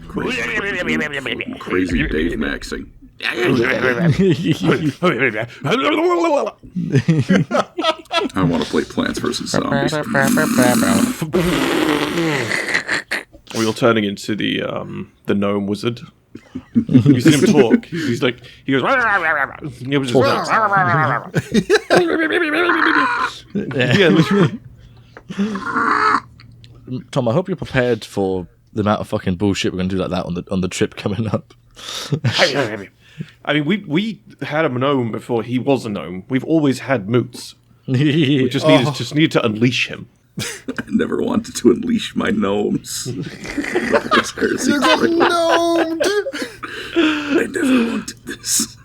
Crazy Dave Maxing. I want to play Plants vs. Zombies. Or you're turning into the gnome wizard. You see him talk. He goes. He was just Tom, I hope you're prepared for the amount of fucking bullshit we're going to do like that on the trip coming up. I mean, we had a gnome before he was a gnome. We've always had moots. We just needed to unleash him. I never wanted to unleash my gnomes. You got gnomed! I never wanted this.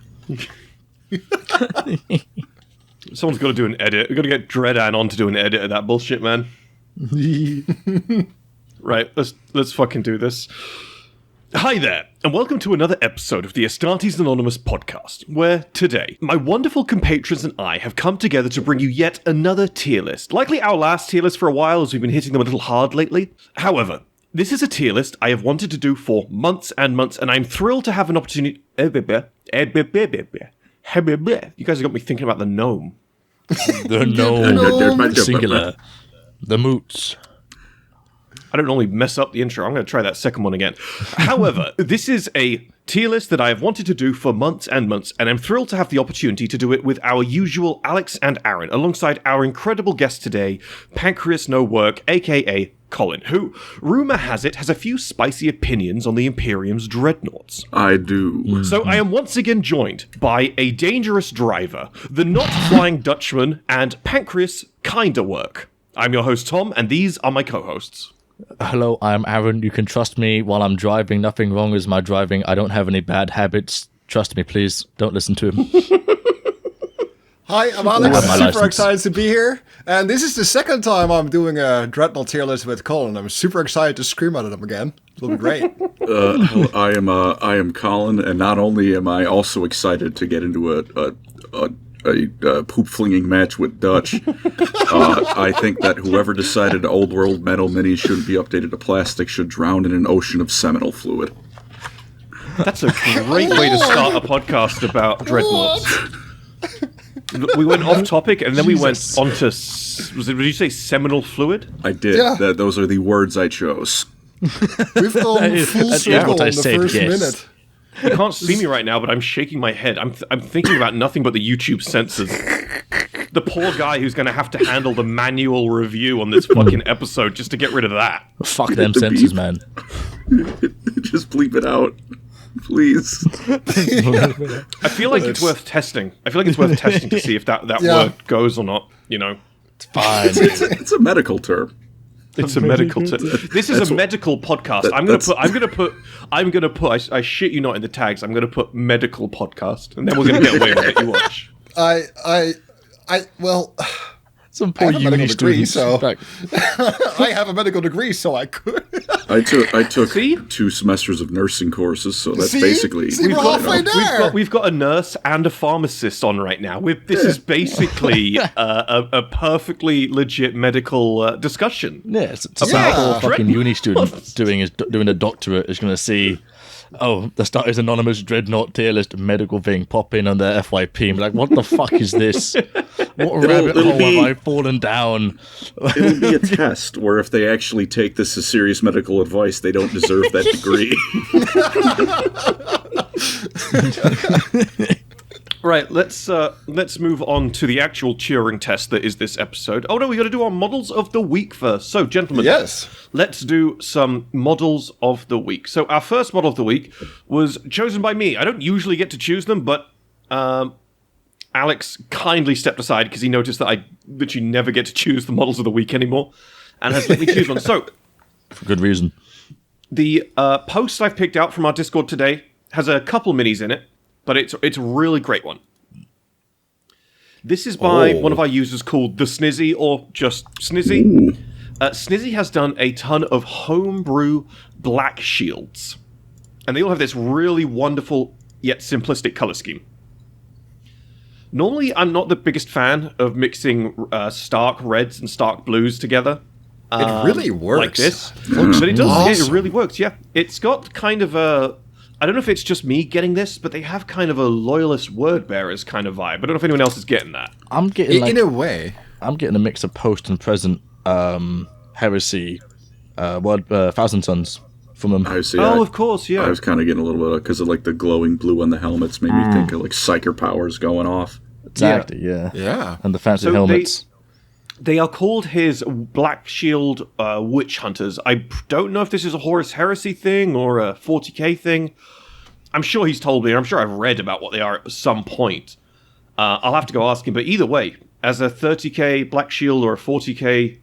Someone's got to do an edit. We've got to get Dreadan on to do an edit of that bullshit, man. Right, let's fucking do this. Hi there, and welcome to another episode of the Astartes Anonymous podcast, where today, my wonderful compatrons and I have come together to bring you yet another tier list. Likely our last tier list for a while, as we've been hitting them a little hard lately. However, this is a tier list I have wanted to do for months and months, and I'm thrilled to have an opportunity... You guys have got me thinking about the gnome. The gnome. Singular. The moots. I don't normally mess up the intro. I'm going to try that second one again. However, this is a tier list that I have wanted to do for months and months, and I'm thrilled to have the opportunity to do it with our usual Alex and Aaron, alongside our incredible guest today, Pancreas No Work, aka Colin, who, rumour has it, has a few spicy opinions on the Imperium's dreadnoughts. I do. So I am once again joined by a dangerous driver, the not-flying Dutchman, and Pancreas Kinda Work. I'm your host, Tom, and these are my co-hosts. Hello, I'm Aaron. You can trust me while I'm driving. Nothing wrong with my driving. I don't have any bad habits. Trust me, please. Don't listen to him. Hi, I'm Alex. Super excited to be here. And this is the second time I'm doing a Dreadnought tier list with Colin. I'm super excited to scream at him again. It'll be great. I am Colin, and not only am I also excited to get into a poop-flinging match with Dutch. I think that whoever decided old world metal minis shouldn't be updated to plastic should drown in an ocean of seminal fluid. That's a great way to start a podcast about dreadnoughts. We went off topic and then we went on to... did you say seminal fluid? I did. Yeah. Those are the words I chose. We've gone full circle in the first minute. You can't see me right now, but I'm shaking my head. I'm thinking about nothing but the YouTube censors. The poor guy who's going to have to handle the manual review on this fucking episode just to get rid of that. Fuck them censors, man. Just bleep it out. Please. I feel like it's worth testing. To see if that word goes or not, you know. It's fine. It's a medical term. It's a medical term. This is a medical podcast. I'm gonna put. I shit you not in the tags. I'm gonna put medical podcast, and then we're gonna get away with it. You watch. Well, some poor uni student. So I have a medical degree, so I could. I took 2 semesters of nursing courses, so that's basically. We've got a nurse and a pharmacist on right now. This is basically a perfectly legit medical discussion. Yeah, it's about a fucking uni student doing a doctorate is going to see. Oh, the Astartes Anonymous Dreadnought tier list medical thing pop in on their FYP and be like, what the fuck is this? What rabbit hole have I fallen down? It'll be a test where if they actually take this as serious medical advice, they don't deserve that degree. Right, let's move on to the actual Turing test that is this episode. Oh no, we got to do our models of the week first. So, gentlemen, let's do some models of the week. So, our first model of the week was chosen by me. I don't usually get to choose them, but Alex kindly stepped aside because he noticed that I literally never get to choose the models of the week anymore, and has let me choose one. So, for good reason. The post I've picked out from our Discord today has a couple minis in it. But it's a really great one. This is by one of our users called The Snizzy, or just Snizzy. Snizzy has done a ton of homebrew black shields. And they all have this really wonderful, yet simplistic color scheme. Normally, I'm not the biggest fan of mixing stark reds and stark blues together. It really works. Like this. Looks But it does. awesome. It really works, yeah. It's got kind of a... I don't know if it's just me getting this, but they have kind of a loyalist word bearers kind of vibe. I don't know if anyone else is getting that. I'm getting In a way. I'm getting a mix of post and present heresy, Thousand Suns from them. I see. Of course, yeah. I was kind of getting a little bit because of like the glowing blue on the helmets made me think of like Psyker powers going off. Exactly, yeah. Yeah. And the fancy So helmets. They are called his Black Shield Witch Hunters. I don't know if this is a Horus Heresy thing or a 40k thing. I'm sure he's told me, and I'm sure I've read about what they are at some point. I'll have to go ask him, but either way, as a 30k Black Shield or a 40k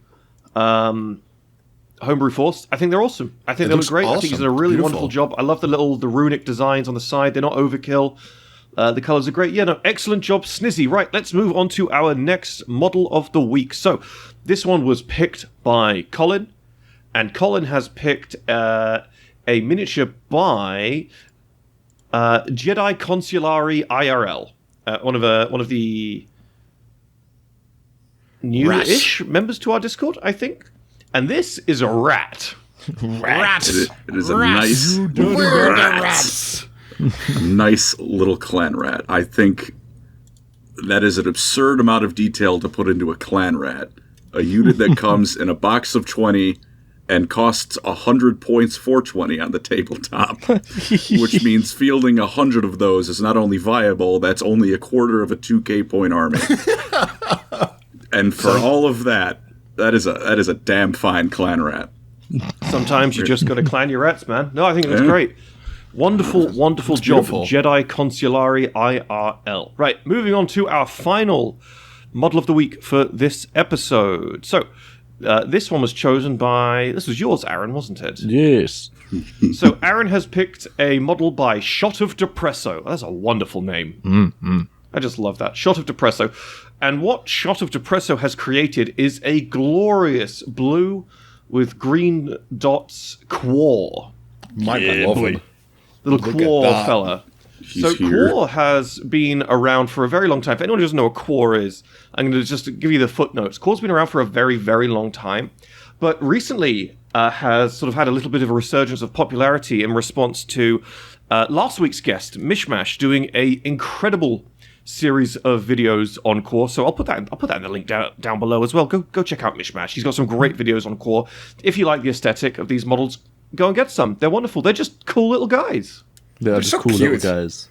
homebrew force, I think they're awesome. I think they look great. I think he's done a really wonderful job. I love the runic designs on the side. They're not overkill. The colours are great. Yeah, no, excellent job, Snizzy. Right, let's move on to our next model of the week. So, this one was picked by Colin, and Colin has picked a miniature by Jedi Consulari IRL, one of the new-ish members to our Discord, I think. And this is a rat. It is a nice Rats. nice little clan rat. I think that is an absurd amount of detail to put into a clan rat. A unit that comes in a box of 20 and costs 100 points for 20 on the tabletop, which means fielding 100 of those is not only viable, that's only a quarter of a 2k point army. And for all of that, that is a damn fine clan rat. Sometimes you just got to clan your rats, man. No, I think it looks great. Wonderful job, beautiful. Jedi Consulari IRL. Right, moving on to our final model of the week for this episode. So, this one was chosen by... This was yours, Aaron, wasn't it? Yes. So, Aaron has picked a model by Shot of Depresso. That's a wonderful name. I just love that. Shot of Depresso. And what Shot of Depresso has created is a glorious blue with green dots quor. I love him. Little Look quor at that. fella. So here. quor has been around for a very long time. If anyone who doesn't know what quor is, I'm going to just give you the footnotes. Quor's been around for a very, very long time, but recently has sort of had a little bit of a resurgence of popularity in response to last week's guest, Mishmash, doing a incredible series of videos on Quor. So I'll put that in the link down below as well. Go check out Mishmash. He's got some great videos on Quor. If you like the aesthetic of these models, go and get some. They're wonderful. They're just cool little guys. They're just so cool little cute. guys.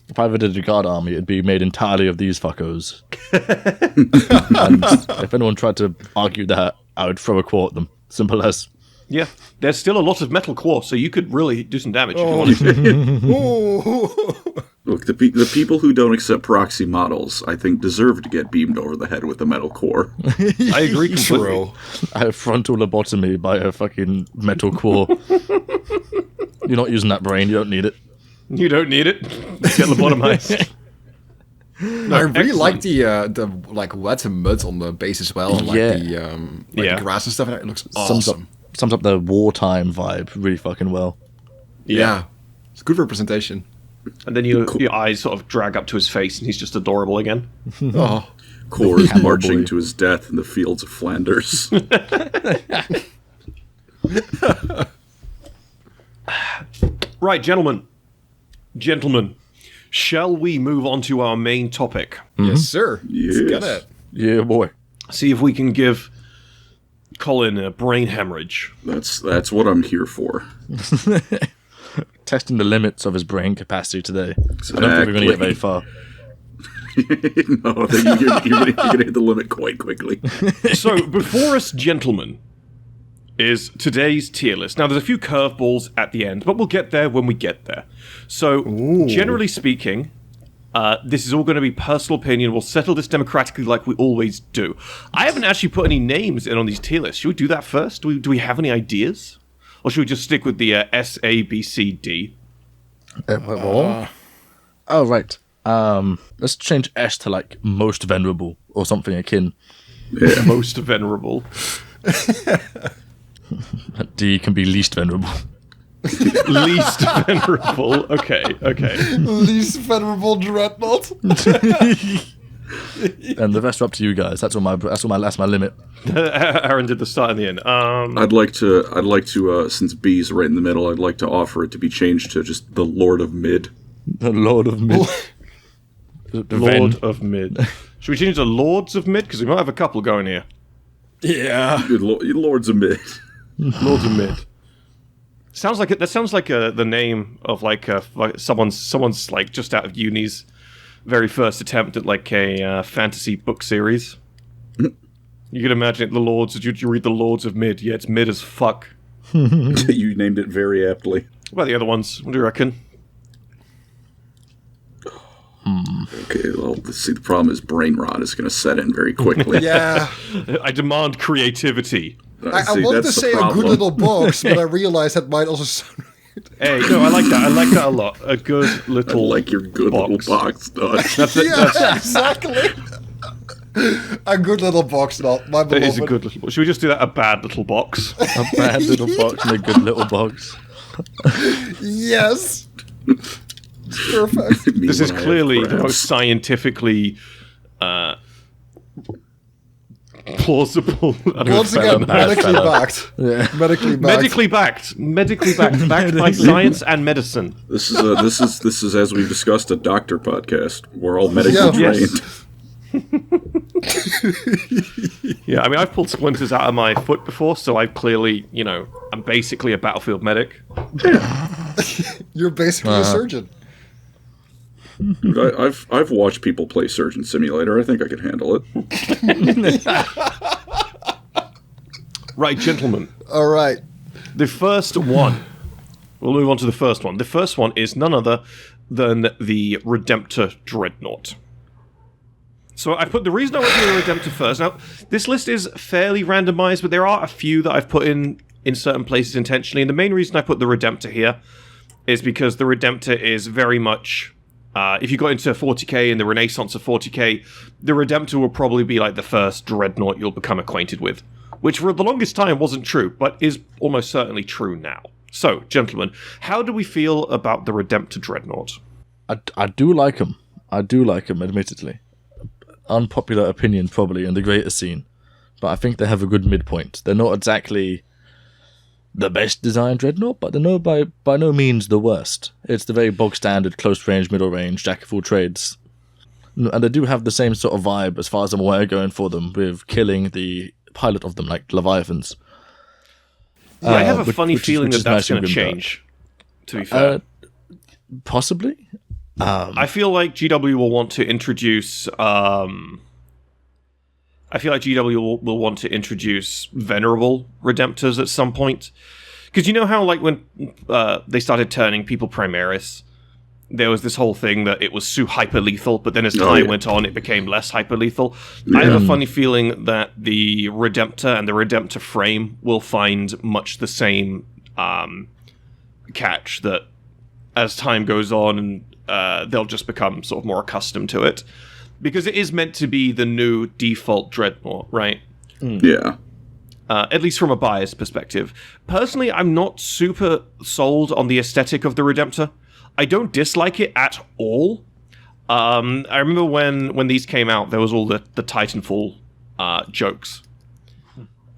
If I ever did a guard army, it'd be made entirely of these fuckos. And if anyone tried to argue that, I would throw a quar at them. Simple as. Yeah, there's still a lot of metal Quor, so you could really do some damage if you wanted to. Ooh. Look, the people who don't accept proxy models, I think, deserve to get beamed over the head with a metal core. I agree completely. True. I have frontal lobotomy by a fucking metal quar. You're not using that brain, you don't need it. You don't need it. Get lobotomized. I really like the like wet and mud on the base as well, and like Yeah. the grass and stuff. And it looks awesome. Sums up the wartime vibe really fucking well. Yeah, it's a good representation. And then your eyes sort of drag up to his face, and he's just adorable again. Oh, Core is Hammer marching boy. to his death in the fields of Flanders. Right, gentlemen, shall we move on to our main topic? yes, sir. Yes. Let's get it. Yeah, boy. See if we can give Colin a brain hemorrhage. That's what I'm here for. Testing the limits of his brain capacity today. I don't think we're going to get very far. No, you're gonna hit the limit quite quickly. So, before us, gentlemen, is today's tier list. Now, there's a few curveballs at the end, but we'll get there when we get there. So, generally speaking, this is all going to be personal opinion. We'll settle this democratically like we always do. I haven't actually put any names in on these tier lists. Should we do that first? Do we have any ideas? Or should we just stick with the S, A, B, C, D? Oh, right. Let's change S to like most venerable or something akin. Yeah. Most venerable. D can be least venerable. Least venerable. Okay. Least Venerable Dreadnought. And the rest are up to you guys. That's my limit. Aaron did the start and the end. I'd like to, since B's right in the middle, I'd like to offer it to be changed to just the Lord of Mid. The Lord of Mid. Lord of Mid. Should we change to Lords of Mid? Because we might have a couple going here. Yeah. Lords of Mid. Lords of Mid. Sounds like the name of like someone's like just out of uni's very first attempt at like a fantasy book series. You can imagine it, the Lords. Did you read the Lords of Mid? Yeah, it's mid as fuck. You named it very aptly. What about the other ones? What do you reckon? Okay, well, see, the problem is brain rot is going to set in very quickly. Yeah. I demand creativity. I wanted to say a good little box, but I realized that might also sound... Hey, no, I like that. I like that a lot. A good little I like your good little box, Dutch. That's it. Yeah, exactly. A good little box, not my beloved. That is a good little box. Should we just do that? A bad little box. A bad little box and a good little box. Yes. Perfect. This is clearly the most scientifically plausible. Once again, medically backed. Yeah. Medically backed. Medically backed by science and medicine. This is as we've discussed a doctor podcast. We're all medically trained. Yes. Yeah, I mean, I've pulled splinters out of my foot before, so I've clearly, I'm basically a battlefield medic. You're basically a surgeon. Dude, I've watched people play Surgeon Simulator. I think I can handle it. Right, gentlemen. All right. The first one. We'll move on to the first one. The first one is none other than the Redemptor Dreadnought. So I put the reason I went to the Redemptor first. Now, this list is fairly randomized, but there are a few that I've put in certain places intentionally. And the main reason I put the Redemptor here is because the Redemptor is very much... if you got into 40k and the Renaissance of 40k, the Redemptor will probably be like the first Dreadnought you'll become acquainted with. Which for the longest time wasn't true, but is almost certainly true now. So, gentlemen, how do we feel about the Redemptor Dreadnought? I do like him. Admittedly. Unpopular opinion, probably, in the greater scene. But I think they have a good midpoint. They're not exactly the best designed Dreadnought, but they're by no means the worst. It's the very bog standard, close range, middle range, jack of all trades. And they do have the same sort of vibe, as far as I'm aware, going for them, with killing the pilot of them, like Leviathans. Yeah, I have a funny feeling that that's going to change, to be fair. Possibly. I feel like GW will want to introduce... will want to introduce venerable Redemptors at some point. Because you know how, like, when they started turning people Primaris, there was this whole thing that it was so hyper-lethal, but then as time went on, it became less hyper-lethal. Yeah. I have a funny feeling that the Redemptor and the Redemptor frame will find much the same catch, that as time goes on, and they'll just become sort of more accustomed to it. Because it is meant to be the new default Dreadnought, right? Yeah. At least from a biased perspective. Personally, I'm not super sold on the aesthetic of the Redemptor. I don't dislike it at all. I remember when these came out, there was all the Titanfall jokes.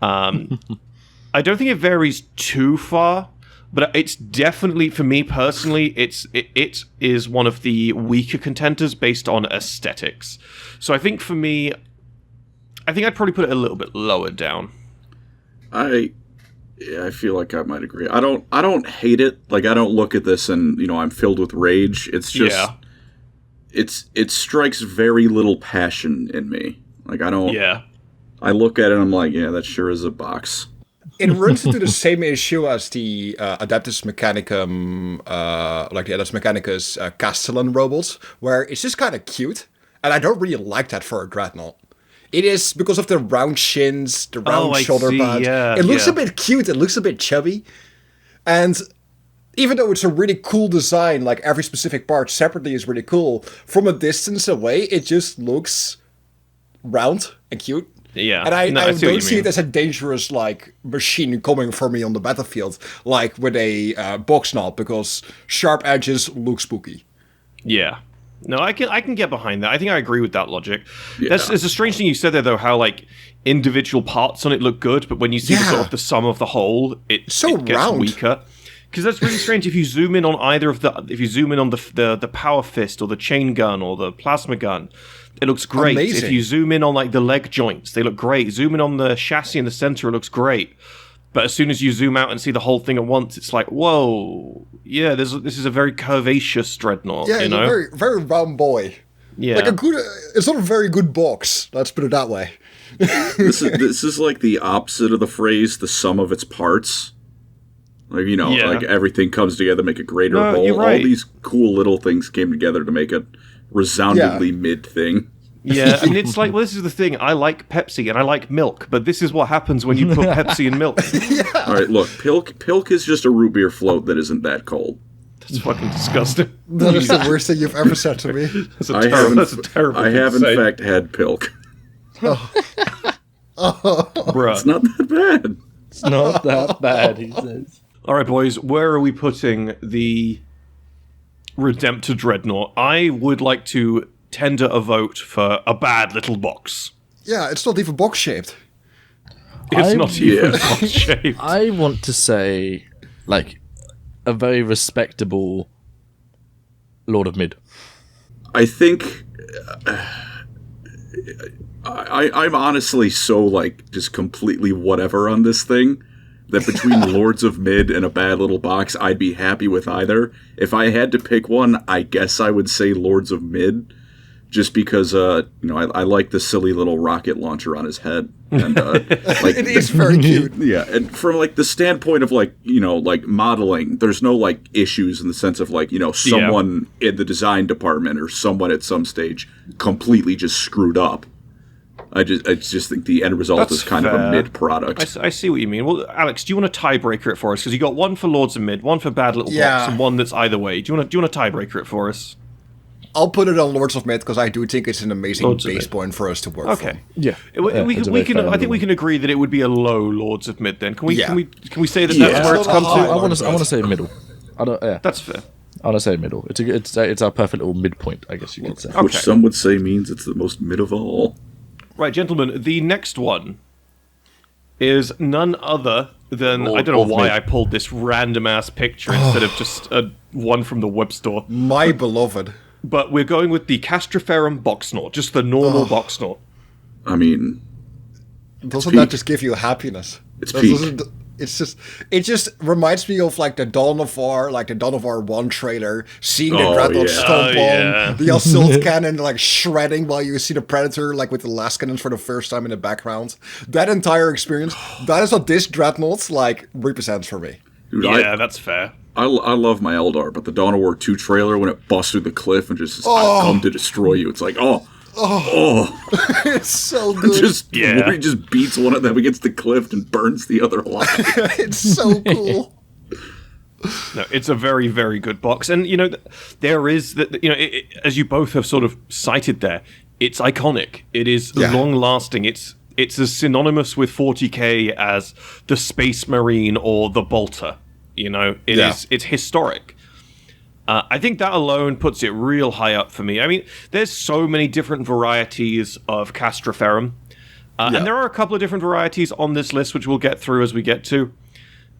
I don't think it varies too far, but it's definitely, for me personally, it is one of the weaker contenders based on aesthetics. So I think for me, I'd probably put it a little bit lower down. I feel like I might agree. I don't hate it. Like, I don't look at this and, I'm filled with rage. It's just, it strikes very little passion in me. Like, I don't, I look at it and I'm like, yeah, that sure is a box. It runs into the same issue as the Adeptus Mechanicum, like the Adeptus Mechanicus Castellan robots, where it's just kind of cute, and I don't really like that for a Dreadnought. It is because of the round shins, the round shoulder pads. Yeah, it looks a bit cute, it looks a bit chubby, and even though it's a really cool design, like every specific part separately is really cool, from a distance away, it just looks round and cute. Yeah, and I don't see it as a dangerous machine coming for me on the battlefield, like with a box knot, because sharp edges look spooky. Yeah, No, I can get behind that. I think I agree with that logic. Yeah. It's a strange thing you said there, though, how like individual parts on it look good, but when you see the sort of the sum of the whole, it gets round. weaker. Because that's really strange. If you zoom in on the power fist or the chain gun or the plasma gun, it looks great. Amazing. If you zoom in on like the leg joints, they look great. Zoom in on the chassis in the center, it looks great. But as soon as you zoom out and see the whole thing at once, it's like, whoa, yeah, this is a very curvaceous dreadnought. Yeah, you it's know? a very, very round boy. Yeah. Like it's not a very good box. Let's put it that way. This is like the opposite of the phrase "the sum of its parts." Like, you know, like everything comes together to make a greater whole. You're right. All these cool little things came together to make a resoundingly mid thing. Yeah, and it's like, well, this is the thing. I like Pepsi and I like milk, but this is what happens when you put Pepsi in milk. All right, look, Pilk is just a root beer float that isn't that cold. That's fucking disgusting. That is the worst thing you've ever said to me. That's a terrible I thing have to in say. fact had Pilk. Bruh. It's not that bad. It's not that bad, he says. All right, boys, where are we putting the Redemptor Dreadnought? I would like to tender a vote for a bad little box. Yeah, it's not even box shaped. It's not even box shaped. I want to say, like, a very respectable Lord of Mid. I think I'm honestly so like just completely whatever on this thing that between Lords of Mid and a bad little box, I'd be happy with either. If I had to pick one, I guess I would say Lords of Mid, just because you know, I like the silly little rocket launcher on his head, and like It is very cute. yeah, and from like the standpoint of like, you know, like modeling, there's no like issues in the sense of like, you know, someone in the design department or someone at some stage completely just screwed up. I just think the end result is kind of a mid product. I see what you mean. Well, Alex, do you want to tiebreaker it for us? Because you got one for Lords of Mid, one for bad little box, and one that's either way. Do you want to tiebreaker it for us? I'll put it on Lords of Mid because I do think it's an amazing Lords of base Mid. point for us to work from. Yeah. We can. I think we can agree that it would be a low Lords of Mid. Then can we? Yeah. Can we say that that's where it's come I to? want to say middle. I don't. Yeah. That's fair. I want to say middle. It's our perfect little midpoint, I guess you could say. Which some would say means it's the most mid of all. Right, gentlemen, the next one is none other than... I don't know why I pulled this random-ass picture instead of just one from the web store. My beloved. But we're going with the Castroferum Boxnaut, just the normal Boxnaut. I mean, Doesn't that just give you happiness? It's peak. It just reminds me of like the Dawn of War, like the Dawn of War 1 trailer, seeing the Dreadnought stomp on, the assault cannon like shredding while you see the Predator like with the last cannons for the first time in the background. That entire experience, that is what this Dreadnought like represents for me. Dude, Yeah, that's fair. I love my Eldar, but the Dawn of War 2 trailer, when it busts through the cliff and just says, I've come to destroy you, it's like, It's so good. He just beats one of them against the cliff and burns the other alive. It's so cool. No, it's a very, very good box. And, you know, there is, you know, as you both have sort of cited there, it's iconic. It is long-lasting. It's as synonymous with 40k as the Space Marine or the Bolter. You know, it's historic. I think that alone puts it real high up for me. I mean, there's so many different varieties of Castroferum. And there are a couple of different varieties on this list, which we'll get through as we get to.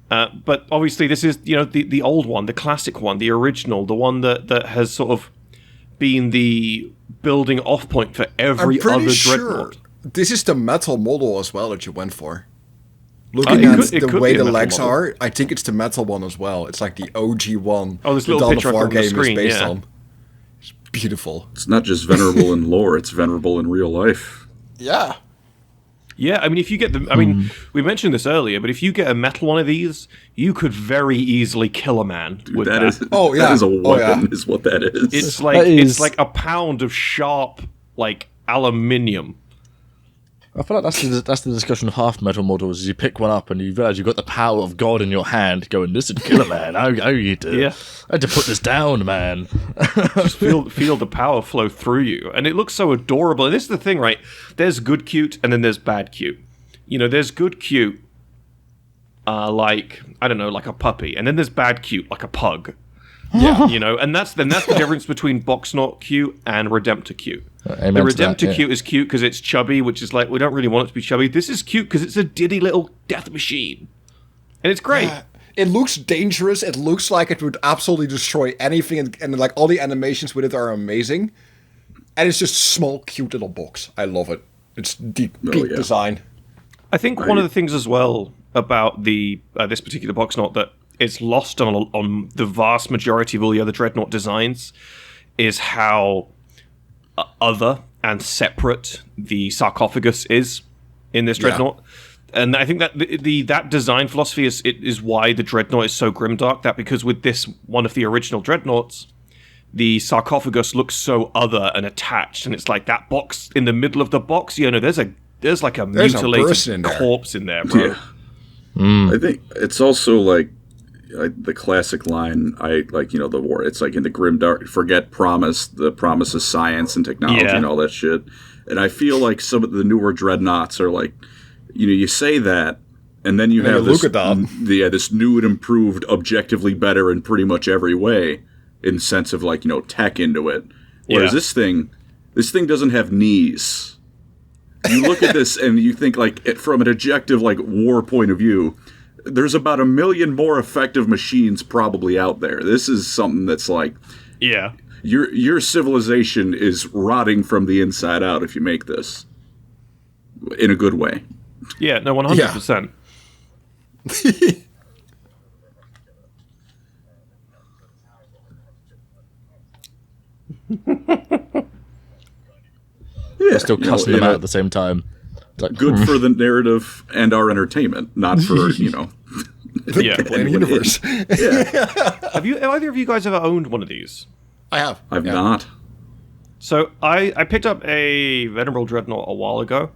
But obviously, this is, you know, the old one, the classic one, the original, the one that has sort of been the building off point for every other Dreadnought. This is the metal model as well that you went for. Looking at the way the legs are, I think it's the metal one as well. It's like the OG one. Oh, this the little Dawn picture of War on the game screen, is based on. It's beautiful. It's not just venerable in lore, it's venerable in real life. Yeah. Yeah, I mean, if you get the... I mean, we mentioned this earlier, but if you get a metal one of these, you could very easily kill a man with that. That is a weapon, is what that is. It's like a pound of sharp, like, aluminium. I feel like that's the discussion of half metal models. Is you pick one up and you realize you've got the power of God in your hand, going, "This would kill a man." I had to put this down, man. Just feel the power flow through you, and it looks so adorable. And this is the thing, right? There's good cute, and then there's bad cute. You know, there's good cute, like I don't know, like a puppy, and then there's bad cute, like a pug. Yeah. You know, and that's the difference between Boxnaut cute and Redemptor cute. Amen The to that, Redemptor yeah. cute is cute because it's chubby, which is like, we don't really want it to be chubby. This is cute because it's a diddy little death machine. And it's great. It looks dangerous. It looks like it would absolutely destroy anything, and like all the animations with it are amazing. And it's just small, cute little box. I love it. It's deep design. I think one of the things as well about the this particular Boxnaut that is lost on the vast majority of all the other Dreadnought designs is how other and separate the sarcophagus is in this Dreadnought. And I think that that design philosophy is why the Dreadnought is so grimdark. That because with this one of the original Dreadnoughts, the sarcophagus looks so other and attached, and it's like that box in the middle of the box. You know, there's like a mutilated corpse in there, bro. Yeah. I think it's also like the classic line. The war. It's like in the grimdark. Forget promise. The promise is science and technology and all that shit. And I feel like some of the newer Dreadnoughts are like, you say that, and then you have this new and improved, objectively better in pretty much every way, in sense of like, tech into it. Whereas this thing doesn't have knees. You look at this and you think like, from an objective like war point of view, there's about 1 million more effective machines probably out there. This is something that's like, your civilization is rotting from the inside out if you make this in a good way. Yeah, no, 100%. Still cussing them out at the same time. Like, good for the narrative and our entertainment, not for, the universe. Have either of you guys ever owned one of these? I have. I've not. So I picked up a Venerable Dreadnought a while ago.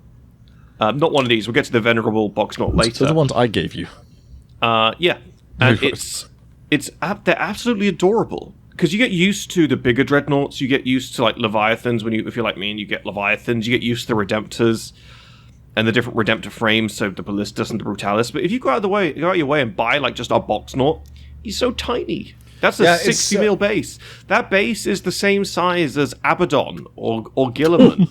Not one of these. We'll get to the Venerable Boxnaut later. the ones I gave you. Yeah, and they're absolutely adorable because you get used to the bigger Dreadnoughts. You get used to like Leviathans if you're like me, and you get Leviathans. You get used to the Redemptors and the different Redemptor frames, so the Ballistus and the Brutalis. But if you go out your way and buy like just a Boxnaut, he's so tiny. That's a 60 mil base. That base is the same size as Abaddon or Guilliman.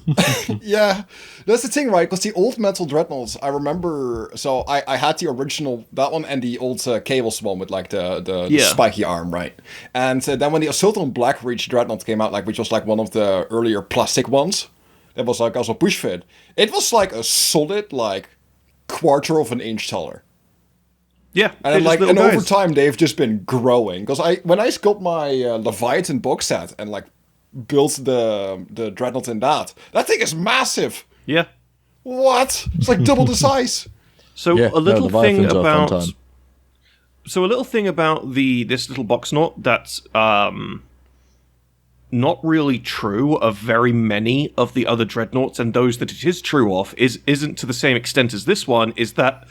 Yeah, that's the thing, right? Because the old metal Dreadnoughts, I remember. So I had the original, that one, and the old Cables one with like the spiky arm, right? And then when the Assault on Black Reach Dreadnought came out, which was like one of the earlier plastic ones, that was like also push fit. It was like a solid like quarter of an inch taller. Yeah, and over time they've just been growing. Because when I got my Leviathan box set and like built the Dreadnought in that thing is massive. Yeah. What? It's like double the size. So a little thing about this little Boxnaut that's not really true of very many of the other Dreadnoughts, and those that it is true of isn't to the same extent as this one, is that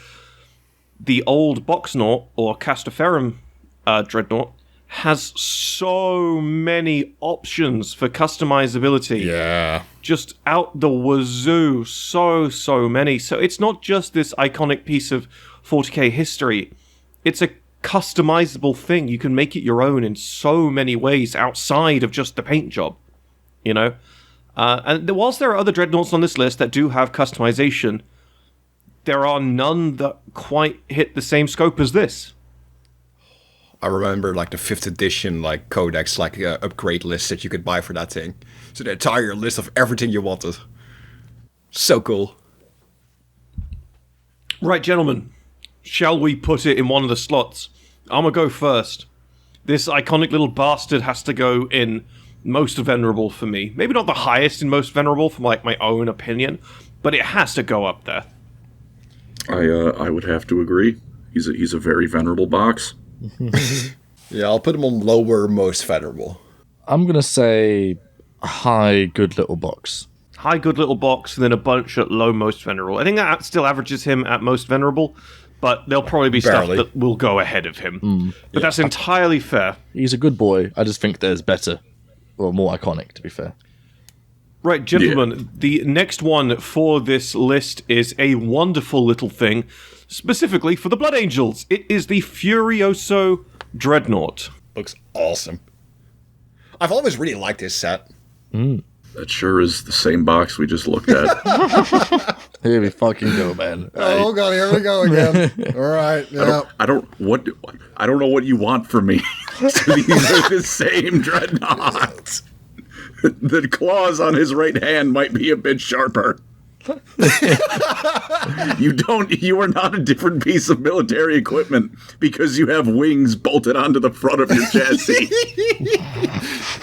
the old Boxnaut, or Castoferum Dreadnought, has so many options for customizability. Yeah. Just out the wazoo. So many. So it's not just this iconic piece of 40k history. It's a customizable thing. You can make it your own in so many ways outside of just the paint job. And whilst there are other Dreadnoughts on this list that do have customization, there are none that quite hit the same scope as this. I remember like the 5th edition like codex, like upgrade list that you could buy for that thing. So the entire list of everything you wanted. So cool. Right, gentlemen. Shall we put it in one of the slots? I'm gonna go first. This iconic little bastard has to go in most venerable for me. Maybe not the highest in most venerable for like my own opinion, but it has to go up there. I would have to agree. He's a very venerable box. Yeah, I'll put him on lower most venerable. I'm gonna say high good little box. High good little box, and then a bunch at low most venerable. I think that still averages him at most venerable, but there'll probably be stuff that will go ahead of him. But that's entirely fair. He's a good boy. I just think there's better, or more iconic, to be fair. Right, gentlemen, the next one for this list is a wonderful little thing, specifically for the Blood Angels. It is the Furioso Dreadnought. looks awesome. I've always really liked this set. That sure is the same box we just looked at. Here we fucking go, man. Oh god, here we go again. All right, yeah. I don't know what you want from me. These are the same dreadnoughts. The claws on his right hand might be a bit sharper. You are not a different piece of military equipment because you have wings bolted onto the front of your chassis.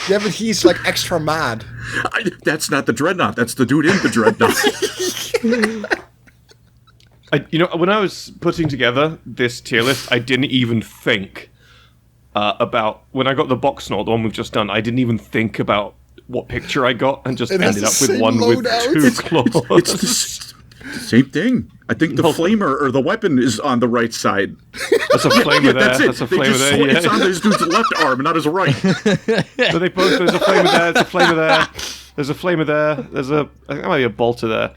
Yeah, but he's like extra mad. That's not the dreadnought. That's the dude in the dreadnought. When I was putting together this tier list, I didn't even think about when I got the box knot, the one we've just done. I didn't even think about what picture I got, and just ended up with one with two claws. It's the same thing. I think the flamer or the weapon is on the right side. That's a flamer there. That's it. That's a flamer there. Yeah. It's on this dude's left arm, not his right. So they both. There's a flamer there. There's a flamer there. There's a flamer there. There's a. I think there might be a bolter there.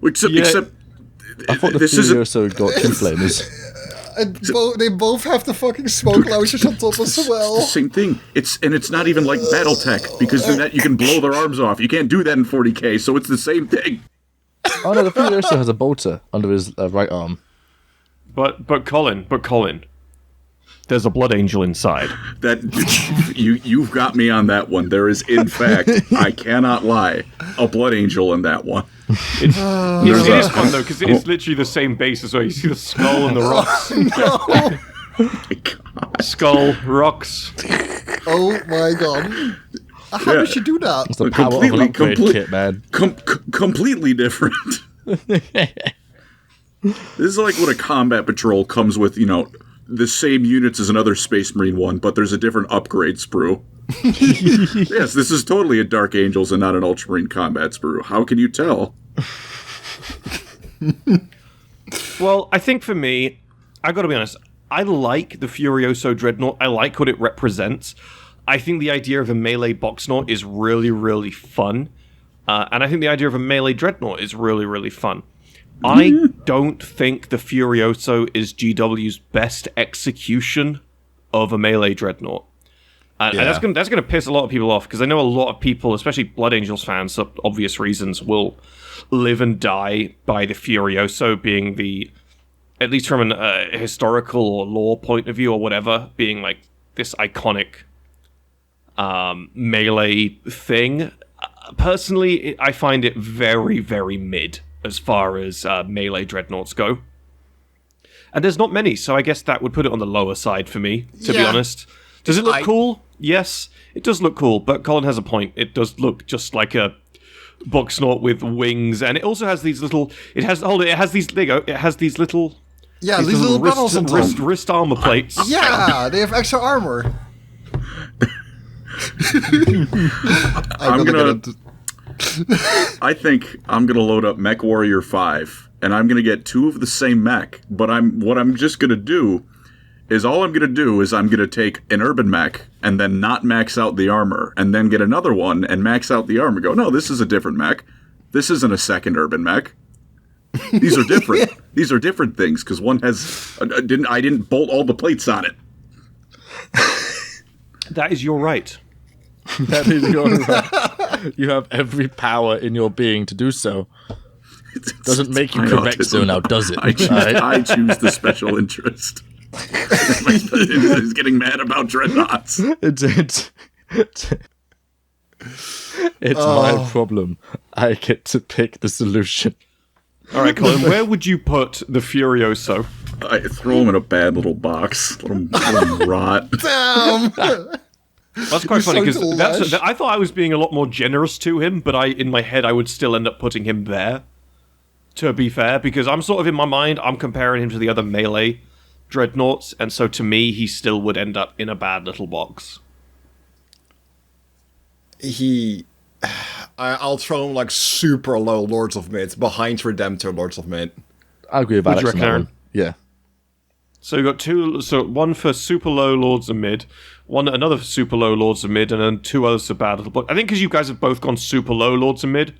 Except I thought the Furioso got two flamers. And they both have the fucking smoke launchers on top as well. It's the same thing. It's not even like BattleTech, because in that you can blow their arms off. You can't do that in 40k, so it's the same thing. Oh no, the Furioso has a bolter under his right arm. But Colin, there's a blood angel inside. That you've got me on that one. There is, in fact, I cannot lie, a blood angel in that one. It is fun though, because it is literally the same base as well. You see the skull and the rocks. No. Oh my God. Skull, rocks. Oh my god. How did she do that? It's the power of an upgrade kit, man. Completely different. This is like when a combat patrol comes with, the same units as another Space Marine one, but there's a different upgrade sprue. Yes, this is totally a Dark Angels and not an Ultramarine combat sprue. How can you tell? Well, I think for me, I gotta be honest, I like the Furioso Dreadnought. I like what it represents. I think the idea of a melee box knot is really, really fun. And I think the idea of a melee dreadnought is really, really fun. I don't think the Furioso is GW's best execution of a melee dreadnought. And that's gonna piss a lot of people off, because I know a lot of people, especially Blood Angels fans, for obvious reasons, will live and die by the Furioso being the, at least from an historical or lore point of view or whatever, being like this iconic melee thing. Personally, I find it very, very mid as far as melee dreadnoughts go. And there's not many, so I guess that would put it on the lower side for me, to be honest. Does it look cool? Yes, it does look cool, but Colin has a point. It does look just like a boxknot with wings, and it also has these little... It has these... There you go. It has these little... Yeah, these little buttons on top. Wrist armor plates. Yeah, they have extra armor. I think I'm gonna load up Mech Warrior 5, and I'm gonna get 2 of the same mech. But what I'm just gonna do is I'm gonna take an urban mech and then not max out the armor, and then get another one and max out the armor. Go, no, this is a different mech. This isn't a second urban mech. These are different. These are different things, because one has I didn't bolt all the plates on it. That is your right. That is your right. You have every power in your being to do so. Doesn't make you correct though now, does it? I choose the special interest. He's getting mad about dreadnoughts. It's my problem. I get to pick the solution. All right, Colin, where would you put the Furioso? I throw him in a bad little box. Let him rot. Damn! That's quite funny, because I thought I was being a lot more generous to him, but in my head I would still end up putting him there, to be fair, because I'm sort of, in my mind, I'm comparing him to the other melee dreadnoughts, and so to me, he still would end up in a bad little box. I'll throw him like super low Lords of Mid, behind Redemptor Lords of Mid. I agree with Alex on that one. Yeah. So you got one for super low Lords of Mid, another for super low Lords of Mid, and then 2 others for bad little box. I think because you guys have both gone super low Lords of Mid,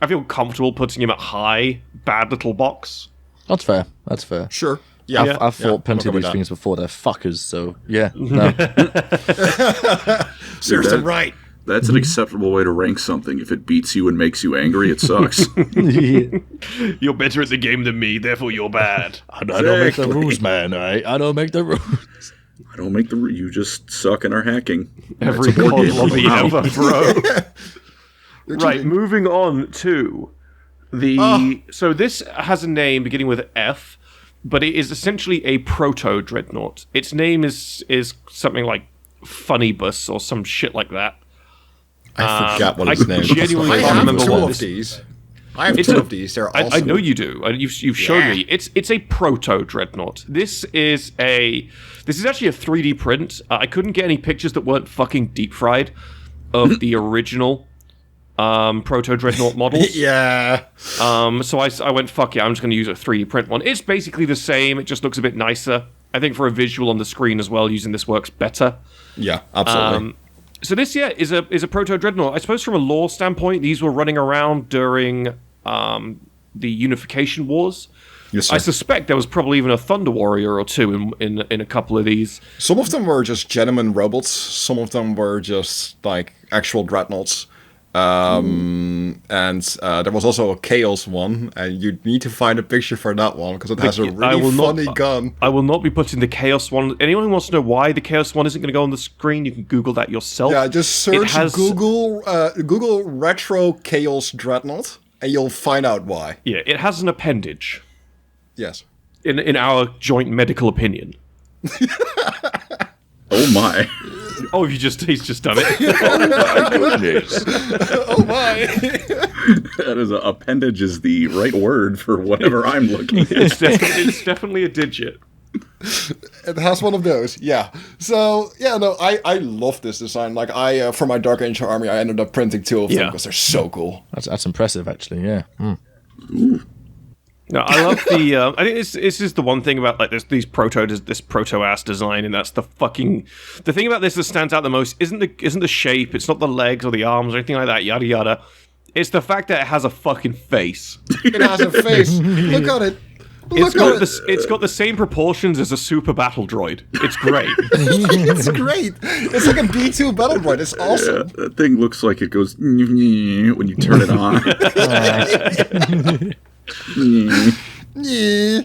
I feel comfortable putting him at high bad little box. That's fair. That's fair. Sure. Yeah, I've fought plenty of I'm okay with these that. things before. They're fuckers, so yeah. No. Serves them right. That's an acceptable way to rank something. If it beats you and makes you angry, it sucks. You're better at the game than me, therefore you're bad. I don't make the rules, man. All right? I don't make the rules. I don't make the. You just suck and are hacking. Every That's a board COD game. lobby Wow. ever, bro. Right, moving on to the... So this has a name beginning with F, but it is essentially a proto-dreadnought. Its name is something like Funnybus or some shit like that. I forgot what I his name is. genuinely I can't have remember two what of this- these. I have It's two a- of these. They're awesome. I know you do. You've shown Yeah. me. It's a proto dreadnought. This is actually a 3D print. I couldn't get any pictures that weren't fucking deep fried of the original proto dreadnought models. Yeah. So I went, fuck yeah, I'm just going to use a 3D print one. It's basically the same. It just looks a bit nicer. I think for a visual on the screen as well, using this works better. Yeah, absolutely. So this, is a proto dreadnought. I suppose from a lore standpoint, these were running around during the Unification Wars. Yes, sir. I suspect there was probably even a Thunder Warrior or two in a couple of these. Some of them were just genuine robots. Some of them were just like actual dreadnoughts. And there was also a Chaos one, and you need to find a picture for that one because it has a really funny gun. I will not be putting the Chaos one. Anyone who wants to know why the Chaos one isn't going to go on the screen, you can Google that yourself. Yeah, just It search has- Google Retro Chaos Dreadnought, and you'll find out why. Yeah, it has an appendage. Yes. In our joint medical opinion. Oh my! Oh, he's just done it. Oh my! That is appendage is the right word for whatever I'm looking at. It's definitely a digit. It has one of those, yeah. So yeah, no, I love this design. Like for my Dark Angel army, I ended up printing two of them Yeah. because they're so cool. That's impressive, actually. Yeah. No, I love the. I think this is the one thing about like this proto ass design, and that's the thing about this that stands out the most isn't the shape, it's not the legs or the arms or anything like that, yada yada. It's the fact that it has a fucking face. It has a face. Look at it. It's got the same proportions as a super battle droid. It's great. It's great. It's like a B2 battle droid. It's awesome. That thing looks like it goes when you turn it on. Yeah.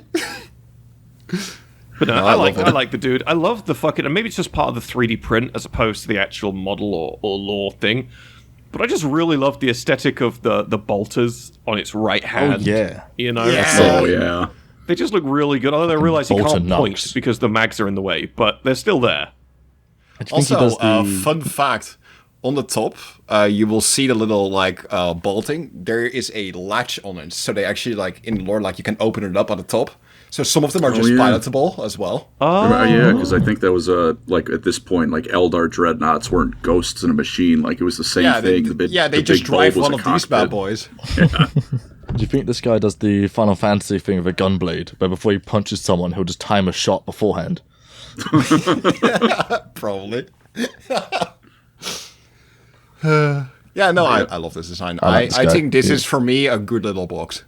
But no, No, I love it. like the dude. I love the fucking, and maybe it's just part of the 3D print as opposed to the actual model or lore thing. But I just really love the aesthetic of the bolters on its right hand. yeah. You know? Yeah. Oh yeah. They just look really good. Although I realize you bolter can't point knocks. because the mags are in the way, but they're still there. I think he Also, does the- fun fact: on the top, you will see the little like bolting. There is a latch on it, so they actually like in lore, like you can open it up on the top. So some of them are just yeah. pilotable as well. Yeah, because I think that was like at this point, like Eldar dreadnoughts weren't ghosts in a machine. Like it was the same thing. They the just big drive bulb was one a of these bad cockpit. boys. Do you think this guy does the Final Fantasy thing with a gunblade, where before he punches someone, he'll just time a shot beforehand? Probably. Yeah, no, I love this design. I like this I guy. think this Yeah. is for me a good little box.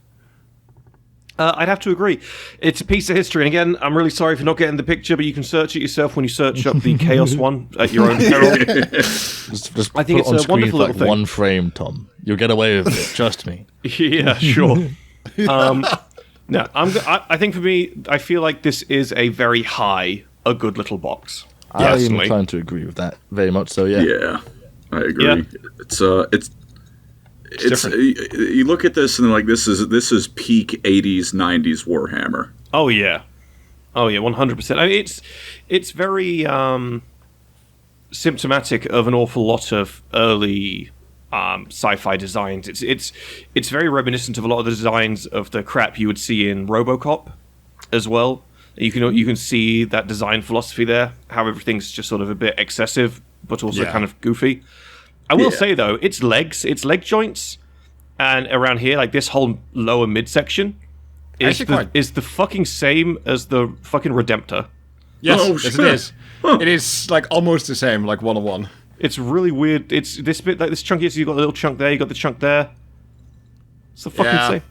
I'd have to agree. It's a piece of history. And again, I'm really sorry for not getting the picture, but you can search it yourself when you search up the Chaos one at your own peril. Just I think put it's it on a screen wonderful for like little thing. one frame, Tom. You'll get away with it. Trust me. Yeah, sure. No, I think for me, I feel like this is a very a good little box. I am Personally. inclined to agree with that very much. So yeah. Yeah, I agree. Yeah. It's you look at this and like this is peak 80s 90s Warhammer. Oh yeah, 100%. I mean, it's very symptomatic of an awful lot of early sci-fi designs. It's very reminiscent of a lot of the designs of the crap you would see in RoboCop as well. You can see that design philosophy there, how everything's just sort of a bit excessive, but also Yeah. kind of goofy. I will Yeah. say though, its leg joints, and around here, like this whole lower midsection, Actually is the fucking same as the fucking Redemptor. Yes, Oh, yes it shit. is. It is like almost the same, like 1-on-1. It's really weird. It's this bit like this chunky. So you got the little chunk there. You got the chunk there. It's the fucking Yeah. same.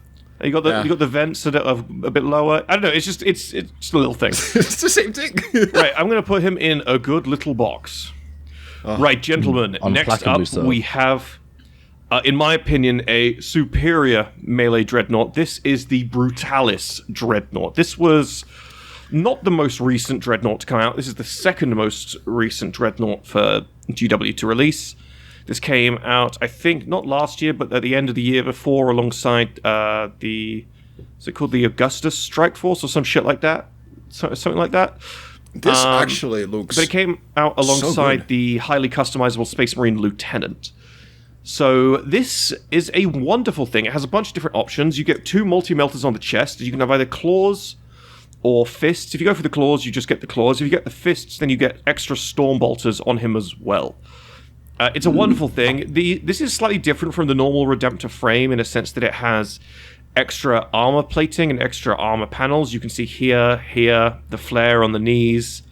You got the vents that are a bit lower. I don't know. It's just a little thing. It's the same thing. Right. I'm going to put him in a good little box. Right, gentlemen. Next up, we have, in my opinion, a superior melee dreadnought. This is the Brutalis Dreadnought. This was not the most recent dreadnought to come out. This is the second most recent dreadnought for GW to release. This came out, I think, not last year, but at the end of the year before, alongside is it called the Augustus Strike Force or some shit like that? Something like that. This actually looks... But it came out alongside so the highly customizable Space Marine Lieutenant. So this is a wonderful thing. It has a bunch of different options. You get 2 multi-melters on the chest. You can have either claws or fists. If you go for the claws, you just get the claws. If you get the fists, then you get extra storm bolters on him as well. It's a wonderful thing. This is slightly different from the normal Redemptor frame in a sense that it has extra armor plating and extra armor panels. You can see here, the flare on the knees.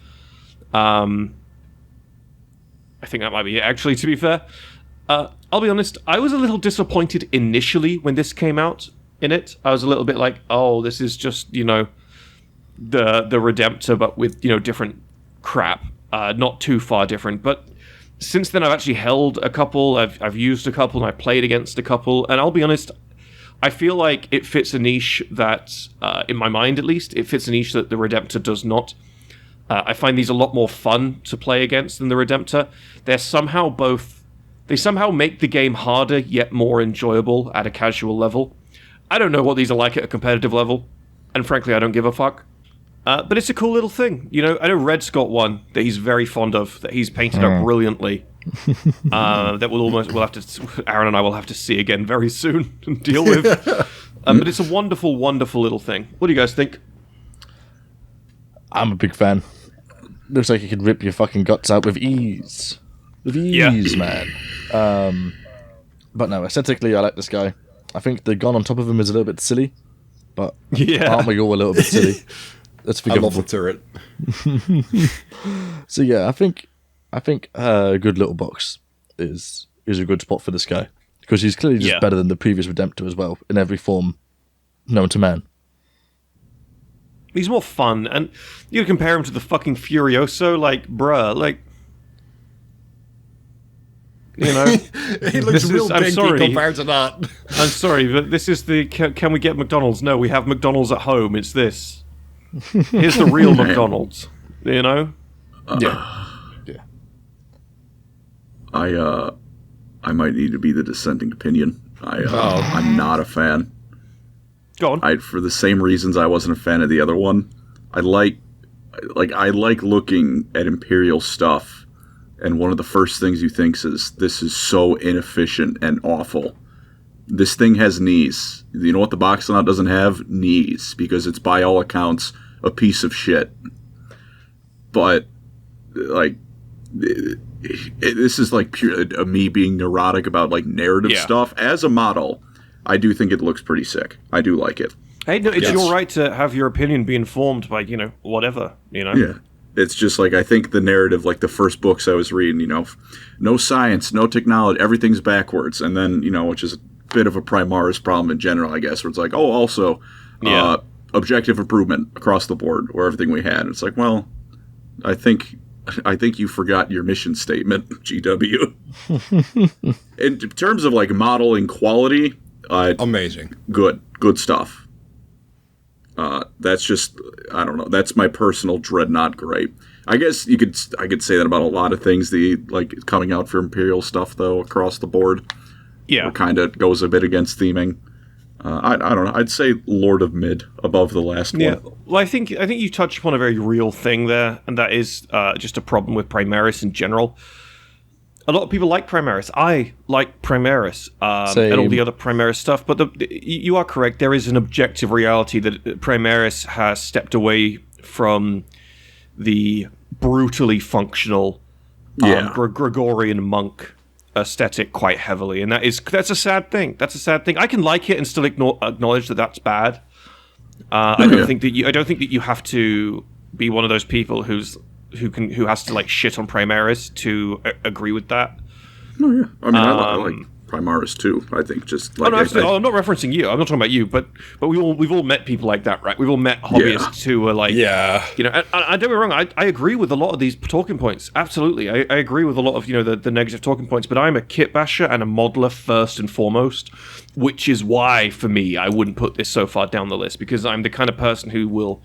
I think that might be it, actually, to be fair. I'll be honest, I was a little disappointed initially when this came out in it. I was a little bit like, oh, this is just, the Redemptor, but with, different crap. Not too far different, but since then I've actually held a couple, I've used a couple, and I played against a couple, and I'll be honest, I feel like it fits a niche that, in my mind at least, it fits a niche that the Redemptor does not. I find these a lot more fun to play against than the Redemptor. They somehow make the game harder, yet more enjoyable at a casual level. I don't know what these are like at a competitive level, and frankly, I don't give a fuck. But it's a cool little thing. I know Red's got one that he's very fond of, that he's painted up brilliantly. That Aaron and I will have to see again very soon and deal with. But it's a wonderful, wonderful little thing. What do you guys think? I'm a big fan. Looks like you could rip your fucking guts out with ease. With ease, man. But no, aesthetically, I like this guy. I think the gun on top of him is a little bit silly, but aren't we all a little bit silly? That's forgivable. I love the turret. So yeah, I think a good little box is a good spot for this guy, because he's clearly just better than the previous Redemptor as well in every form known to man. He's more fun, and you compare him to the fucking Furioso, bruh, he looks real dinky compared to that. I'm sorry, but this is the can we get McDonald's? No, we have McDonald's at home. It's this. Here's the real McDonald's. Yeah. I might need to be the dissenting opinion. I'm not a fan. Go on. For the same reasons I wasn't a fan of the other one. I like looking at Imperial stuff, and one of the first things you think is, this is so inefficient and awful. This thing has knees. You know what the Boxonaut doesn't have? Knees, because it's by all accounts a piece of shit. But this is pure me being neurotic about narrative stuff. As a model, I do think it looks pretty sick. I do like it. Hey, no, it's your right to have your opinion be informed by whatever. Yeah. It's just I think the narrative, the first books I was reading, no science, no technology, everything's backwards. And then, which is a bit of a Primaris problem in general, I guess, where it's also objective improvement across the board, or everything we had. It's well, I think you forgot your mission statement, GW. In terms of modeling quality, amazing. Good stuff. That's just, I don't know. That's my personal Dreadnought gripe. I guess I could say that about a lot of things. The coming out for Imperial stuff though across the board. Yeah, kind of goes a bit against theming. I don't know. I'd say Lord of Mid above the last one. Yeah, well, I think you touched upon a very real thing there, and that is just a problem with Primaris in general. A lot of people like Primaris. I like Primaris and all the other Primaris stuff, but you are correct. There is an objective reality that Primaris has stepped away from the brutally functional Gregorian monk aesthetic quite heavily, and that's a sad thing. That's a sad thing. I can like it and still acknowledge that that's bad. I don't think that you have to be one of those people who has to shit on Primaris to agree with that. Oh yeah, I mean, Primaris too. I think just like Oh no, absolutely. I'm not referencing you. I'm not talking about you, but we've all met people like that, right? We've all met hobbyists who are like, you know. And don't get me wrong. I agree with a lot of these talking points. Absolutely, I agree with a lot of the negative talking points. But I'm a kit basher and a modeler first and foremost, which is why for me I wouldn't put this so far down the list, because I'm the kind of person who will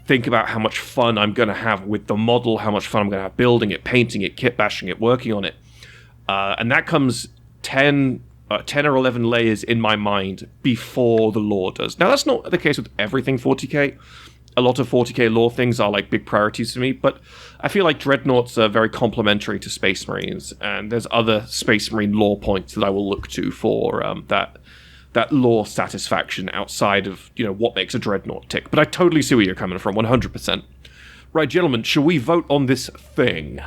think about how much fun I'm going to have with the model, how much fun I'm going to have building it, painting it, kit bashing it, working on it, and that comes 10 or 11 layers in my mind before the lore does. Now, that's not the case with everything 40k. A lot of 40k lore things are like big priorities to me, but I feel like Dreadnoughts are very complementary to Space Marines, and there's other Space Marine lore points that I will look to for that lore satisfaction outside of what makes a Dreadnought tick. But I totally see where you're coming from, 100%. Right, gentlemen, shall we vote on this thing?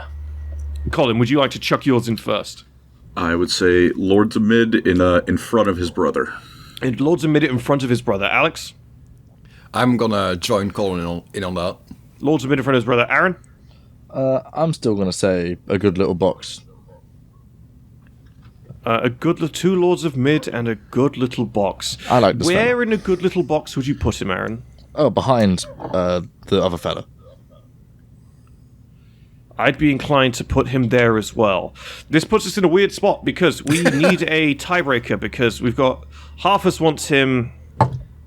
Colin, would you like to chuck yours in first? I would say Lords of Mid in front of his brother. And Lords of Mid in front of his brother. Alex? I'm gonna join Colin in on that. Lords of Mid in front of his brother. Aaron? I'm still going to say a good little box. Two Lords of Mid and a good little box. I like this Where fella. in a good little box would you put him, Aaron? Oh, behind the other fella. I'd be inclined to put him there as well. This puts us in a weird spot because we need a tiebreaker, because we've got half us wants him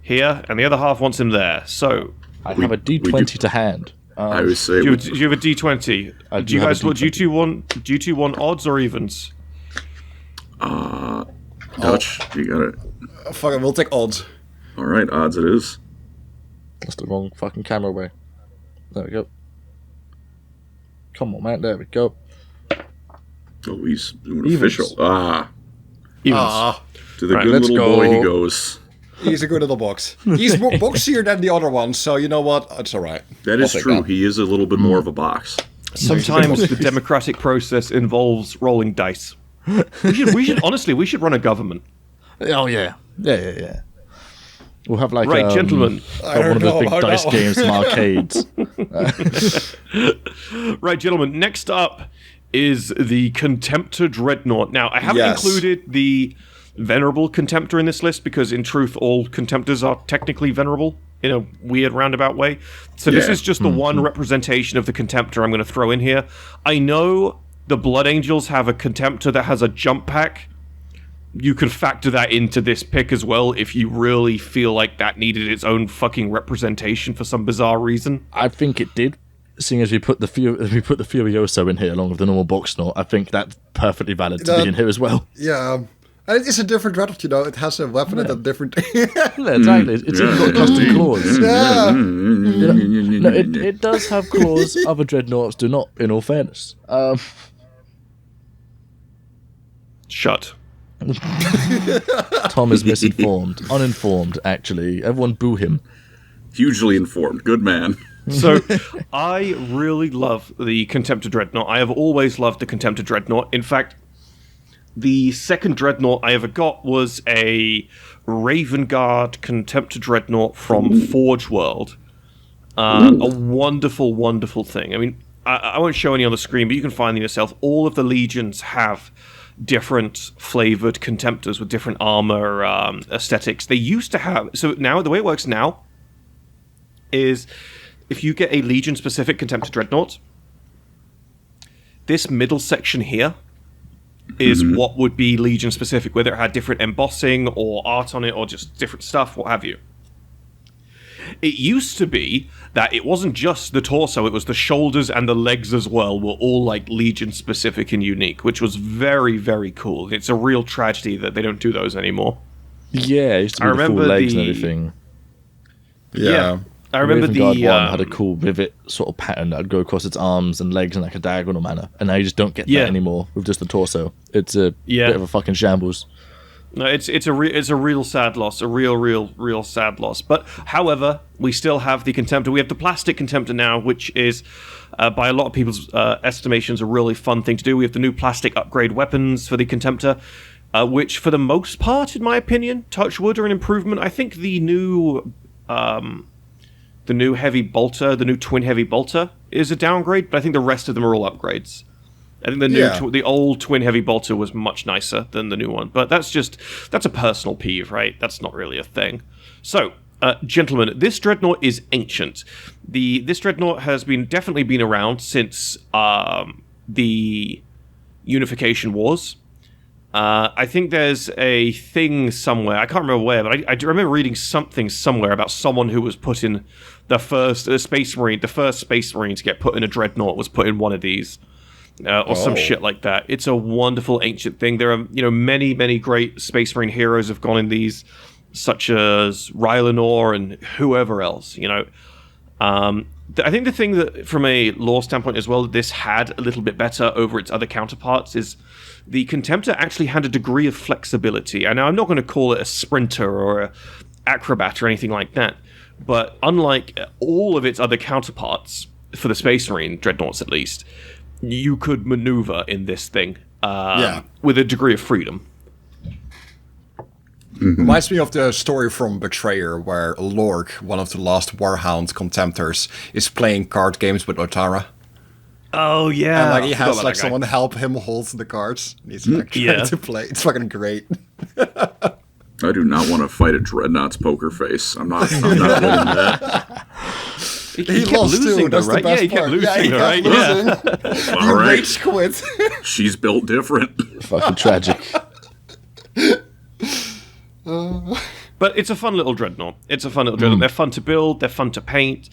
here and the other half wants him there. So I have a D20 to hand. I would say. do you have a D20? Do you guys do you two want odds or evens? Dutch, you got it. Fuck it, we'll take odds. All right, odds it is. That's the wrong fucking camera way. There we go. Come on, man. There we go. Oh, he's doing Evens. official. Evens. To the Right, good let's little boy go. he goes. He's a good little box. He's more boxier than the other one, so you know what? It's alright. That is take true. that. He is a little bit more of a box. Sometimes the democratic process involves rolling dice. We should run a government. Oh, yeah. Yeah. We'll have like Right, gentlemen. one of those big dice games from arcades. Right, gentlemen. Next up is the Contemptor Dreadnought. Now, I haven't Yes. included the Venerable Contemptor in this list because, in truth, all Contemptors are technically venerable in a weird roundabout way. So this Yeah. is just the one representation of the Contemptor I'm going to throw in here. I know the Blood Angels have a Contemptor that has a jump pack. You can factor that into this pick as well if you really feel like that needed its own fucking representation for some bizarre reason. I think it did. Seeing as we put the Furioso in here along with the normal box knot, I think that's perfectly valid to be in here as well. Yeah. And it is a different Dreadnought, It has a weapon and a different... Yeah, exactly. It's even got custom claws. yeah. No, it does have claws. Other Dreadnoughts do not, in all fairness. Shut. Tom is misinformed. Uninformed, actually. Everyone boo him. Hugely informed. Good man. So, I really love the Contemptor Dreadnought. I have always loved the Contemptor Dreadnought. In fact, the second Dreadnought I ever got was a Raven Guard Contemptor Dreadnought from Forge World. A wonderful, wonderful thing. I mean, I won't show any on the screen, but you can find them yourself. All of the legions have different flavored Contemptors with different armor aesthetics. They used to have... So now, the way it works now is if you get a Legion-specific Contemptor Dreadnought, this middle section here is what would be Legion-specific, whether it had different embossing or art on it or just different stuff, what have you. It used to be that it wasn't just the torso, it was the shoulders and the legs as well were all like Legion-specific and unique, which was very, very cool. It's a real tragedy that they don't do those anymore. Yeah, it used to be I the full remember legs the- and everything. Yeah. I remember Raven Guard the... 1 had a cool rivet sort of pattern that would go across its arms and legs in like a diagonal manner, and now you just don't get Yeah. that anymore with just the torso. It's a Yeah. bit of a fucking shambles. No, it's a real sad loss, a real sad loss. But however, we still have the Contemptor. We have the plastic Contemptor now, which is, by a lot of people's estimations, a really fun thing to do. We have the new plastic upgrade weapons for the Contemptor, which, for the most part, in my opinion, touch wood, are an improvement. I think the new heavy bolter, the new twin heavy bolter, is a downgrade, but I think the rest of them are all upgrades. I think the old twin heavy bolter was much nicer than the new one, but that's a personal peeve, right? That's not really a thing. So, gentlemen, this dreadnought is ancient. This dreadnought has definitely been around since the Unification Wars. I think there's a thing somewhere, I can't remember where, but I remember reading something somewhere about someone who was put in the first Space Marine to get put in a dreadnought was put in one of these. Or some shit like that. It's a wonderful ancient thing. There are, many, many great Space Marine heroes have gone in these, such as Rylanor and whoever else, I think the thing that, from a lore standpoint as well, that this had a little bit better over its other counterparts is the Contemptor actually had a degree of flexibility. And now I'm not going to call it a sprinter or a acrobat or anything like that, but unlike all of its other counterparts, for the Space Marine dreadnoughts at least, you could maneuver in this thing with a degree of freedom. Mm-hmm. Reminds me of the story from Betrayer, where Lork, one of the last Warhound Contemptors, is playing card games with Otara. Oh, yeah. And he has someone help him hold the cards. And he's trying to play. It's fucking great. I do not want to fight a Dreadnought's poker face. I'm not winning that. He kept losing, though, right? Yeah, he kept losing, right? Yeah. All right. Rage quit. She's built different. Fucking tragic. But it's a fun little dreadnought. They're fun to build. They're fun to paint.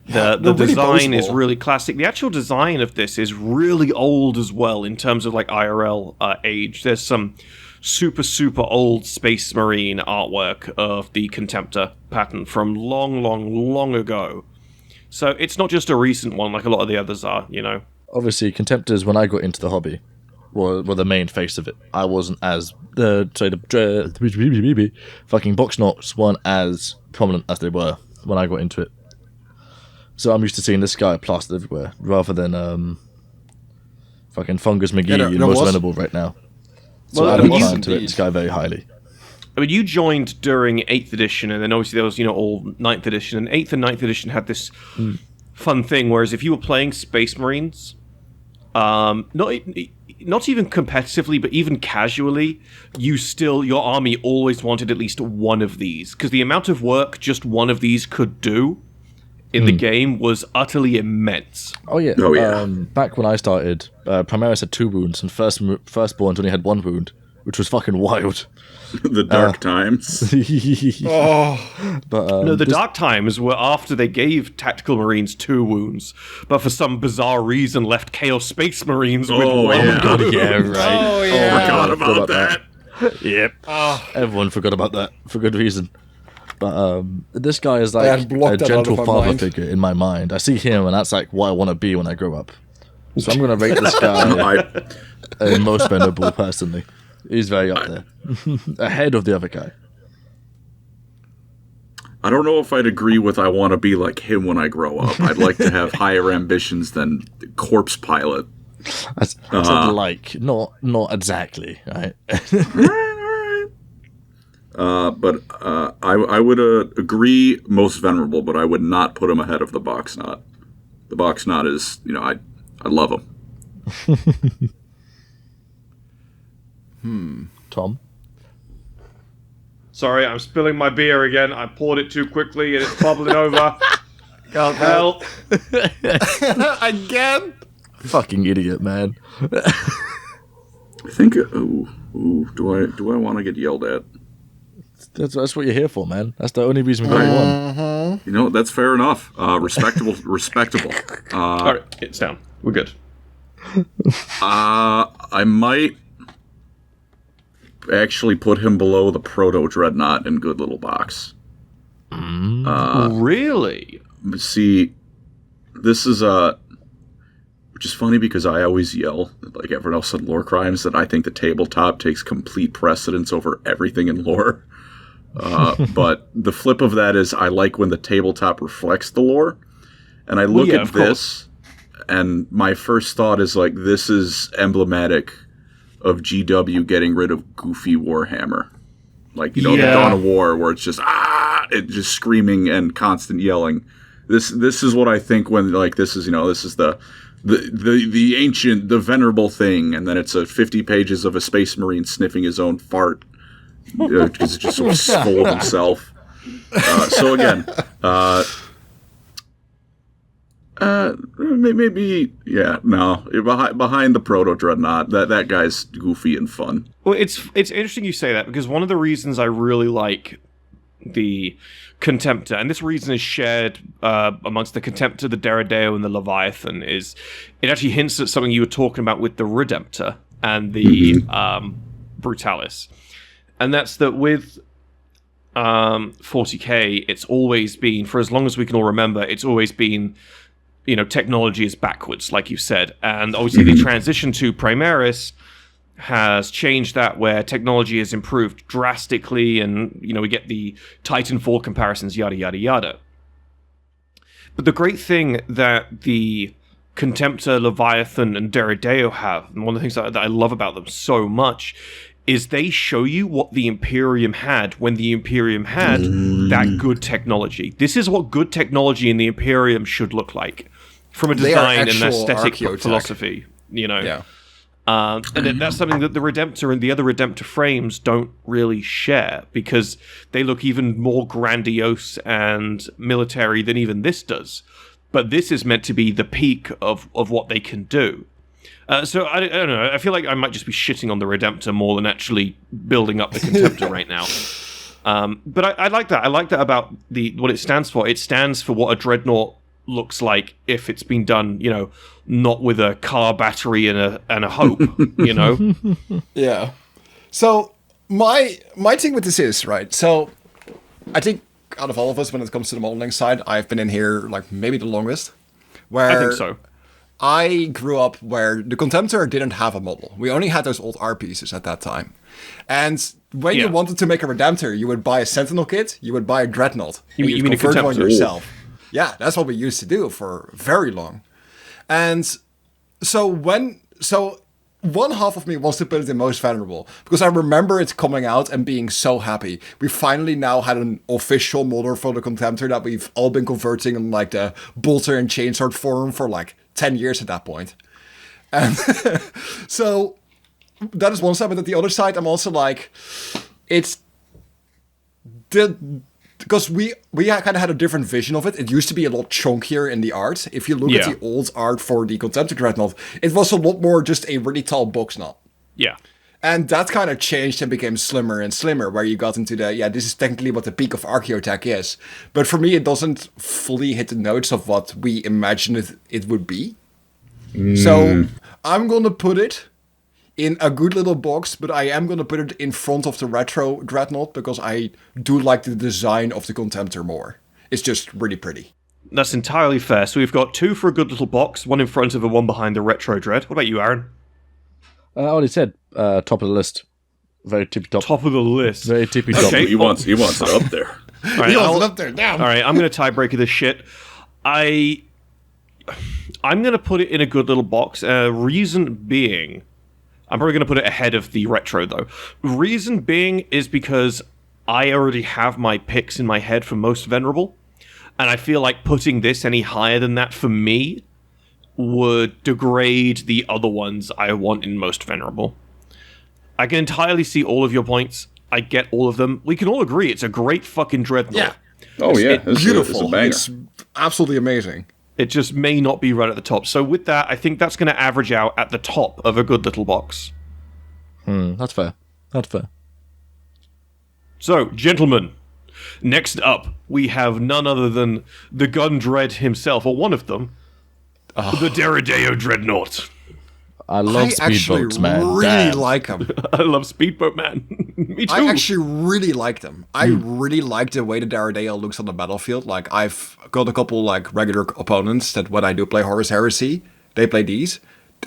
The design is really classic. The actual design of this is really old as well in terms of IRL age. There's some super, super old Space Marine artwork of the Contemptor pattern from long, long, long ago. So it's not just a recent one like a lot of the others are, Obviously, Contemptors, when I got into the hobby, were the main face of it. I wasn't as... the fucking box knots weren't as prominent as they were when I got into it. So I'm used to seeing this guy plastered everywhere, rather than fucking Fungus McGee and most venerable right now. So I don't find this guy very highly. I mean, you joined during 8th edition, and then obviously there was, all 9th edition, and 8th and 9th edition had this fun thing, whereas if you were playing Space Marines, not even competitively, but even casually, your army always wanted at least one of these, because the amount of work just one of these could do in the game was utterly immense. Oh yeah. Back when I started, Primaris had 2 wounds, and Firstborns only had 1 wound, which was fucking wild. The dark times. But the dark times were after they gave Tactical Marines 2 wounds, but for some bizarre reason left Chaos Space Marines with 1 wound. Yeah, right. Oh, yeah. Forgot about that. Yep. Everyone forgot about that for good reason. But this guy is like a gentle father figure in my mind. I see him, and that's what I want to be when I grow up. So I'm going to rate this guy most venerable, personally. He's very up there. Ahead of the other guy. I don't know if I'd agree with I want to be like him when I grow up. I'd like to have higher ambitions than Corpse Pilot. I said not exactly. Right? But I would agree most venerable, but I would not put him ahead of the Box Knot. The Box Knot is, I love him. Tom? Sorry, I'm spilling my beer again. I poured it too quickly and it's bubbling over. Can't help. Again? Fucking idiot, man. I think. Do I want to get yelled at? That's what you're here for, man. That's the only reason we got you on. That's fair enough. Respectable. All right, it's down. We're good. I might actually put him below the Proto Dreadnought in Good Little Box. Really? See, this is which is funny because I always yell, like everyone else in Lore Crimes, that I think the tabletop takes complete precedence over everything in lore. But the flip of that is I like when the tabletop reflects the lore. And I look at this, and my first thought is like, this is emblematic of GW getting rid of goofy Warhammer. Like, the Dawn of War, where it's just, just screaming and constant yelling. This is what I think when, like, this is the the ancient, the venerable thing, and then it's 50 pages of a space marine sniffing his own fart because it's just sort of full of himself. So again, maybe behind the Proto Dreadnought, that guy's goofy and fun. Well, it's interesting you say that, because one of the reasons I really like the Contemptor, and this reason is shared amongst the Contemptor, the Deredeo, and the Leviathan, is it actually hints at something you were talking about with the Redemptor and the Brutalis. And that's that with 40k, it's always been, for as long as we can all remember, it's always been, technology is backwards, like you said. And obviously the transition to Primaris has changed that, where technology has improved drastically, and we get the Titanfall comparisons, yada yada yada. But the great thing that the Contemptor, Leviathan, and Deredeo have, and one of the things that I love about them so much, is they show you what the Imperium had when the Imperium had that good technology. This is what good technology in the Imperium should look like, from a design and aesthetic philosophy. Yeah. And that's something that the Redemptor and the other Redemptor frames don't really share, because they look even more grandiose and military than even this does. But this is meant to be the peak of what they can do. So I don't know. I feel like I might just be shitting on the Redemptor more than actually building up the Contemptor right now. But I like that. I like that about what it stands for. It stands for what a Dreadnought looks like if it's been done, not with a car battery and a hope, Yeah. So my thing with this is, right, so I think out of all of us, when it comes to the modeling side, I've been in here like maybe the longest. Where I think so. I grew up where the Contemptor didn't have a model. We only had those old R pieces at that time. And when you wanted to make a Redemptor, you would buy a Sentinel kit, you would buy a Dreadnought. You mean convert a one Contemptor? yourself. Yeah, that's what we used to do for very long. And so one half of me wants to put it in most venerable, because I remember it coming out and being so happy. We finally now had an official model for the Contemptor that we've all been converting in like the bolter and chainsword form for like 10 years at that point. And so that is one side, but at the other side, I'm also like, because we kind of had a different vision of it. It used to be a lot chunkier in the art. If you look at the old art for the Contemptor Dreadnought, it was a lot more just a really tall box knot. Yeah. And that kind of changed and became slimmer and slimmer, where you got into this is technically what the peak of Archaeotech is. But for me, it doesn't fully hit the notes of what we imagined it would be. So I'm going to put it in a good little box, but I am going to put it in front of the Retro Dreadnought, because I do like the design of the Contemptor more. It's just really pretty. That's entirely fair. So we've got 2 for a good little box, 1 in front of and 1 behind the Retro Dread. What about you, Aaron? I already said top of the list. Very tippy top. Top of the list. Very tippy top. He wants it up there. All right, He wants it up there, damn. All right, I'm going to tiebreaker this shit. I'm going to put it in a good little box. Reason being, I'm probably going to put it ahead of the Retro, though. Reason being is because I already have my picks in my head for most venerable, and I feel like putting this any higher than that for me would degrade the other ones I want in most venerable. I can entirely see all of your points. I get all of them. We can all agree it's a great fucking Dreadnought. Yeah. Oh, yeah. It's beautiful. It's a banger. It's absolutely amazing. It just may not be right at the top. So with that, I think that's going to average out at the top of a good little box. That's fair. That's fair. So, gentlemen, next up, we have none other than the Gun Dread himself, or one of them, the Deredeo Dreadnought. I love speedboats, man. I really Damn. like them. I love Speedboat Man. Me too. I actually really like them. I really like the way the Deredeo looks on the battlefield. Like, I've got a couple like regular opponents that when I do play Horus Heresy, they play these.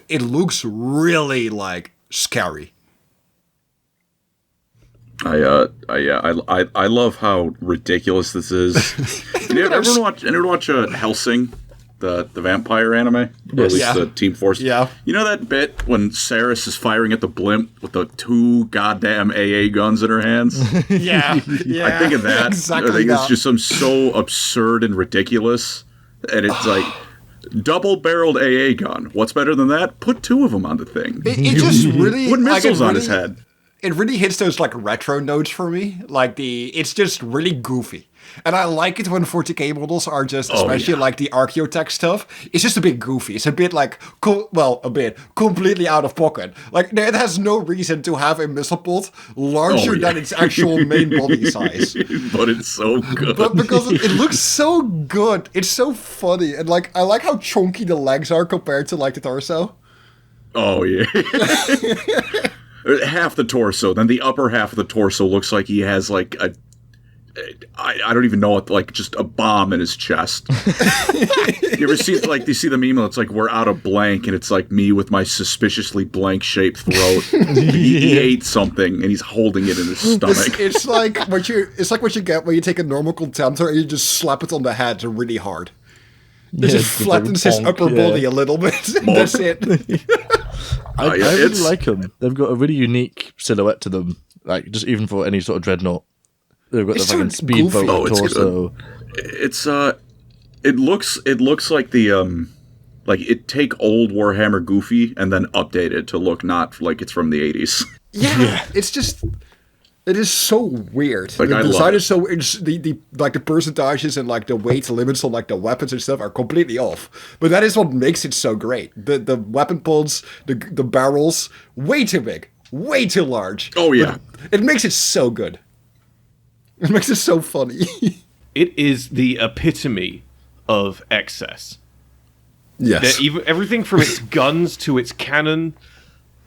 It looks really like scary. I love how ridiculous this is. Anyone watch Hellsing, the vampire anime? Or at least the Team Force. Yeah. You know that bit when Saris is firing at the blimp with the 2 goddamn AA guns in her hands? Yeah. I think of that. Exactly I think it's just so absurd and ridiculous. And it's like, double-barreled AA gun. What's better than that? Put 2 of them on the thing. It just really Put like, missiles on his head. It really hits those like retro notes for me. Like it's just really goofy. And I like it when 40k models are just, especially like the Archaeotech stuff, it's just a bit goofy. It's a bit like, completely out of pocket. Like, it has no reason to have a missile pod larger than its actual main body size. But it's so good. But because it looks so good, it's so funny. And like, I like how chunky the legs are compared to like the torso. Oh, yeah. Half the torso, then the upper half of the torso looks like he has like a... I don't even know what, like, just a bomb in his chest. You ever see, like, you see the meme? It's like, we're out of blank, and it's like me with my suspiciously blank-shaped throat. He ate something, and he's holding it in his stomach. It's like what you get when you take a normal Contemptor and you just slap it on the head really hard. It just flattens his upper body a little bit. That's it. I really like them. They've got a really unique silhouette to them. Like, just even for any sort of dreadnought. They've got the fucking speedboat torso. It's it looks like the like it take old Warhammer Goofy and then update it to look not like it's from the 80s. Yeah. It's just it is so weird. Like, the I design love is so the like the percentages and like the weight limits on like the weapons and stuff are completely off. But that is what makes it so great. The weapon pods, the barrels, way too big, way too large. Oh yeah. But it makes it so good. It makes it so funny. It is the epitome of excess. Yes. Everything from its guns to its cannon.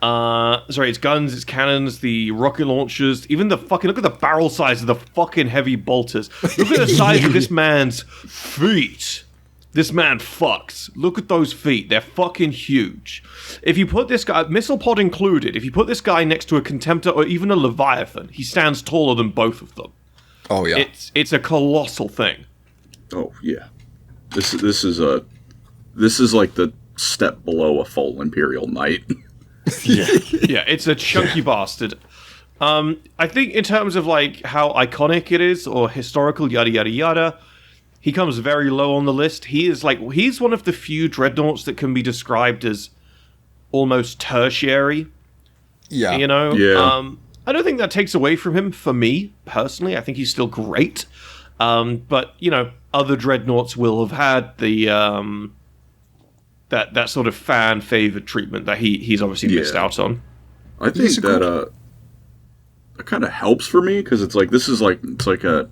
Its guns, its cannons, the rocket launchers, even the fucking... Look at the barrel size of the fucking heavy bolters. Look at the size of this man's feet. This man fucks. Look at those feet. They're fucking huge. If you put this guy, missile pod included, if you put this guy next to a Contemptor or even a Leviathan, he stands taller than both of them. Oh yeah, it's a colossal thing. Oh yeah, this is like the step below a full Imperial Knight. Yeah, it's a chunky bastard. I think in terms of like how iconic it is or historical, yada yada yada, he comes very low on the list. He's one of the few dreadnoughts that can be described as almost tertiary. Yeah, you know. Yeah. I don't think that takes away from him, for me, personally. I think he's still great. But, you know, other dreadnoughts will have had the that sort of fan-favored treatment that he's obviously missed out on. I think that kind of helps for me, because it's like, it's like a,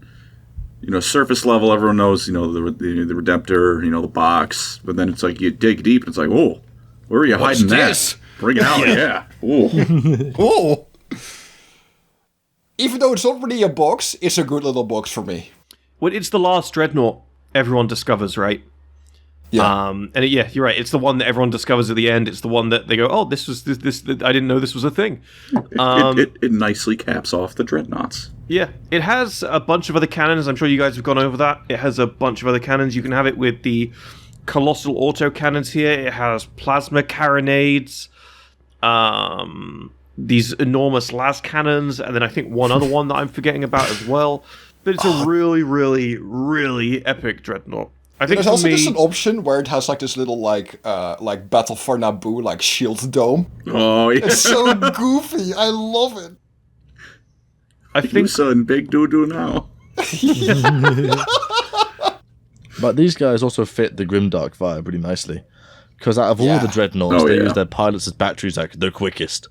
you know, surface level, everyone knows, you know, the Redemptor, you know, the box, but then it's like, you dig deep, and it's like, oh, where are you hiding that? Bring it out, yeah. Oh. Oh. Even though it's not really a box, it's a good little box for me. Well, it's the last dreadnought everyone discovers, right? Yeah. You're right. It's the one that everyone discovers at the end. It's the one that they go, oh, this I didn't know this was a thing. It nicely caps off the dreadnoughts. Yeah. It has a bunch of other cannons. I'm sure you guys have gone over that. It has a bunch of other cannons. You can have it with the colossal auto cannons here. It has plasma carronades. These enormous las cannons, and then I think one other one that I'm forgetting about as well. But it's a really, really, really epic dreadnought. I think there's also just an option where it has like this little like Battle for Naboo like shield dome. Oh yeah, it's so goofy. I love it. I think so. In big doo doo now. But these guys also fit the grimdark vibe really nicely, because out of all the dreadnoughts, they use their pilots as batteries like the quickest.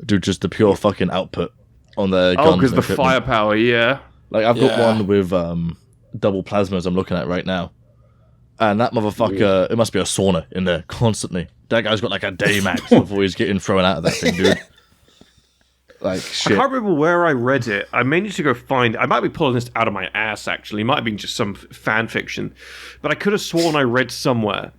Do just the pure fucking output on their guns. Oh, because the firepower, yeah. Like, I've got one with double plasmas I'm looking at right now. And that motherfucker, it must be a sauna in there constantly. That guy's got like a day max before he's getting thrown out of that thing, dude. Like, shit. I can't remember where I read it. I may need to go find it. I might be pulling this out of my ass, actually. It might have been just some fan fiction. But I could have sworn I read somewhere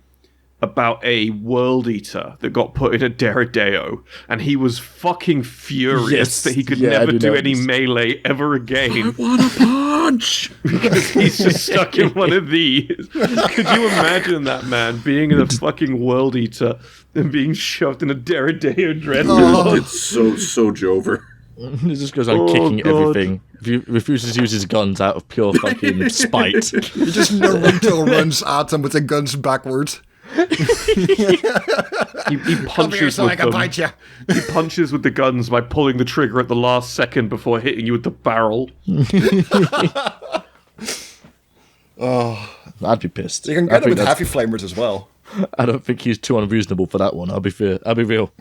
about a World Eater that got put in a Deredeo, and he was fucking furious that he could never do any melee ever again. I want a punch! Because he's just stuck in one of these. Could you imagine that man being in a fucking World Eater and being shoved in a Deredeo Dreadnought? It's so Jover. He just goes on kicking everything. He refuses to use his guns out of pure fucking spite. He just Naruto runs at them with the guns backwards. He punches so I with can them. bite you. He punches with the guns by pulling the trigger at the last second before hitting you with the barrel. I'd be pissed. You can get it with heavy flamers as well. I don't think he's too unreasonable for that one. I'll be real.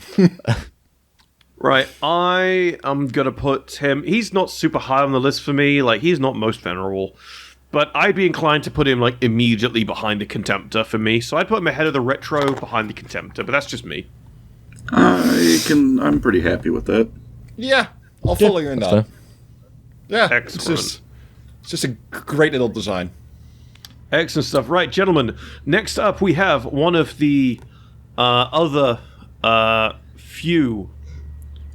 Right, I am gonna put him. He's not super high on the list for me. Like, he's not most venerable, but I'd be inclined to put him like immediately behind the Contemptor for me. So I'd put him ahead of the Retro, behind the Contemptor. But that's just me. I'm pretty happy with that. Yeah, I'll follow you in that. Fair. Yeah, Excellent. It's just a great little design. Excellent stuff. Right, gentlemen. Next up, we have one of the other few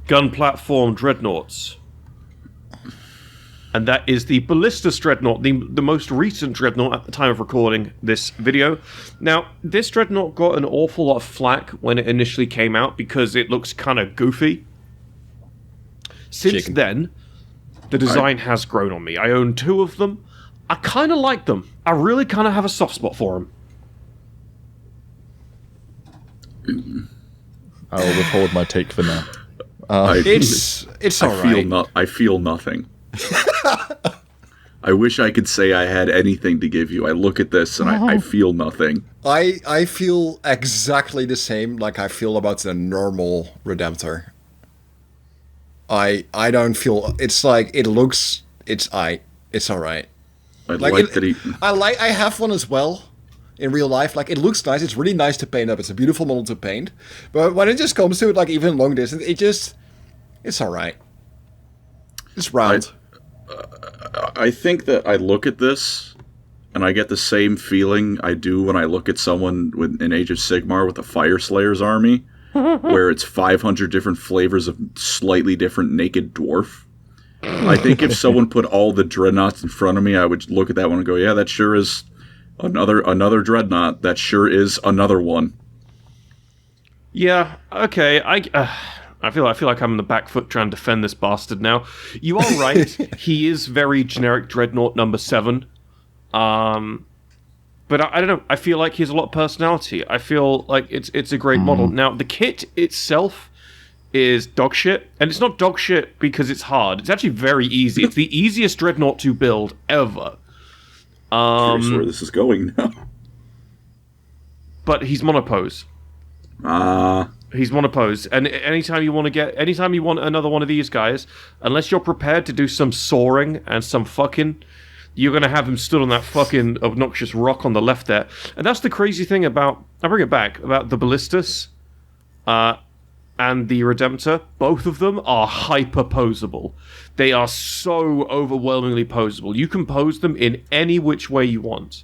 gun platform dreadnoughts. And that is the Ballistus Dreadnought, the most recent dreadnought at the time of recording this video. Now, this dreadnought got an awful lot of flack when it initially came out because it looks kind of goofy. Since then, the design has grown on me. I own 2 of them. I kind of like them. I really kind of have a soft spot for them. I'll withhold my take for now. It's all right. I feel nothing. I wish I could say I had anything to give you. I look at this and I feel nothing. I feel exactly the same like I feel about the normal Redemptor. I don't feel... It's like, it looks... It's alright. I have one as well in real life. Like, it looks nice. It's really nice to paint up. It's a beautiful model to paint. But when it just comes to it, like, even long distance, it's alright. It's round. I think that I look at this and I get the same feeling I do when I look at someone in Age of Sigmar with a Fire Slayer's army, where it's 500 different flavors of slightly different naked dwarf. I think if someone put all the dreadnoughts in front of me, I would look at that one and go, yeah, that sure is another dreadnought. That sure is another one. Yeah, okay, I feel like I'm on the back foot trying to defend this bastard now. You are right. He is very generic Dreadnought number 7. But I don't know. I feel like he has a lot of personality. I feel like it's a great model. Now, the kit itself is dog shit. And it's not dog shit because it's hard. It's actually very easy. It's the easiest Dreadnought to build ever. Curious where this is going now. But he's monopose. He's monopose, and anytime you want another one of these guys, unless you're prepared to do some soaring and some fucking, you're gonna have him stood on that fucking obnoxious rock on the left there. And that's the crazy thing about, I bring it back, about the Ballistus and the Redemptor. Both of them are hyper posable. They are so overwhelmingly posable. You can pose them in any which way you want.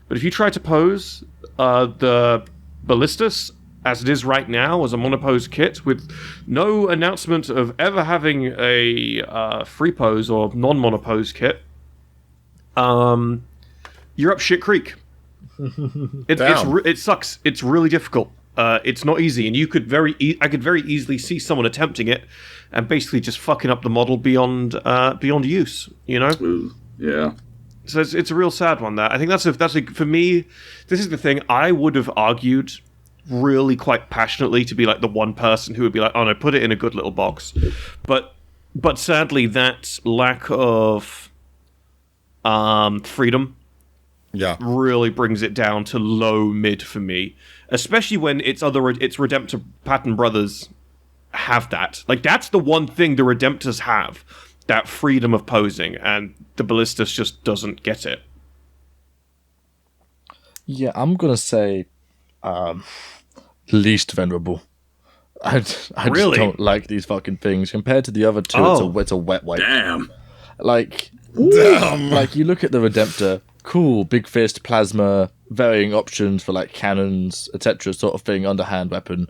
But if you try to pose the Ballistus as it is right now, as a monopose kit, with no announcement of ever having a free pose or non-monopose kit, you're up shit creek. It sucks. It's really difficult. It's not easy, and you could I could very easily see someone attempting it and basically just fucking up the model beyond use. You know? Ooh, yeah. So it's a real sad one. That I think for me, this is the thing. I would have argued really quite passionately to be like the one person who would be like, oh no, put it in a good little box. But sadly, that lack of freedom really brings it down to low mid for me. Especially when its Redemptor pattern brothers have that. Like, that's the one thing the Redemptors have, that freedom of posing, and the Ballistus just doesn't get it. Yeah, I'm gonna say least venerable. I just don't like these fucking things. Compared to the other 2, it's a wet wipe. Damn. Like, you look at the Redemptor, cool, big fist, plasma, varying options for like cannons, etc., sort of thing, underhand weapon.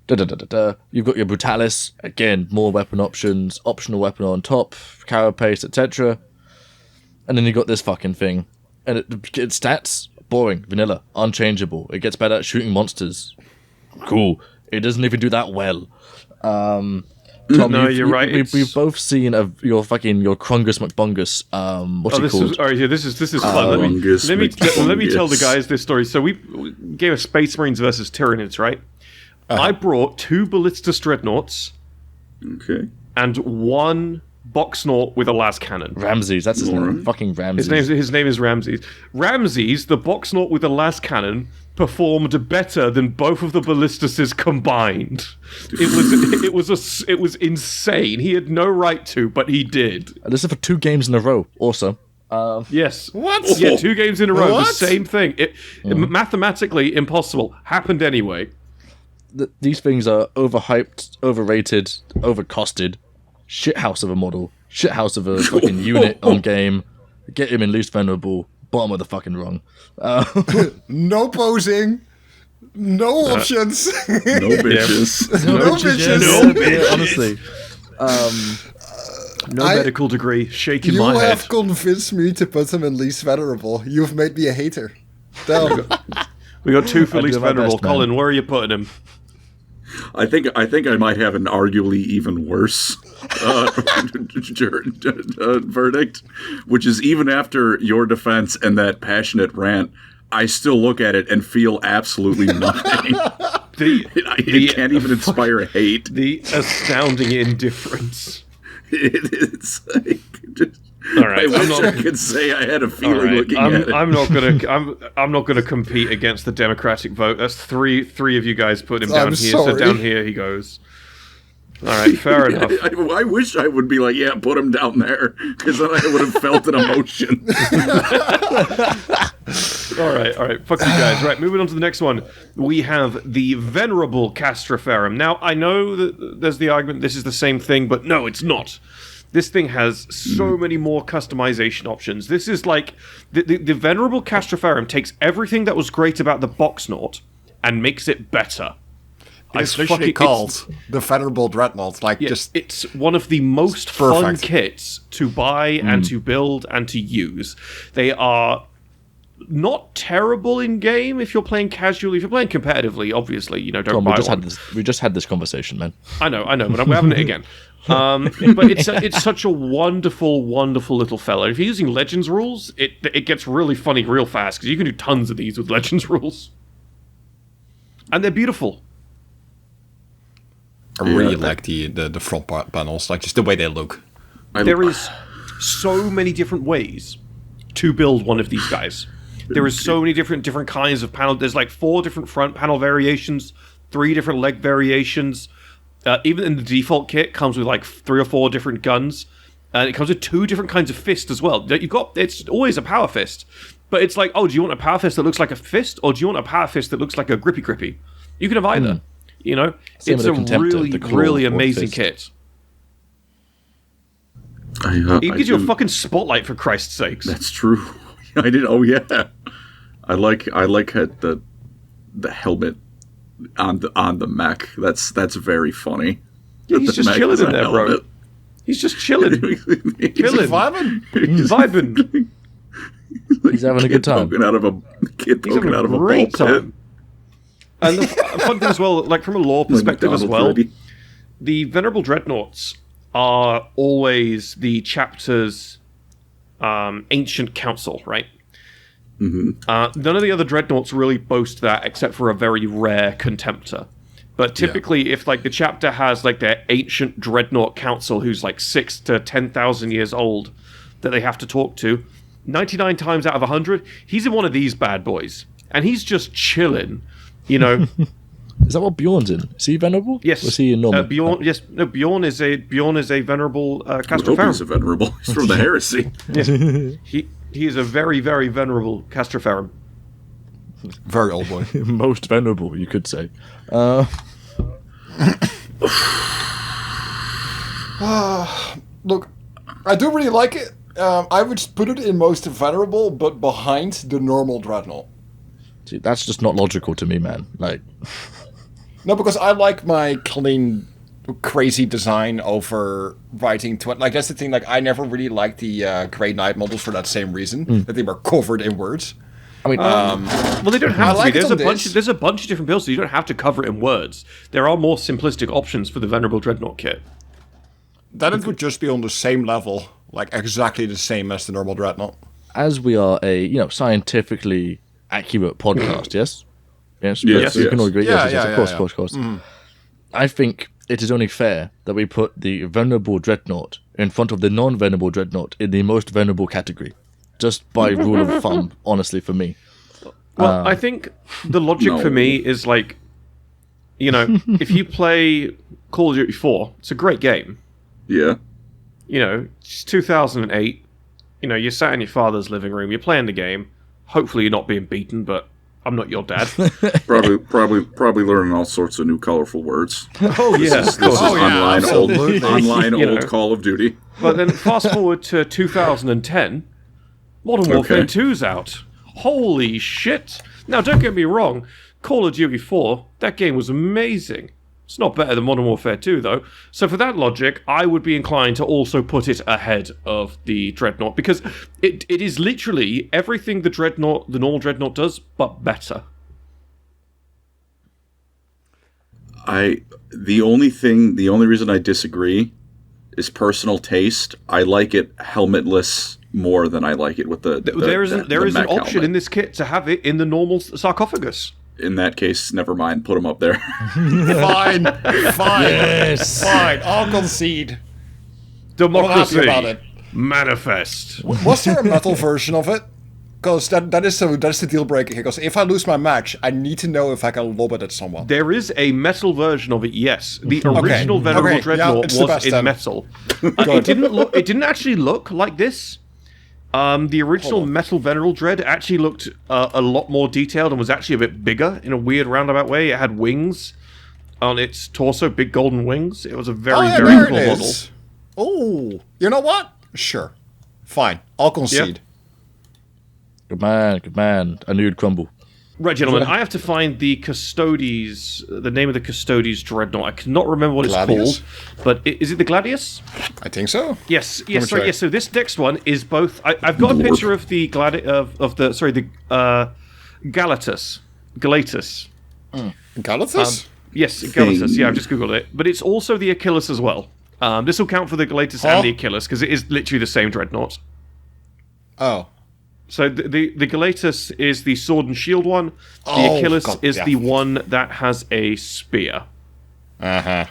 You've got your Brutalis, again, more weapon options, optional weapon on top, carapace, etc. And then you got this fucking thing. And its stats, boring, vanilla, unchangeable. It gets better at shooting monsters. Cool. It doesn't even do that well. Tom, you're right. We've both seen your Krungus McBungus. What's he called? This is fun. Let me tell the guys this story. So game of Space Marines versus Tyranids, right? I brought 2 Ballistus Dreadnoughts. Okay. And 1 Boxnaut with a las cannon. Ramses, that's his name. Fucking Ramses. His name is Ramses. Ramses, the Boxnaut with a las cannon, performed better than both of the Ballistuses combined. It was insane. He had no right to, but he did. And this is for 2 games in a row. Also. Yes. What? Yeah, 2 games in a row. What? The same thing. Mathematically impossible. Happened anyway. These things are overhyped, overrated, overcosted. Shithouse of a model. Shithouse of a fucking unit on game. Get him in least venerable. Bottom of the fucking rung. No posing. No options. No bitches. No bitches. No bitches. Honestly. No medical degree. Shaking my You head. have convinced me to put him in least venerable. You've made me a hater. Tell me. We got 2 for I do least my venerable. best, man. Colin, where are you putting him? I think I might have an arguably even worse verdict, which is even after your defense and that passionate rant, I still look at it and feel absolutely nothing. It can't even inspire hate. The astounding indifference. It's like, All right, I wish I could say I had a feeling looking at it. I'm not gonna compete against the Democratic vote. That's three of you guys put him down I'm here. So sorry. down here he goes. All right, fair enough. I wish I would be like, yeah, put him down there, because then I would have felt an emotion. All right, fuck you guys. Right, moving on to the next one. We have the Venerable Castraferum. Now, I know that there's the argument this is the same thing, but no, it's not. This thing has so many more customization options. This is like the Venerable Castraferum takes everything that was great about the Boxnaut and makes it better. It's literally called the Venerable Dreadnought. Like, it's one of the most fun kits to buy and to build and to use. They are not terrible in game if you're playing casually. If you're playing competitively, obviously, don't buy one. We just had this conversation, man. I know, but we're having it again. But it's such a wonderful, wonderful little fella. If you're using Legends rules, it gets really funny real fast, because you can do tons of these with Legends rules. And they're beautiful. I really like the front panels, like just the way they look. There is so many different ways to build one of these guys. There is so many different kinds of panel. There's like 4 different front panel variations, 3 different leg variations. Even in the default kit, comes with like 3 or 4 different guns, and it comes with 2 different kinds of fist as well. It's always a power fist, but it's like, oh, do you want a power fist that looks like a fist, or do you want a power fist that looks like a grippy? You can have either. Same It's with a the Contemptor, really, the claw really or amazing fist. kit. It gives you a fucking spotlight, for Christ's sakes. That's true. I did. Oh yeah, I like the helmet on the mech. That's very funny. Yeah, he's just chilling in there, bro. He's just chilling. Chilling. Vibing. He's having a good time. Poking out of a ball great pit. time. And the fun thing as well, like from a lore perspective as well, the Venerable Dreadnoughts are always the chapter's ancient council, right? Mm-hmm. None of the other Dreadnoughts really boast that, except for a very rare Contemptor. But typically, if like the chapter has like their ancient Dreadnought council, who's like 6,000 to 10,000 years old, that they have to talk to, 99 times out of 100, he's in one of these bad boys, and he's just chilling. Is that what Bjorn's in? Is he venerable? Yes. Or is he in normal? Bjorn. Yes. No. Bjorn is a Venerable Castraferum. He's a venerable. He's from the heresy. Yes. He is a very, very venerable Castraferum. Very old boy. Most venerable, you could say. Look, I do really like it. I would put it in most venerable, but behind the normal Dreadnought. See, that's just not logical to me, man. Like, no, because I like my clean, crazy design over writing. Like, that's the thing. Like, I never really liked the Grey Knight models for that same reason, that they were covered in words. I mean, well, they don't have to be. There's a bunch of different builds, so you don't have to cover it in words. There are more simplistic options for the Venerable Dreadnought kit. Then it would just be on the same level, like exactly the same as the normal Dreadnought. as we are a scientifically accurate podcast, yes, Yes, Yes, we can yes. all agree. Yeah, Yes, yeah, of yeah, course, yeah. of course. I think it is only fair that we put the Venerable Dreadnought in front of the non-Venerable Dreadnought in the most venerable category. Just by rule of thumb, honestly, for me. Well, I think the logic for me is like, you know, if you play Call of Duty 4, it's a great game. Yeah. You know, it's 2008. You know, you're sat in your father's living room, you're playing the game. Hopefully you're not being beaten, but I'm not your dad. Probably learning all sorts of new colorful words. Oh, yeah. This is online You know. old Call of Duty. But then fast forward to 2010, Modern Warfare 2's out. Holy shit. Now, don't get me wrong, Call of Duty 4, that game was amazing. It's not better than Modern Warfare 2, though. So for that logic, I would be inclined to also put it ahead of the Dreadnought, because it is literally everything the normal Dreadnought does, but better. The only reason I disagree is personal taste. I like it helmetless more than I like it with the There is an mech option helmet. in this kit to have it in the normal sarcophagus. In that case, never mind. Put them up there. Fine. Yes. Fine. I'll concede. Democracy. I'm happy about it. Manifest. Was there a metal version of it? Because that's the deal breaker here. Because if I lose my match, I need to know if I can lob it at someone. There is a metal version of it, yes. The original Venerable Okay, Dreadnought yeah, it's the was best in then. metal. It didn't actually look like this. The original Metal Venerable Dread actually looked a lot more detailed and was actually a bit bigger in a weird roundabout way. It had wings on its torso, big golden wings. It was a very cool model. Oh, you know what? Sure. Fine. I'll concede. Good man. I knew you'd crumble. Right, gentlemen, I have to find the name of the Custodes Dreadnought. I cannot remember what Gladius? it's called, but is it the Gladius? I think so. Yes. me check. So this next one is both. I've got a picture of the Galatus. Galatus? Yes, Galatus. Yeah, I've just googled it, but it's also the Achilles as well. This will count for the Galatus and the Achilles because it is literally the same dreadnought. Oh. So the Galatus is the sword and shield one. The Achilles is the one that has a spear. Uh-huh.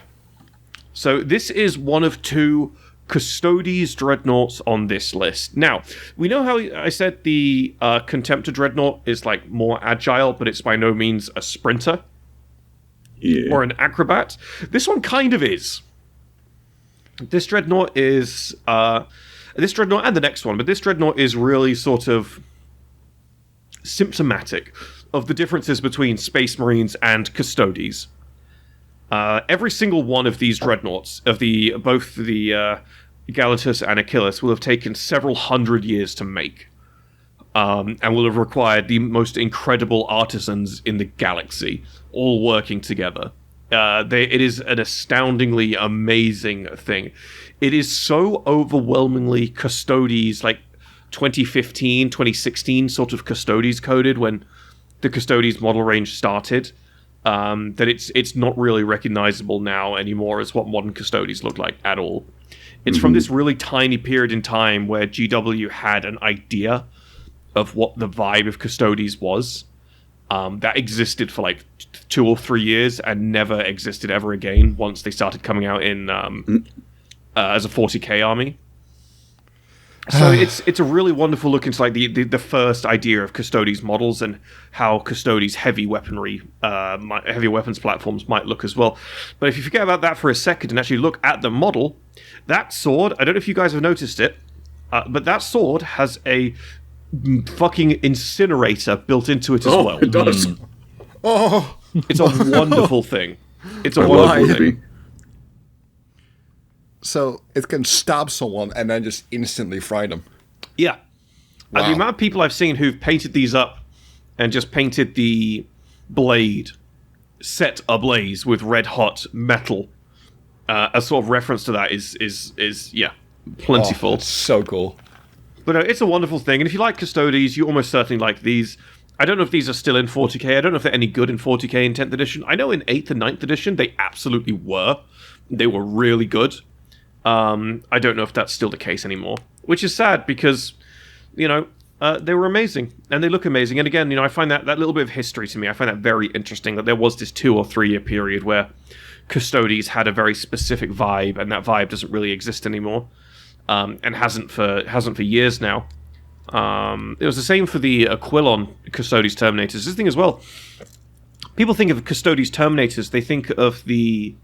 So this is one of two Custodes Dreadnoughts on this list. Now, we know how I said the Contemptor Dreadnought is like more agile, but it's by no means a sprinter or an acrobat. This one kind of is. This Dreadnought is... this Dreadnought and the next one, but this Dreadnought is really sort of symptomatic of the differences between Space Marines and Custodes. Every single one of these Dreadnoughts, of both the Galatus and Achilles, will have taken several hundred years to make, and will have required the most incredible artisans in the galaxy, all working together. It is an astoundingly amazing thing. It is so overwhelmingly Custodes, like 2015, 2016 sort of Custodes coded when the Custodes model range started, that it's not really recognizable now anymore as what modern Custodes look like at all. It's from this really tiny period in time where GW had an idea of what the vibe of Custodes was. That existed for like 2 or 3 years and never existed ever again once they started coming out in as a 40k army. So it's a really wonderful look into like the first idea of Custodes models and how Custodes heavy weaponry, heavy weapons platforms might look as well. But if you forget about that for a second and actually look at the model, that sword, I don't know if you guys have noticed it, but that sword has a fucking incinerator built into it as well. It does. Oh. It's a wonderful thing. It's a wonderful thing. So it can stab someone and then just instantly fry them. Yeah. Wow. The amount of people I've seen who've painted these up and just painted the blade set ablaze with red hot metal, a sort of reference to that is plentiful. Oh, it's so cool. But it's a wonderful thing, and if you like Custodes, you almost certainly like these. I don't know if these are still in 40k. I don't know if they're any good in 40k in 10th edition. I know in 8th and 9th edition, they absolutely were. They were really good. I don't know if that's still the case anymore. Which is sad, because, you know, They were amazing, and they look amazing. And again, I find that little bit of history to me, I find that very interesting, that there was this 2 or 3 year period where Custodes had a very specific vibe, and that vibe doesn't really exist anymore, and hasn't for years now. It was the same for the Aquilon Custodes Terminators. This thing as well. People think of Custodes Terminators, they think of the...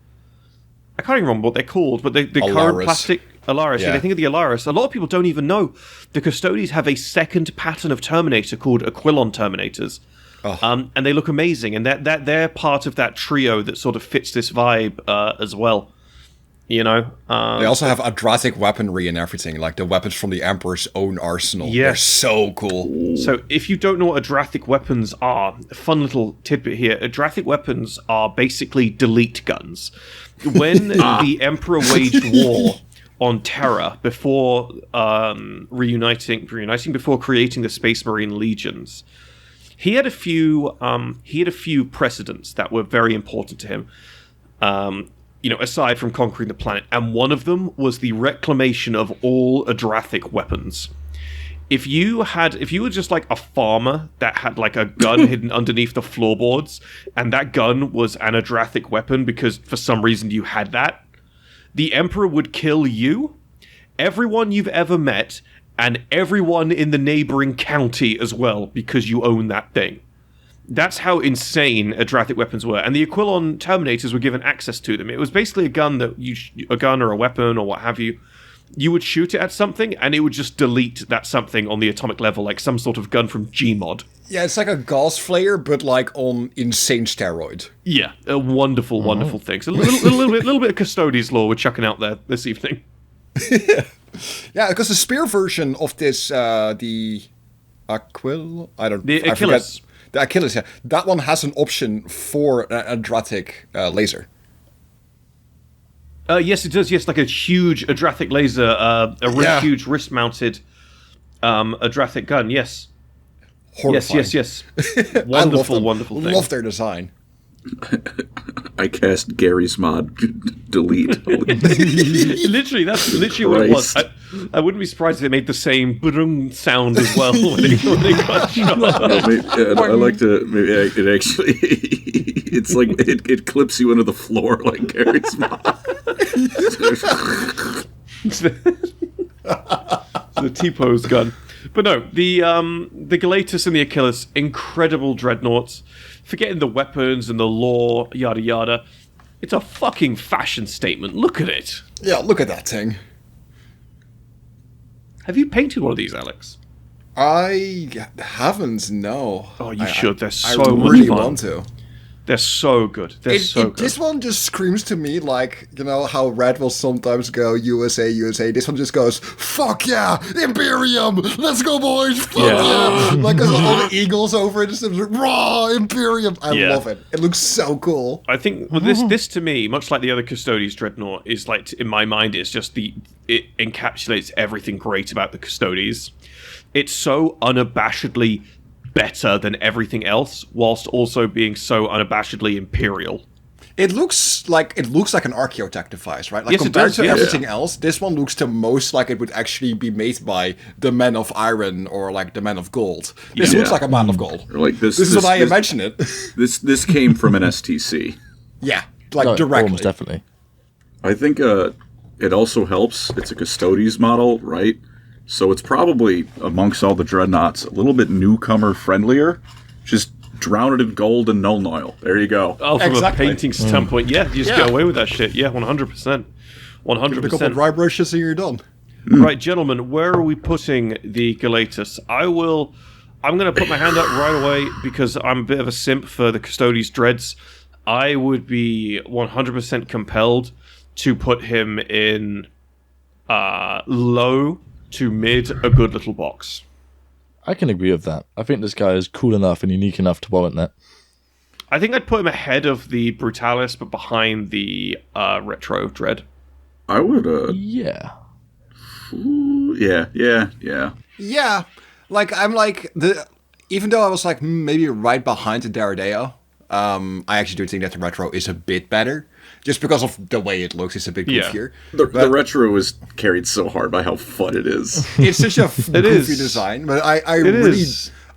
I can't even remember what they're called, but the current plastic... Alaris, yeah. They think of the Alaris. A lot of people don't even know the Custodes have a second pattern of Terminator called Aquilon Terminators. Oh. And they look amazing, and they're part of that trio that sort of fits this vibe as well. They also have Adratic weaponry and everything, like the weapons from the Emperor's own arsenal. Yeah. They're so cool. So if you don't know what Adratic weapons are, a fun little tidbit here. Adratic weapons are basically delete guns. When the Emperor waged war on Terra before reuniting before creating the Space Marine Legions, he had a few precedents that were very important to him. Aside from conquering the planet, and one of them was the reclamation of all Adratic weapons. If you were just like a farmer that had like a gun hidden underneath the floorboards, and that gun was an Adratic weapon because for some reason you had that, the Emperor would kill you, everyone you've ever met, and everyone in the neighboring county as well, because you own that thing. That's how insane Adratic weapons were, and the Aquilon Terminators were given access to them. It was basically a gun a gun or a weapon or what have you. You would shoot it at something, and it would just delete that something on the atomic level, like some sort of gun from Gmod. Yeah, it's like a Gauss flare, but like on insane steroid. Yeah, a wonderful, wonderful thing. So a little bit of Custodes lore we're chucking out there this evening. Yeah, because the spear version of this, the Achilles. The Achilles, yeah. That one has an option for an Adratic laser. Yes, it does. Yes, like a huge Adratic laser, huge wrist-mounted Adratic gun. Yes. Horrifying. Yes. Wonderful thing. Love their design. I cast Gary's mod delete. Literally, that's literally what it was. I wouldn't be surprised if they made the same boom sound as well when they got shot. I like to. Maybe it actually. It's like it clips you into the floor like Gary's mod. It's the T-pose gun. But no, the Galatus and the Achilles, incredible dreadnoughts. Forgetting the weapons and the lore, yada yada. It's a fucking fashion statement. Look at it. Yeah, look at that thing. Have you painted one of these, Alex? I haven't, no. Oh, you should. They're so much fun. I really want to. They're so good. They're so good. This one just screams to me like, how Red will sometimes go USA, USA. This one just goes, fuck yeah, Imperium, let's go boys, fuck yeah. Like there's all the eagles over it, it's like, raw, Imperium. I love it. It looks so cool. I think this to me, much like the other Custodes Dreadnought, is like, in my mind, it's just it encapsulates everything great about the Custodes. It's so unabashedly better than everything else, whilst also being so unabashedly imperial. It looks like an Archaeotech device, right? Like yes, compared it does, to everything else, this one looks the most like it would actually be made by the Men of Iron or like the Men of Gold. This looks like a Man of Gold. Like this is what I imagine it. This came from an STC. Yeah, like directly. Almost definitely. I think it also helps. It's a Custodes model, right? So it's probably, amongst all the dreadnoughts, a little bit newcomer friendlier. Just drown it in gold and null oil. There you go. Oh, from a painting standpoint, you just get away with that shit. Yeah, 100%. 100%. Pick up a dry brushes and you're done. Right, gentlemen, where are we putting the Galatus? I'm going to put my hand up right away because I'm a bit of a simp for the Custodes Dreads. I would be 100% compelled to put him in low to mid, a good little box. I can agree with that. I think this guy is cool enough and unique enough to warrant that. I think I'd put him ahead of the Brutalis, but behind the Retro Dread. I would, Yeah. Yeah. Like, I'm like, even though I was like, maybe right behind the Deredeo, I actually do think that the retro is a bit better. Just because of the way it looks, it's a bit Yeah. goofier. The retro is carried so hard by how fun it is. It's such a goofy is. design, but I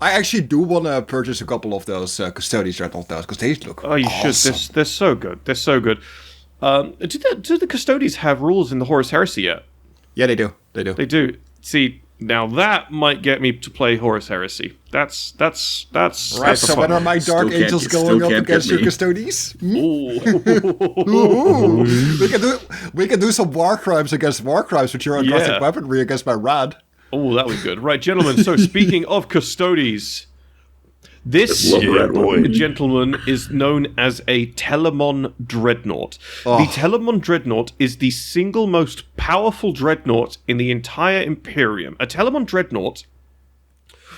actually do want to purchase a couple of those Custodes Dreadnought because they look Oh, you awesome. should. They're so good. They're so good. Do the Custodes have rules in the Horus Heresy yet? Yeah, they do. They do. They do. See, now that might get me to play Horus Heresy. That's Right, that's so a when fun are my Still Dark can't- Angels still going up can't against get your me. Custodes? Ooh. Ooh. we can do some war crimes against war crimes with your aggressive Yeah. weaponry against my rad. Oh, that was good. Right, gentlemen, so speaking of Custodes, this Love Red Boy. gentleman is known as a Telemon Dreadnought. The Telemon Dreadnought is the single most powerful dreadnought in the entire Imperium. A Telemon Dreadnought,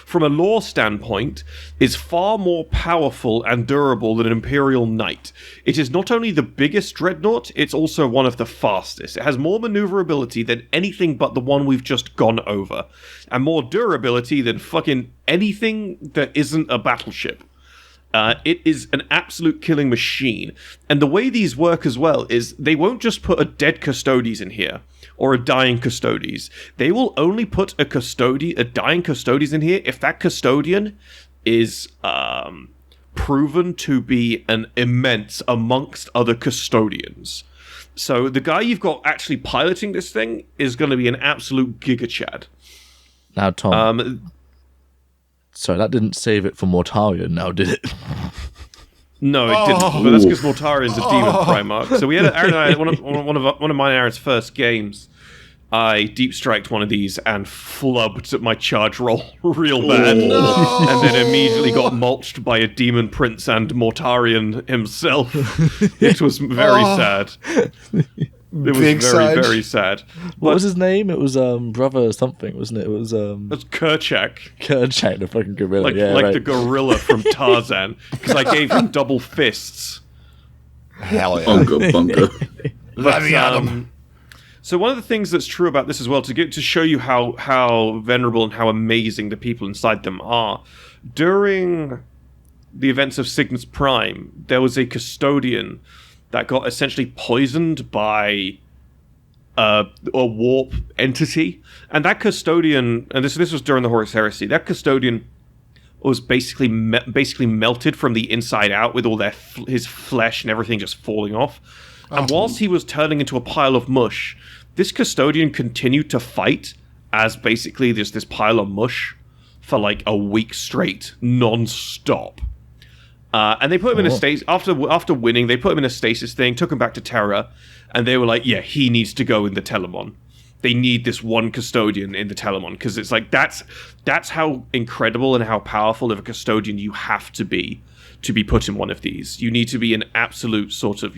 from a lore standpoint, is far more powerful and durable than an Imperial Knight. It is not only the biggest dreadnought, it's also one of the fastest. It has more maneuverability than anything but the one we've just gone over, and more durability than fucking anything that isn't a battleship. It is an absolute killing machine. And the way these work as well is they won't just put a dead Custodes in here, or a dying Custodes. They will only put a dying Custodes in here if that custodian is proven to be an immense amongst other custodians. So the guy you've got actually piloting this thing is going to be an absolute giga-chad. Now, Tom. Sorry, that didn't save it for Mortarion now, did it? No, it didn't. But that's because Mortarian's a demon Primarch. So we had Aaron and I, one of mine and Aaron's first games. I deep striked one of these and flubbed at my charge roll real bad, and then immediately got mulched by a demon prince and Mortarion himself. It was very sad. It was Big very, sad. very sad. What was his name? It was Brother something, wasn't it? It was That's Kerchak. Kerchak, the fucking gorilla. Like, yeah, like right. the gorilla from Tarzan, because I gave him double fists. Hell yeah. Bunga bunga. So one of the things that's true about this as well, to show you how venerable and how amazing the people inside them are, during the events of Cygnus Prime, there was a custodian that got essentially poisoned by a warp entity, and that custodian, and this was during the Horus Heresy, that custodian was basically melted from the inside out with all his flesh and everything just falling off. And whilst he was turning into a pile of mush, this custodian continued to fight as basically this pile of mush for like a week straight, non-stop. And they put him in a stasis after winning. They put him in a stasis thing, took him back to Terra, and they were like, "Yeah, he needs to go in the Telemon. They need this one custodian in the Telemon because it's like that's how incredible and how powerful of a custodian you have to be put in one of these. You need to be an absolute sort of,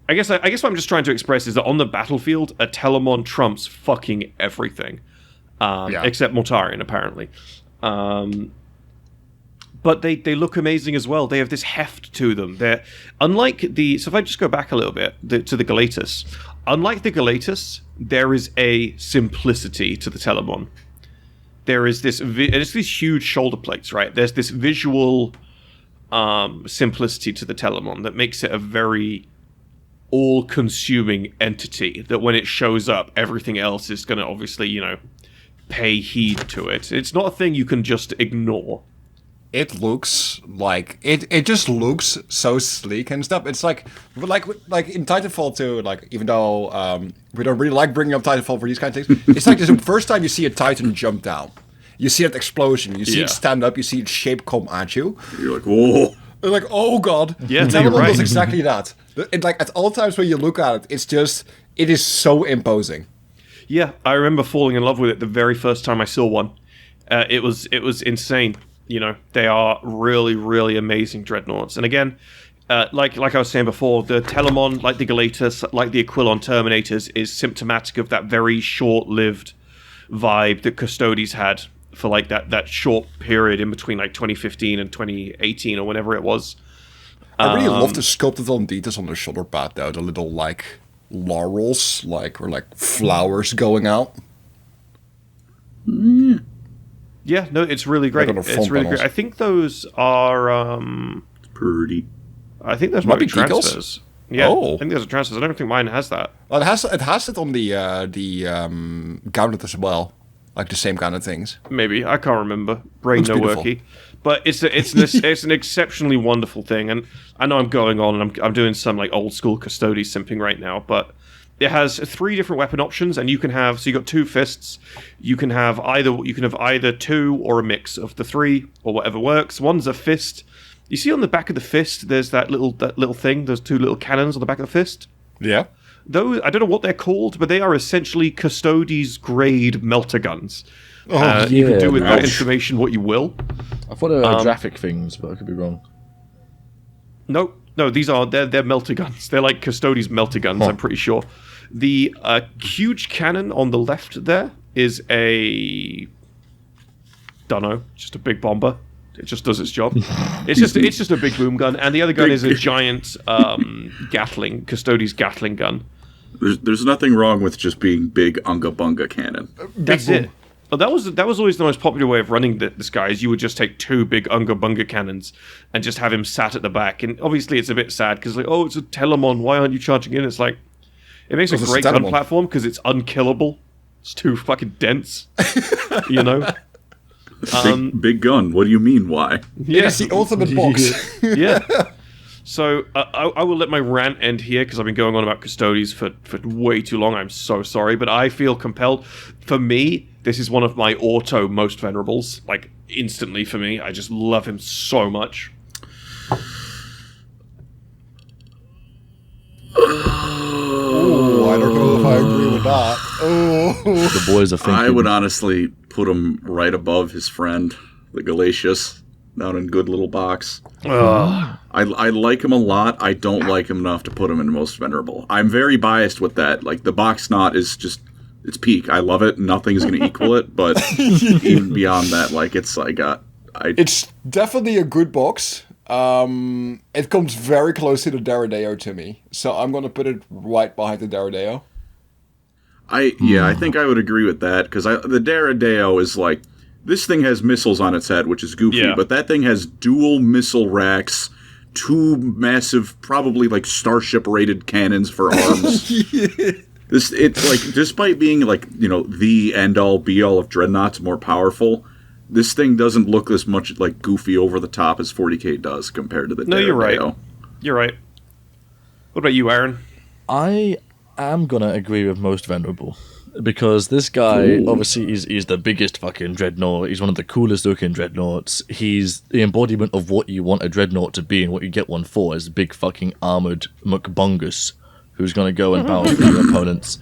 I guess what I'm just trying to express is that on the battlefield, a Telemon trumps fucking everything, except Mortarion apparently. But they look amazing as well. They have this heft to them. They're unlike so if I just go back a little bit to the Galatus, unlike the Galatus, there is a simplicity to the Telemon. There is this, and it's these huge shoulder plates, right? There's this visual simplicity to the Telemon that makes it a very all-consuming entity. That when it shows up, everything else is going to obviously, pay heed to it. It's not a thing you can just ignore. It looks like it just looks so sleek and stuff. It's like in Titanfall 2, like even though we don't really like bringing up Titanfall for these kind of things, it's like the first time you see a Titan jump down, you see that explosion, you see it stand up, you see its shape come at you. You're like, whoa. You're like, oh god. Yeah, the you're Telemon right. does exactly that. It, like at all times when you look at it, it is so imposing. Yeah, I remember falling in love with it the very first time I saw one. It was insane. They are really, really amazing dreadnoughts. And again, like I was saying before, the Telemon, like the Galatus, like the Aquilon Terminators, is symptomatic of that very short-lived vibe that Custodes had for like that short period in between like 2015 and 2018 or whenever it was. I really love the sculpted on details on the shoulder pad though, the little like laurels, or flowers going out. Yeah, no, it's really great. on the front It's really panels. great. I think those are Pretty. I think those Might might be be decals? transfers. Yeah, Oh. I think there's a transfers. I don't think mine has that. Well, it has it on the Gauntlet as well, like the same kind of things. Maybe, I can't remember. Brain Looks no beautiful. worky. But it's an exceptionally wonderful thing, and I know I'm going on and I'm doing some like old school custody simping right now, but it has 3 different weapon options, and you can have, so you got 2 fists. You can have either 2 or a mix of the 3 or whatever works. One's a fist. You see on the back of the fist, there's that little thing. There's 2 little cannons on the back of the fist. Yeah. Those, I don't know what they're called, but they are essentially Custodes grade melter guns. You can do with that information what you will. I thought they were graphic things, but I could be wrong. No, they're melter guns. They're like Custodes melter guns, I'm pretty sure. The huge cannon on the left there is just a big bomber. It just does its job. It's just a big boom gun, and the other gun is a giant Custodes Gatling gun. There's nothing wrong with just being big Unga Bunga cannon. That's it. Well, that was always the most popular way of running this guy. Is you would just take 2 big Unga Bunga cannons and just have him sat at the back. And obviously, it's a bit sad because like, oh, it's a Telemon. Why aren't you charging in? It's like it makes a great gun platform because it's unkillable. It's too fucking dense, you know. Big gun. What do you mean? Why? Yeah, It's the ultimate box. yeah. So I will let my rant end here because I've been going on about Custodes for way too long. I'm so sorry, but I feel compelled. For me, this is one of my auto most venerables. Like instantly for me, I just love him so much. Oh, I don't know if I agree with that. Oh, The boys are thinking. I would honestly put him right above his friend, the Galatius, down in good little box. I like him a lot. I don't like him enough to put him in most venerable. I'm very biased with that. Like, the box knot is just, it's peak. I love it. Nothing's going to equal it. But even beyond that, like, it's like, it's definitely a good box. It comes very close to the Deredeo to me, so I'm gonna put it right behind the Deredeo. I think I would agree with that, because the Deredeo is like, this thing has missiles on its head, which is goofy, but that thing has dual missile racks, 2 massive, probably like starship-rated cannons for arms. It's like, despite being like, you know, the end-all, be-all of Dreadnoughts, more powerful, this thing doesn't look as much like goofy over the top as 40k does compared to the Deredeo. No, you're right. You're right. What about you, Aaron? I am gonna agree with most venerable. Because this guy, obviously, he's the biggest fucking dreadnought. He's one of the coolest looking dreadnoughts. He's the embodiment of what you want a dreadnought to be and what you get one for, is a big fucking armoured McBungus who's going to go and power through your opponents.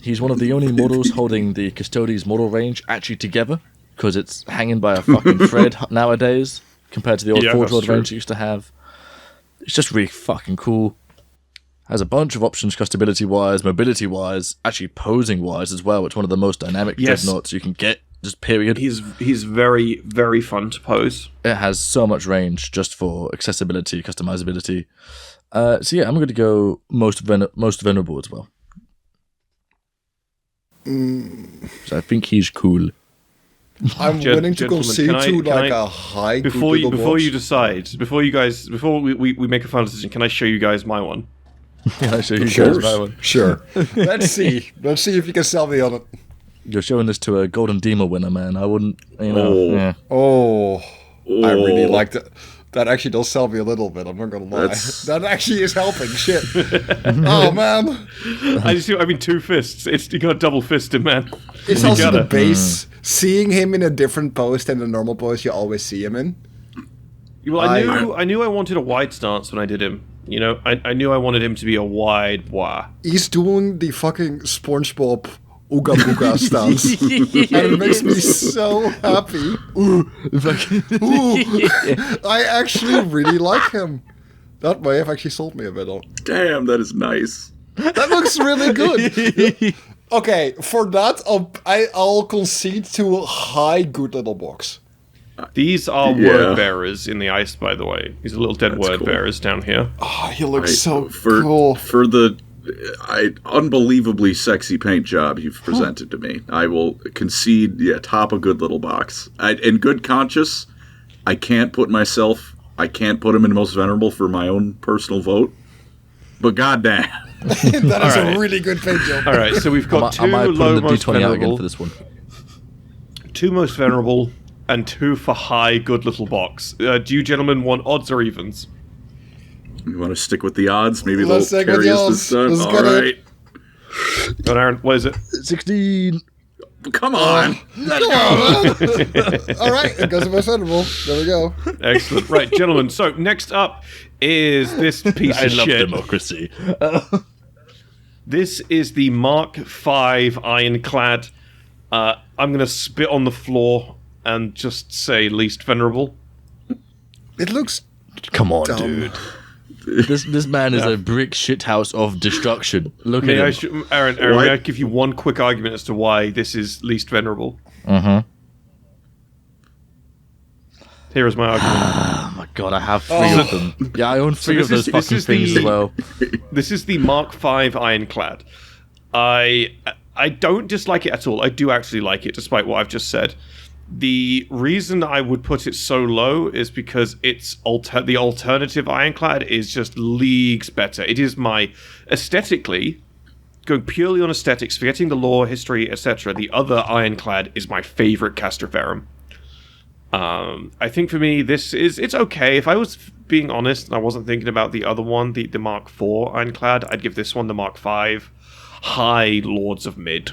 He's one of the only models holding the Custodes model range actually together, because it's hanging by a fucking thread nowadays, compared to the old Forge World range it used to have. It's just really fucking cool. Has a bunch of options customability-wise, mobility-wise, actually posing-wise as well. It's one of the most dynamic dreadnoughts you can get, just period. He's very, very fun to pose. It has so much range just for accessibility, customizability. So yeah, I'm going to go most venerable as well. So I think he's cool. I'm willing to concede to like a high before you decide, before we make a final decision. Can I show you guys my one? Yeah, I'll show you guys my one. Sure. Let's see if you can sell me on it. You're showing this to a Golden Demon winner, man. I wouldn't, you know. Yeah. I really like that. That actually does sell me a little bit, I'm not gonna lie. That actually is helping, shit. Oh, man. I mean, 2 fists. You got a double fisted, man. It's also the base. Seeing him in a different pose than the normal pose you always see him in. Well, I knew I wanted a wide stance when I did him. You know, I knew I wanted him to be a wide wah. He's doing the fucking SpongeBob Ooga Booga stance. And it makes me so happy. I actually really like him. That may have actually sold me a bit on. Damn, that is nice. That looks really good. Okay, for that, I'll concede to a high good little box. These are word bearers in the ice, by the way. These are little dead word bearers down here. Oh, he looks so cool. For the unbelievably sexy paint job you've presented to me, I will concede, top a good little box. In good conscience, I can't put myself I can't put him in most venerable for my own personal vote. But goddamn. That is a really good pick, Joe. All right, so we've got I might two put low the most D20 out again venerable, for this one. 2 most venerable, and 2 for high good little box. Do you gentlemen want odds or evens? You want to stick with the odds? Maybe Let's they'll stick with carry the us odds. this time? Let's All get it. right. Go on, Aaron, what is it? 16. Come on. All right, it goes to most venerable. There we go. Excellent. Right, gentlemen, so next up is this piece I of love shit. democracy. This is the Mark V Ironclad. I'm going to spit on the floor and just say least venerable. It looks Come on, dumb. dude. This man is a brick shithouse of destruction. Look May I, at him. Aaron, What? may I give you one quick argument as to why this is least venerable? Here is my argument. Oh my god, I have 3 of them. Yeah, I own 3 this of those is- this fucking is things the- as well. This is the Mark V Ironclad. I don't dislike it at all. I do actually like it, despite what I've just said. The reason I would put it so low is because it's the alternative Ironclad is just leagues better. It is my aesthetically, going purely on aesthetics, forgetting the lore, history, etc. The other Ironclad is my favorite Casterferum. I think for me, it's okay. If I was being honest and I wasn't thinking about the other one, the Mark IV Ironclad, I'd give this one the Mark V. High Lords of Mid,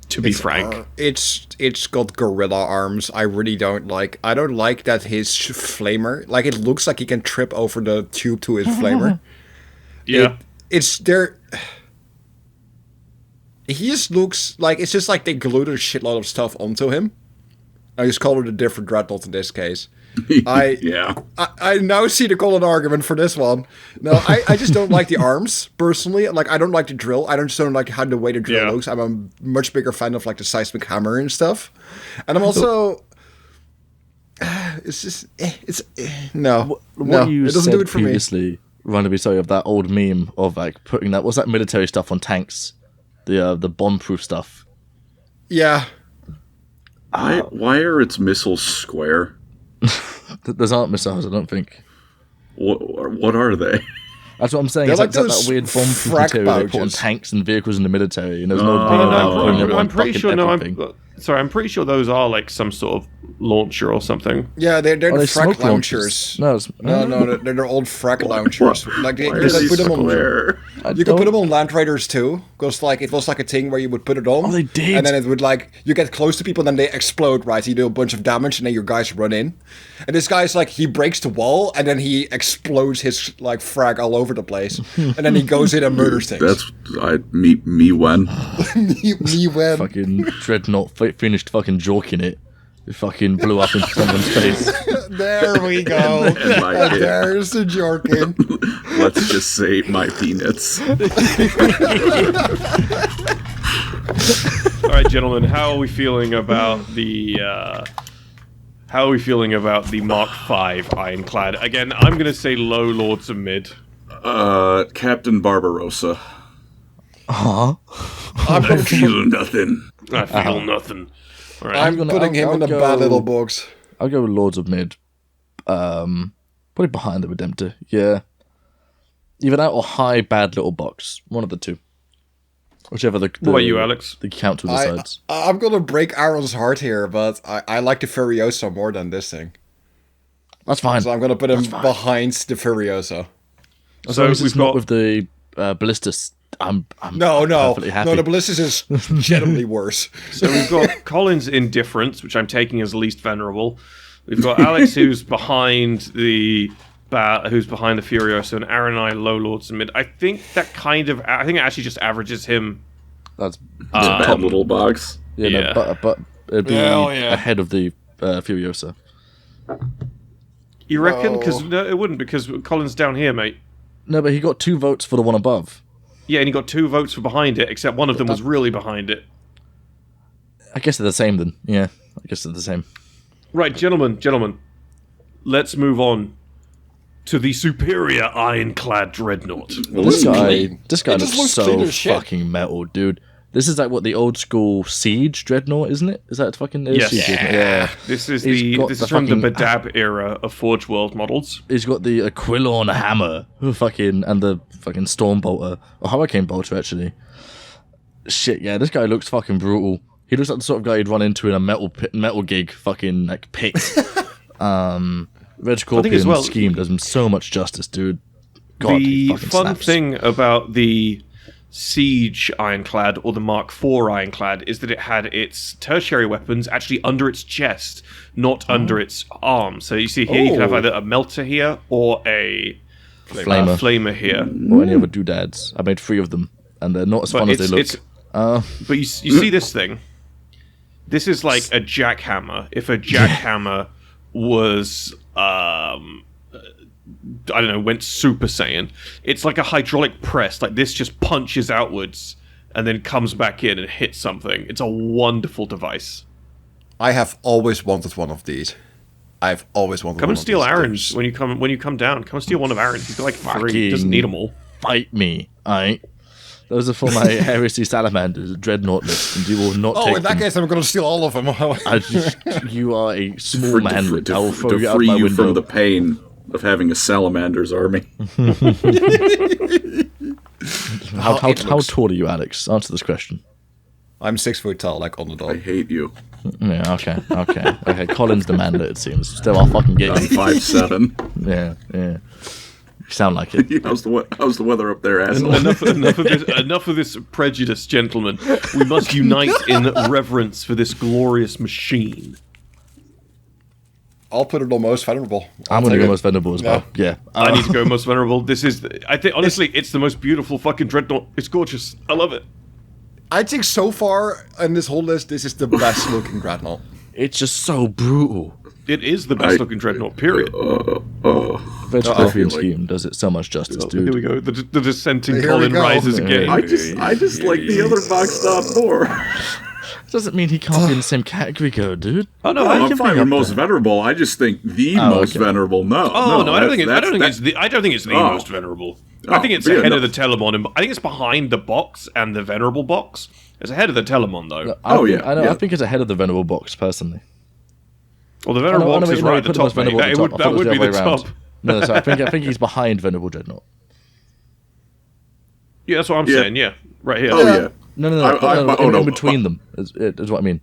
to be frank. It's got gorilla arms. I really don't like. I don't like that his flamer. Like, it looks like he can trip over the tube to his flamer. Yeah. It's there. He just looks like it's just like they glued a shitload of stuff onto him. I just call it a different dreadnought in this case. Yeah. I now see the golden argument for this one. No, I just don't like the arms personally. Like, I don't like the drill. I just don't like how the way the drill Yeah. looks. I'm a much bigger fan of like the seismic hammer and stuff. And I'm also, it's just no, What you it doesn't said do it for me. previously reminded me, sorry, of that old meme of like putting that, what's that military stuff on tanks? The bomb-proof stuff. Yeah, Why are its missiles square? Those aren't missiles, I don't think. What are they? That's what I'm saying. They're It's like like those that weird bomb-proof frack material they put on pouches. tanks and vehicles in the military, and there's no Oh, thing no, about putting them on I'm pretty fucking sure. No, everything. I'm pretty sure those are like some sort of launcher or something. yeah, they're Oh, the they frack smoke launchers. No, it's, No, they're old frack launchers. Like they Why are they put them on. square? You could put them on Land Raiders too, because like it was like a thing where you would put it on. Oh, they did. And then it would like you get close to people, and then they explode. Right, you do a bunch of damage, and then your guys run in. And this guy's like he breaks the wall, and then he explodes his like frag all over the place, and then he goes in and murders things. That's me when. me when. fucking Dreadnought finished fucking jorking it. It fucking blew up into someone's face. There we go. And my And kid. there's the jorking. Let's just say my peanuts. All right, gentlemen, how are we feeling about the Mark V Ironclad? Again, I'm going to say low Lords of Mid. Captain Barbarossa. Huh? I'm, I gonna, feel nothing. I feel nothing. All right. I'm gonna- putting him I'll in a go- bad little box. I'll go with Lords of Mid. Probably behind the Redemptor. Yeah. Either that or high bad little box. One of the two. Whichever the What about you, Alex? the council decides. I'm gonna break Aaron's heart here, but I like the Furioso more than this thing. That's fine. So I'm gonna put him behind the Furioso. As long as we've it's not got- with the Ballistus, I'm No, perfectly happy. the Ballistus is generally worse. So we've got Colin's Indifference, which I'm taking as least venerable. We've got Alex, who's behind the Furioso, and Aaron and I low Lords and Mid. I think it actually just averages him. That's Bad little box. yeah, yeah. No, but it'd be Hell yeah. ahead of the Furiosa. You reckon? No. Because no, it wouldn't, because Colin's down here, mate. No, but he got 2 votes for the one above. Yeah, and he got 2 votes for behind it, except one of them was really behind it. I guess they're the same then. Yeah, I guess they're the same. Right, gentlemen, let's move on to the superior Ironclad Dreadnought. This guy clean. It looks just looks clean so as shit. fucking metal, dude. This is like what the old school Siege Dreadnought, isn't it? Is that fucking Yes. Siege, isn't it? Yeah. This is He's got from the fucking- Badab era of Forge World models. He's got the Aquilon hammer, and the fucking Stormbolter, or Hurricane Bolter actually. Shit, yeah, this guy looks fucking brutal. He looks like the sort of guy you'd run into in a metal gig fucking like pit. Red Scorpion well- scheme does him so much justice, dude. God, he The fucking fun slaps. thing about the Siege Ironclad or the Mark IV Ironclad is that it had its tertiary weapons actually under its chest, not under its arm. So you see here, you can have either a melter here or a flamer here. or any other doodads. I made 3 of them, and they're not as fun as they look. But you see this thing? This is like a jackhammer. If a jackhammer was, I don't know, went Super Saiyan, it's like a hydraulic press. Like this just punches outwards and then comes back in and hits something. It's a wonderful device. I have always wanted one of these. I've always wanted Come one and steal of these Aaron's things. when you come down. Come and steal one of Aaron's. He's got like 3. He Fucking doesn't need them all. Fight me, alright? Those are for my Heresy Salamanders, Dreadnought list, and you will not Oh, take in that them. case, I'm going to steal all of them. You are a small man. I will throw to you out free my you window. from the pain of having a salamander's army. How tall are you, Alex? Answer this question. I'm 6 foot tall, like on the I dog. hate you. Yeah, okay. Colin's the man that it seems. Still, I'll fucking get I'm you. 5'7". Yeah. You sound like it. How's the weather up there, asshole? Enough of this prejudice, gentlemen. We must unite in reverence for this glorious machine. I'll put it on most vulnerable. I'm gonna go most venerable as well. Yeah. I need to go most venerable. This is, I think, honestly, it's the most beautiful fucking dreadnought. It's gorgeous. I love it. I think so far in this whole list, this is the best looking dreadnought. It's just so brutal. It is the best looking dreadnought. Period. Red Scorpion scheme does it so much justice, Here we dude. go. The dissenting Here we Colin go. rises again. I just like the other box top more. Doesn't mean he can't be in the same category, go, dude. Oh no, I'm I can fine bring with up most that. venerable. I just think the most okay. venerable. No. Oh no, I don't think that's- it's the Oh. most venerable. Oh, I think it's yeah, ahead no. of the Telemon. And I think it's behind the box and the venerable box. It's ahead of the Telemon though. I think it's ahead of the venerable box, personally. Well, the venerable box is right you at the put top. most venerable Mate. at the top. I That thought it was would the be the other way around. top. No, so I think he's behind Venerable Dreadnought. Yeah, that's what I'm Yeah. saying. Yeah, right here. Oh yeah. No, in between them is what I mean.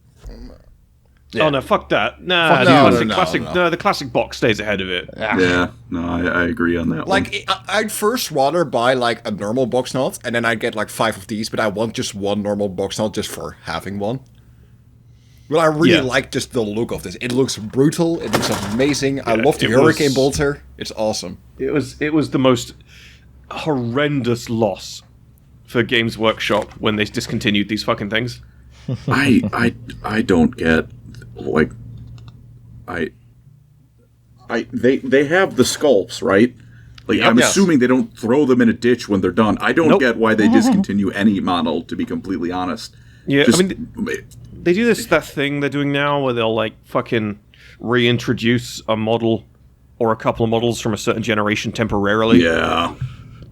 Oh no, fuck that. Nah, Fuck the no, classic, no, classic, no. no, the classic box stays ahead of it. Yeah. No, I agree on that one. Like, I'd first rather buy, like, a normal box knot, and then I'd get, like, 5 of these, but I want just one normal box knot just for having one. But I really Yeah. like just the look of this. It looks brutal. It looks amazing. I love the it Hurricane was- Bolter. It's awesome. It was the most horrendous loss for Games Workshop when they discontinued these fucking things. I don't get, like, they have the sculpts, right? Like, Yep. I'm Yes. assuming they don't throw them in a ditch when they're done. I don't Nope. get why they discontinue any model, to be completely honest. Yeah, Just- I mean, they do that thing they're doing now where they'll like fucking reintroduce a model or a couple of models from a certain generation temporarily. yeah,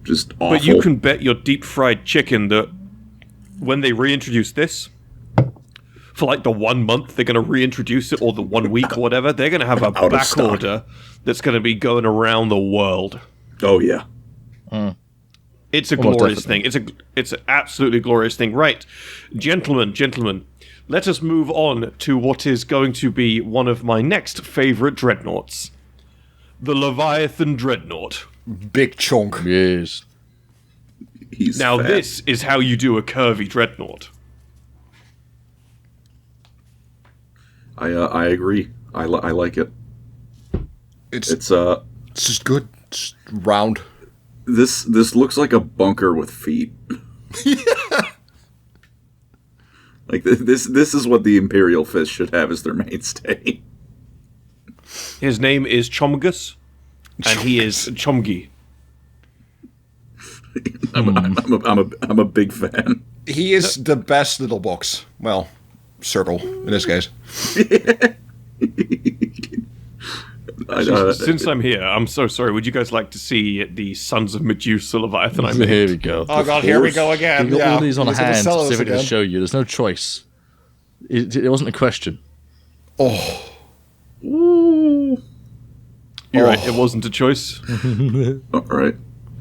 just awful. But you can bet your deep fried chicken that when they reintroduce this, for like the 1 month they're going to reintroduce it, or the 1 week or whatever, they're going to have a Out of back stock. order that's going to be going around the world. Oh yeah. It's a Almost glorious thing. It's an absolutely glorious thing. Right, gentlemen, let us move on to what is going to be one of my next favorite dreadnoughts, the Leviathan Dreadnought. Big chunk. Yes. He's Now, fat. this is how you do a curvy dreadnought. I agree. I like it. It's It's just good. Just round. this looks like a bunker with feet. Like this is what the Imperial Fist should have as their mainstay. His name is Chomgus, and he is Chomgi. I'm a big fan. He is the best little box. Well, circle, in this case. Since I'm here, I'm so sorry. Would you guys like to see the Sons of Medusa Leviathan I made? Here we go. Oh god, here we go again. You've got all these on He's gonna hand sell us specifically to again. show you. There's no choice. It wasn't a question. Oh, Ooh. You're right. It wasn't a choice. All right.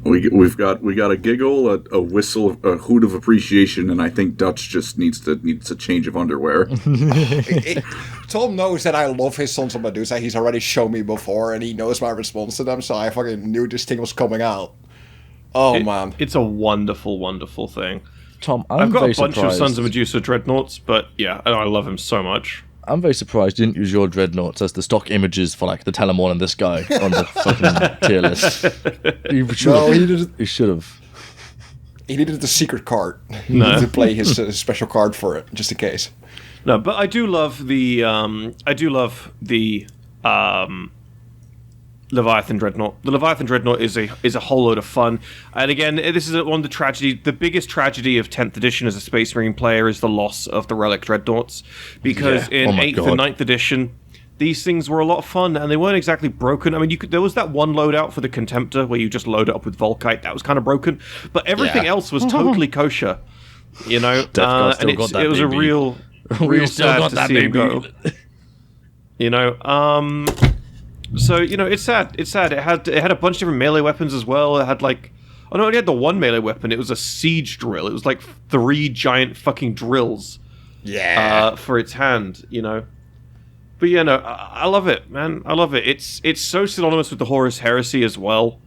We got a giggle, a whistle, a hoot of appreciation, and I think Dutch just needs a change of underwear. Tom knows that I love his Sons of Medusa. He's already shown me before, and he knows my response to them, so I fucking knew this thing was coming out. Oh, man. It's a wonderful, wonderful thing. Tom, I've got very a bunch surprised. of Sons of Medusa Dreadnoughts, but yeah, I love him so much. I'm very surprised you didn't use your Dreadnoughts as the stock images for like the Telemon and this guy on the fucking tier list. You should have. He needed the secret card. He No. needed to play his special card for it, just in case. No, but I do love the Leviathan Dreadnought. The Leviathan Dreadnought is a whole load of fun. And again, this is one of the biggest tragedy of 10th edition as a Space Marine player is the loss of the Relic Dreadnoughts. Because Yeah. in Oh my 8th God. and 9th edition, these things were a lot of fun, and they weren't exactly broken. I mean, there was that one loadout for the Contemptor where you just load it up with Volkite. That was kind of broken. But everything Yeah. else was totally kosher. You know? Guard still And got that, it was a baby. real We still sad got to that, see him baby. go. You know, so you know, it's sad. It had a bunch of different melee weapons as well. It had like, oh no, it had the one melee weapon. It was a siege drill. It was like 3 giant fucking drills. Yeah. For its hand, you know. But yeah, no, I love it, man. I love it. It's so synonymous with the Horus Heresy as well.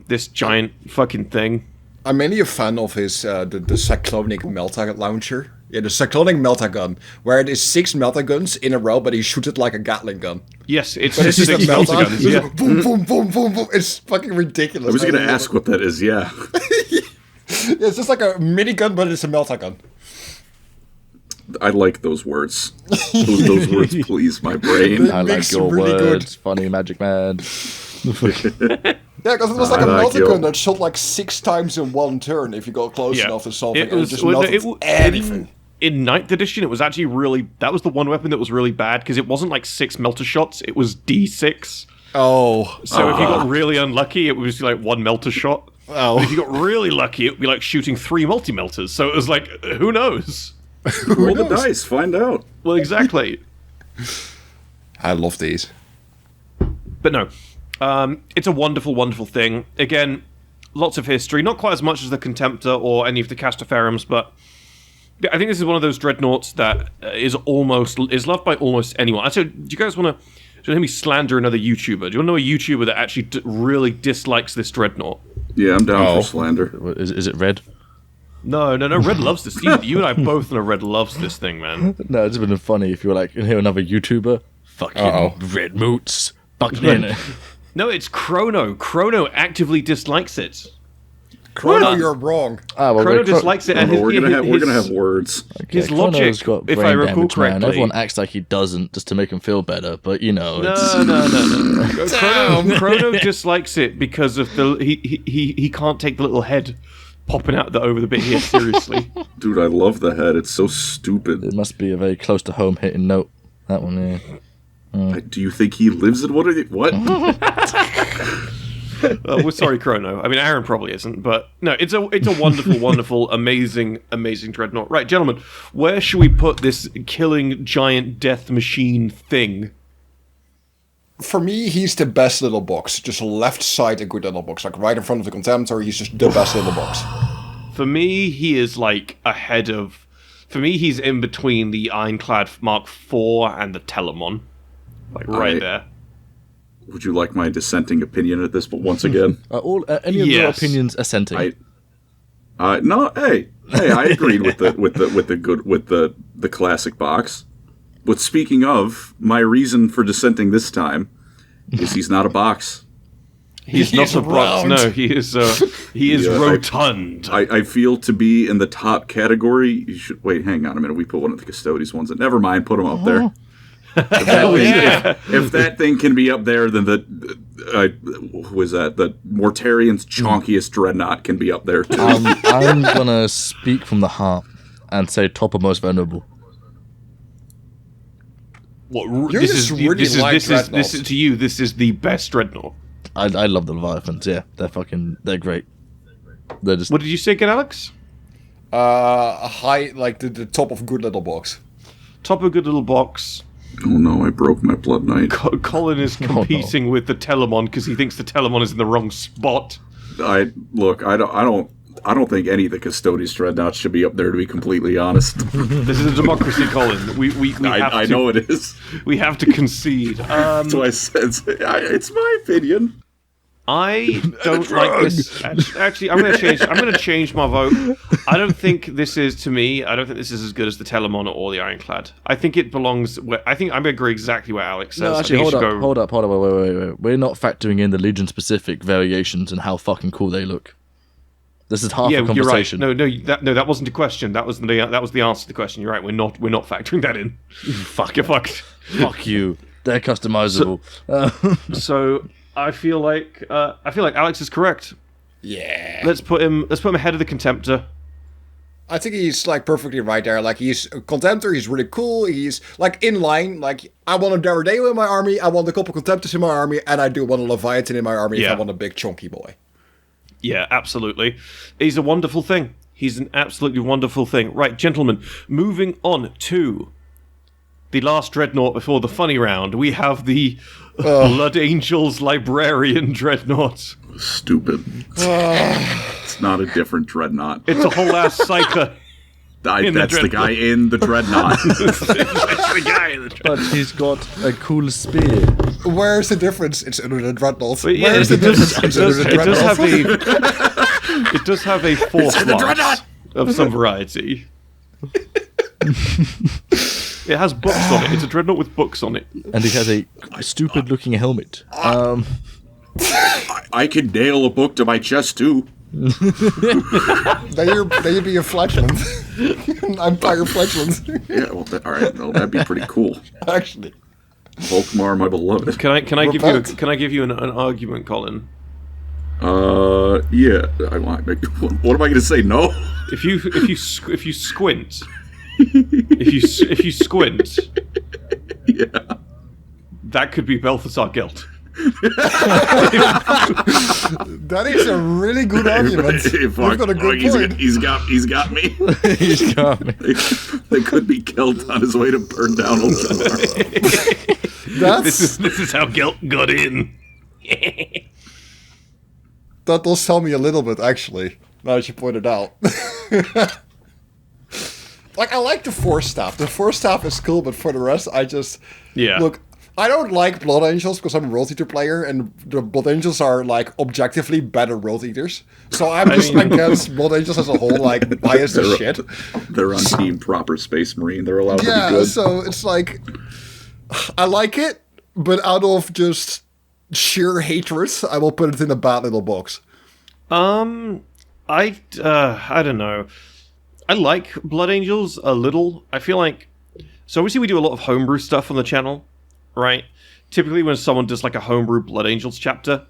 This giant fucking thing. I'm mainly a fan of his the Cyclonic Melta launcher. Yeah, the Cyclonic Melta gun, where it is 6 Melta guns in a row, but he shoots it like a Gatling gun. Yes, it's But it's just a 6 Melta. Melta guns. It's Yeah. just boom, boom, boom, boom, boom. It's fucking ridiculous. I was going to love ask it. what that is. Yeah. Yeah, it's just like a minigun, but it's a Melta gun. I like those words. Those words please my brain. I like makes your really good. words, funny magic man. Yeah, because it was like a I like Melta your- gun that shot like 6 times in one turn if you go close Yeah. enough to something. It and was it just well, melted anything. In 9th edition, it was actually really... That was the one weapon that was really bad, because it wasn't like 6 melter shots, it was D6. Oh. So if you got really unlucky, it was like 1 melter shot. Oh. But if you got really lucky, it would be like shooting 3 multi-melters. So it was like, who knows? Roll the dice, find out. Well, exactly. I love these. But no, it's a wonderful, wonderful thing. Again, lots of history. Not quite as much as the Contemptor or any of the Castaferums, but I think this is one of those dreadnoughts that is loved by almost anyone. So, do you guys want to hear me slander another YouTuber? Do you want to know a YouTuber that actually really dislikes this dreadnought? Yeah, I'm down Oh. for slander. Is it red? No. Red loves this. You and I both know Red loves this thing, man. No, it's been funny if you were like, hear another YouTuber. Fucking Uh-oh. red moots. Fucking No, it's Chrono. Chrono actively dislikes it. Chrono, you're wrong. Chrono dislikes it, and we're his, gonna have words. his Chrono's logic, got if brain I recall damage, man. correctly. Everyone acts like he doesn't just to make him feel better, but you know, it's... No. Chrono dislikes it because of he can't take the little head popping out over the bit here. Seriously, Dude, I love the head. It's so stupid. It must be a very close to home hitting note. That one, yeah. Do you think he lives in what? What? we're sorry, Chrono. I mean, Aaron probably isn't, but no, it's a wonderful, wonderful, amazing dreadnought. Right, gentlemen, where should we put this killing giant death machine thing? For me, he's the best little box. Just left side a good little box. Like right in front of the Contemptor, he's just the best little box. For me, he is like ahead of. For me, he's in between the Ironclad Mark IV and the Telemon, like right there. Would you like my dissenting opinion at this? But once again, Any of your Yes. opinions assenting? no. Hey, I agreed with the classic box. But speaking of, my reason for dissenting this time is he's not a box. He's not a box. round. No, he is. He is Yeah, rotund. I feel to be in the top category. You should wait. Hang on a minute. We put one of the Custodies ones in. Never mind. Put him up there. If that thing can be up there, then who is that? The Mortarian's chonkiest dreadnought can be up there too. I'm gonna speak from the heart and say top of most vulnerable. What? You This just is really like this Dreadnoughts. is to you. This is the best Dreadnought. I love the Leviathans. Yeah, they're great. They're just What did you say again, Alex? A high, like the top of good little box. Top of a good little box. Oh no, I broke my Blood Knight. Colin is competing with the Telemon because he thinks the Telemon is in the wrong spot. I don't think any of the Custodes Dreadnoughts should be up there, to be completely honest. This is a democracy, Colin. We have to. I know it is. We have to concede. That's why I said it's my opinion. I don't like this. Actually, I'm going to change my vote. I don't think this is, to me, I don't think this is as good as the Telemon or the Ironclad. I think it belongs. I think I'm going to agree exactly what Alex says. No, actually, hold up, wait. We're not factoring in the Legion-specific variations and how fucking cool they look. This is half a conversation. You're right. No, that wasn't the question. That was the answer to the question. You're right. We're not factoring that in. Fuck Get fucked. Fuck you. They're customizable. So I feel like Alex is correct. Yeah. Let's put him ahead of the Contemptor. I think he's like perfectly right there. Like he's a Contemptor, he's really cool. He's like in line. Like I want a Deredeo in my army, I want a couple Contemptors in my army, and I do want a Leviathan in my army if I want a big chunky boy. Yeah, absolutely. He's a wonderful thing. He's an absolutely wonderful thing. Right, gentlemen, moving on to the last Dreadnought before the funny round. We have the Blood Angels Librarian Dreadnought. Stupid. It's not a different Dreadnought. It's a whole ass psyker. That's the guy in the Dreadnought. That's the guy in the Dreadnought. But he's got a cool spear. Where's the difference? It's under the Dreadnought. Yeah, Where's the difference? It's under the Dreadnought. It does have a force mark of some variety. It has books on it. It's a Dreadnought with books on it. And he has a stupid-looking helmet. I can nail a book to my chest too. Then you'd be a flatulent. I'm Empire flatulent. Yeah, well, all right, well, that'd be pretty cool. Actually. Volkmar, my beloved. Can I give you an argument, Colin? Yeah. What am I going to say? No. If you squint, if you squint, Yeah. that could be Balthasar Gelt. That is a really good argument. You've got a good point. He's got me. He's got me. They could be killed on his way to burn down Ultramar. This is how Gelt got in. That does tell me a little bit, actually, now that you pointed out. Like, I like the Force Staff. The Force Staff is cool, but for the rest, Look, I don't like Blood Angels because I'm a World Eater player, and the Blood Angels are, like, objectively better World Eaters. So I'm against Blood Angels as a whole, like, biased as shit. They're on Team Proper Space Marine. They're allowed to be good. Yeah, so it's like, I like it, but out of just sheer hatred, I will put it in a bad little box. I don't know. I like Blood Angels a little. I feel like, so obviously we do a lot of homebrew stuff on the channel, right? Typically when someone does like a homebrew Blood Angels chapter,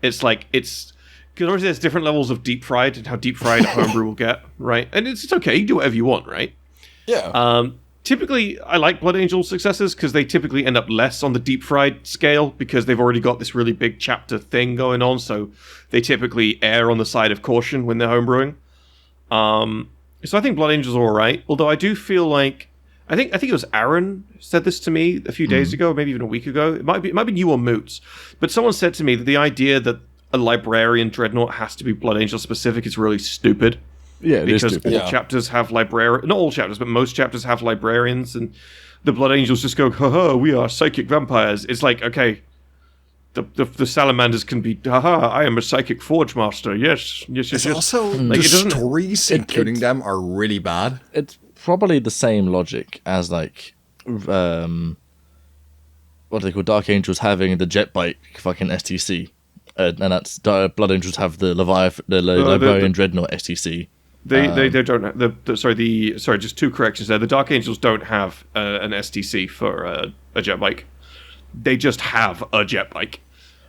it's like, because obviously there's different levels of deep fried and how deep fried a homebrew will get, right? And it's okay, you do whatever you want, right? Yeah. Typically, I like Blood Angel successes because they typically end up less on the deep fried scale because they've already got this really big chapter thing going on, so they typically err on the side of caution when they're homebrewing. So I think Blood Angels are alright, although I do feel like, I think it was Aaron said this to me a few days ago, maybe even a week ago. It might be you or Moots, but someone said to me that the idea that a Librarian Dreadnought has to be Blood Angel specific is really stupid. Yeah, because all chapters have not all chapters, but most chapters have librarians, and the Blood Angels just go, haha, we are psychic vampires. It's like, okay, the salamanders can be, haha, I am a psychic forge master. Yes. It's also, like, the stories, including them, are really bad. It's probably the same logic as, like, what do they call Dark Angels having the jet bike fucking STC. And that's Blood Angels have the Librarian Dreadnought STC. They don't have sorry, just two corrections there. The Dark Angels don't have an STC for a jet bike. They just have a jet bike.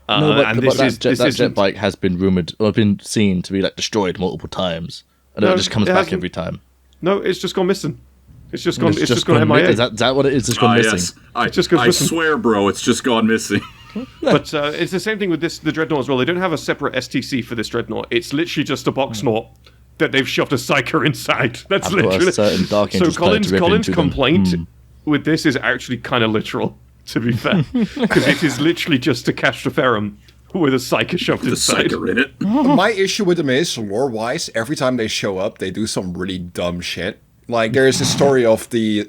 That jet bike has been rumored or been seen to be like destroyed multiple times, and it just comes back every time. No, it's just gone missing. It's just gone. It's just gone MIA. Is that what it is? It's gone missing. Yes. I swear, bro, it's just gone missing. But it's the same thing with the Dreadnought as well. They don't have a separate STC for this Dreadnought. It's literally just a box knot that they've shoved a Psyker inside. That's literally. So Colin's complaint with this is actually kind of literal, to be fair, because it is literally just a Castroferum with a Psyker shoved inside. Psyker in it. My issue with them is, lore-wise, every time they show up, they do some really dumb shit. Like, there is a story of the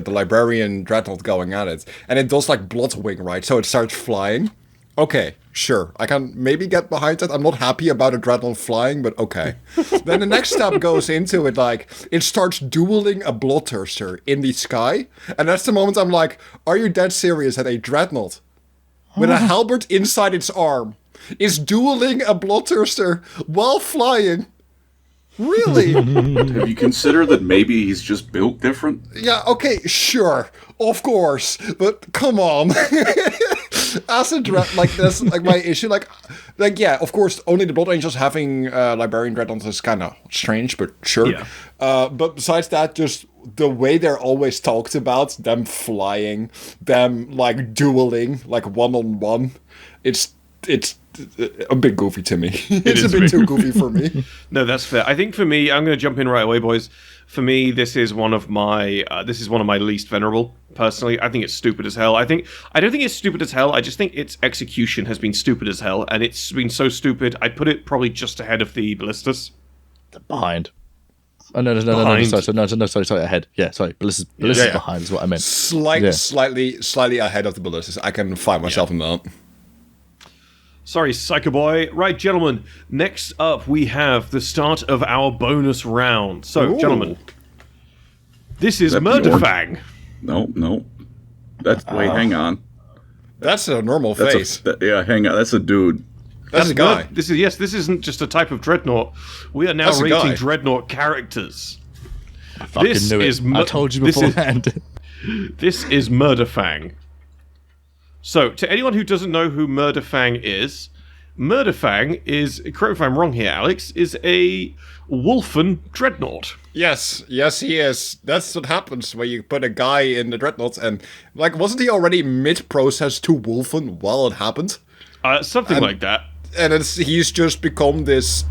Librarian Dreadnought going at it, and it does, like, Bloodwing, right? So it starts flying. Okay, sure. I can maybe get behind that. I'm not happy about a Dreadnought flying, but okay. Then the next step goes into it, like, it starts dueling a Bloodthirster in the sky, and that's the moment I'm like, are you dead serious that a Dreadnought with a halberd inside its arm is dueling a Bloodthirster while flying? Really? Have you considered that maybe he's just built different? Yeah, okay, sure. Of course. But come on. As a like, that's like my issue. Like, yeah, of course, only the Blood Angels having Librarian Dreadnought is kind of strange, but sure. Yeah. But besides that, just the way they're always talked about, them flying, them, like, dueling, like, one-on-one, it's a bit goofy to me. It's a bit too goofy for me. No, that's fair. I think for me, I'm going to jump in right away, boys. For me, this is one of my least venerable. Personally, I think it's stupid as hell. I don't think it's stupid as hell. I just think its execution has been stupid as hell, and it's been so stupid. I'd put it probably just ahead of the Ballistus. Behind. Oh no, sorry, ahead. Yeah, sorry, Ballistus behind is what I meant. Slightly ahead of the Ballistus. I can find myself in that. Sorry, Psycho Boy. Right, gentlemen, next up we have the start of our bonus round. So, gentlemen, this is Murderfang. No. Wait, hang on. That's a normal face. Hang on. That's a dude. That's a guy. This isn't just a type of Dreadnought. We are now rating Dreadnought characters. I fucking knew it. I told you beforehand. This is Murderfang. So, to anyone who doesn't know who Murderfang is, correct me if I'm wrong here, Alex, is a Wolfen Dreadnought. Yes, he is. That's what happens when you put a guy in the Dreadnought, and, like, wasn't he already mid-process to Wolfen while it happened? Something like that. And he's just become this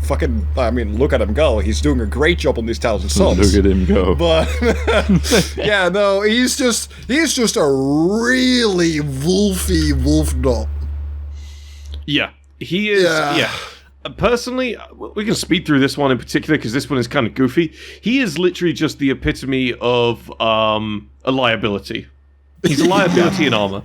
fucking, I mean, look at him go. He's doing a great job on these Thousand Suns. Look at him go. But yeah, no, he's just a really wolfy Wolfnut. Yeah, he is. Yeah. Personally, we can speed through this one in particular because this one is kind of goofy. He is literally just the epitome of a liability. He's a liability in armor,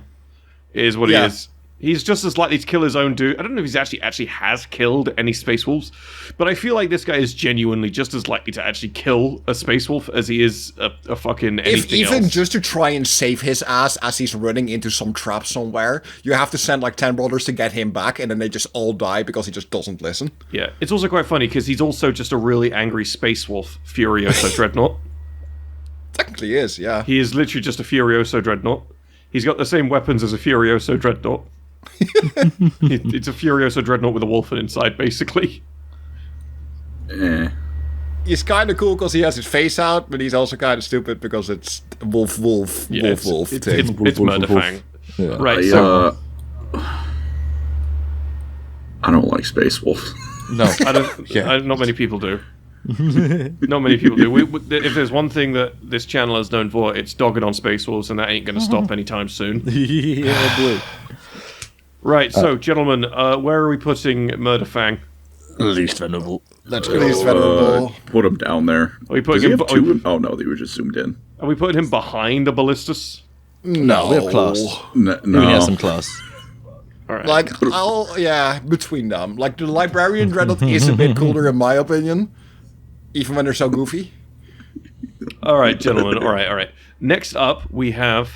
is what he is. He's just as likely to kill his own dude. I don't know if he's actually has killed any Space Wolves, but I feel like this guy is genuinely just as likely to actually kill a Space Wolf as he is a fucking anything else. Even just to try and save his ass as he's running into some trap somewhere, you have to send like 10 brothers to get him back, and then they just all die because he just doesn't listen. Yeah, it's also quite funny because he's also just a really angry Space Wolf Furioso Dreadnought. Technically is, yeah. He is literally just a Furioso Dreadnought. He's got the same weapons as a Furioso Dreadnought. It's a Furioso Dreadnought with a Wolfen inside, basically. He's kind of cool because he has his face out, but he's also kind of stupid because it's wolf thing. It's Murderfang. Yeah. Right, I don't like Space Wolves. No, I don't. Not many people do. Not many people do. If there's one thing that this channel is known for, it's dogging on Space Wolves, and that ain't going to stop anytime soon. Yeah, boy. Right, so, gentlemen, where are we putting Murderfang? Least venerable. That's least venerable. Put him down there. Are we putting him? Oh no, they were just zoomed in. Are we putting him behind the Ballistus? No, we have class. No. We have some class. All right. Like, between them. Like, the Librarian Dreadnought is a bit cooler in my opinion, even when they're so goofy. All right, gentlemen. All right. Next up, we have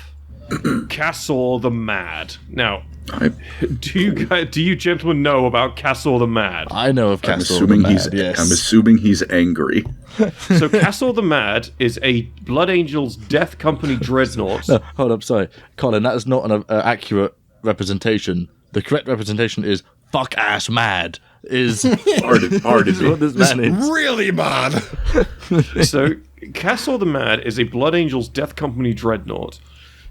Cassor the Mad. Now, do you gentlemen know about Cassor the Mad? I know of Cassor the Mad, yes. I'm assuming he's angry. So Cassor the Mad is a Blood Angels Death Company Dreadnought. No, hold up, sorry. Colin, that is not an accurate representation. The correct representation is fuck ass mad. Is hard is what this man is. Really mad. So Cassor the Mad is a Blood Angels Death Company Dreadnought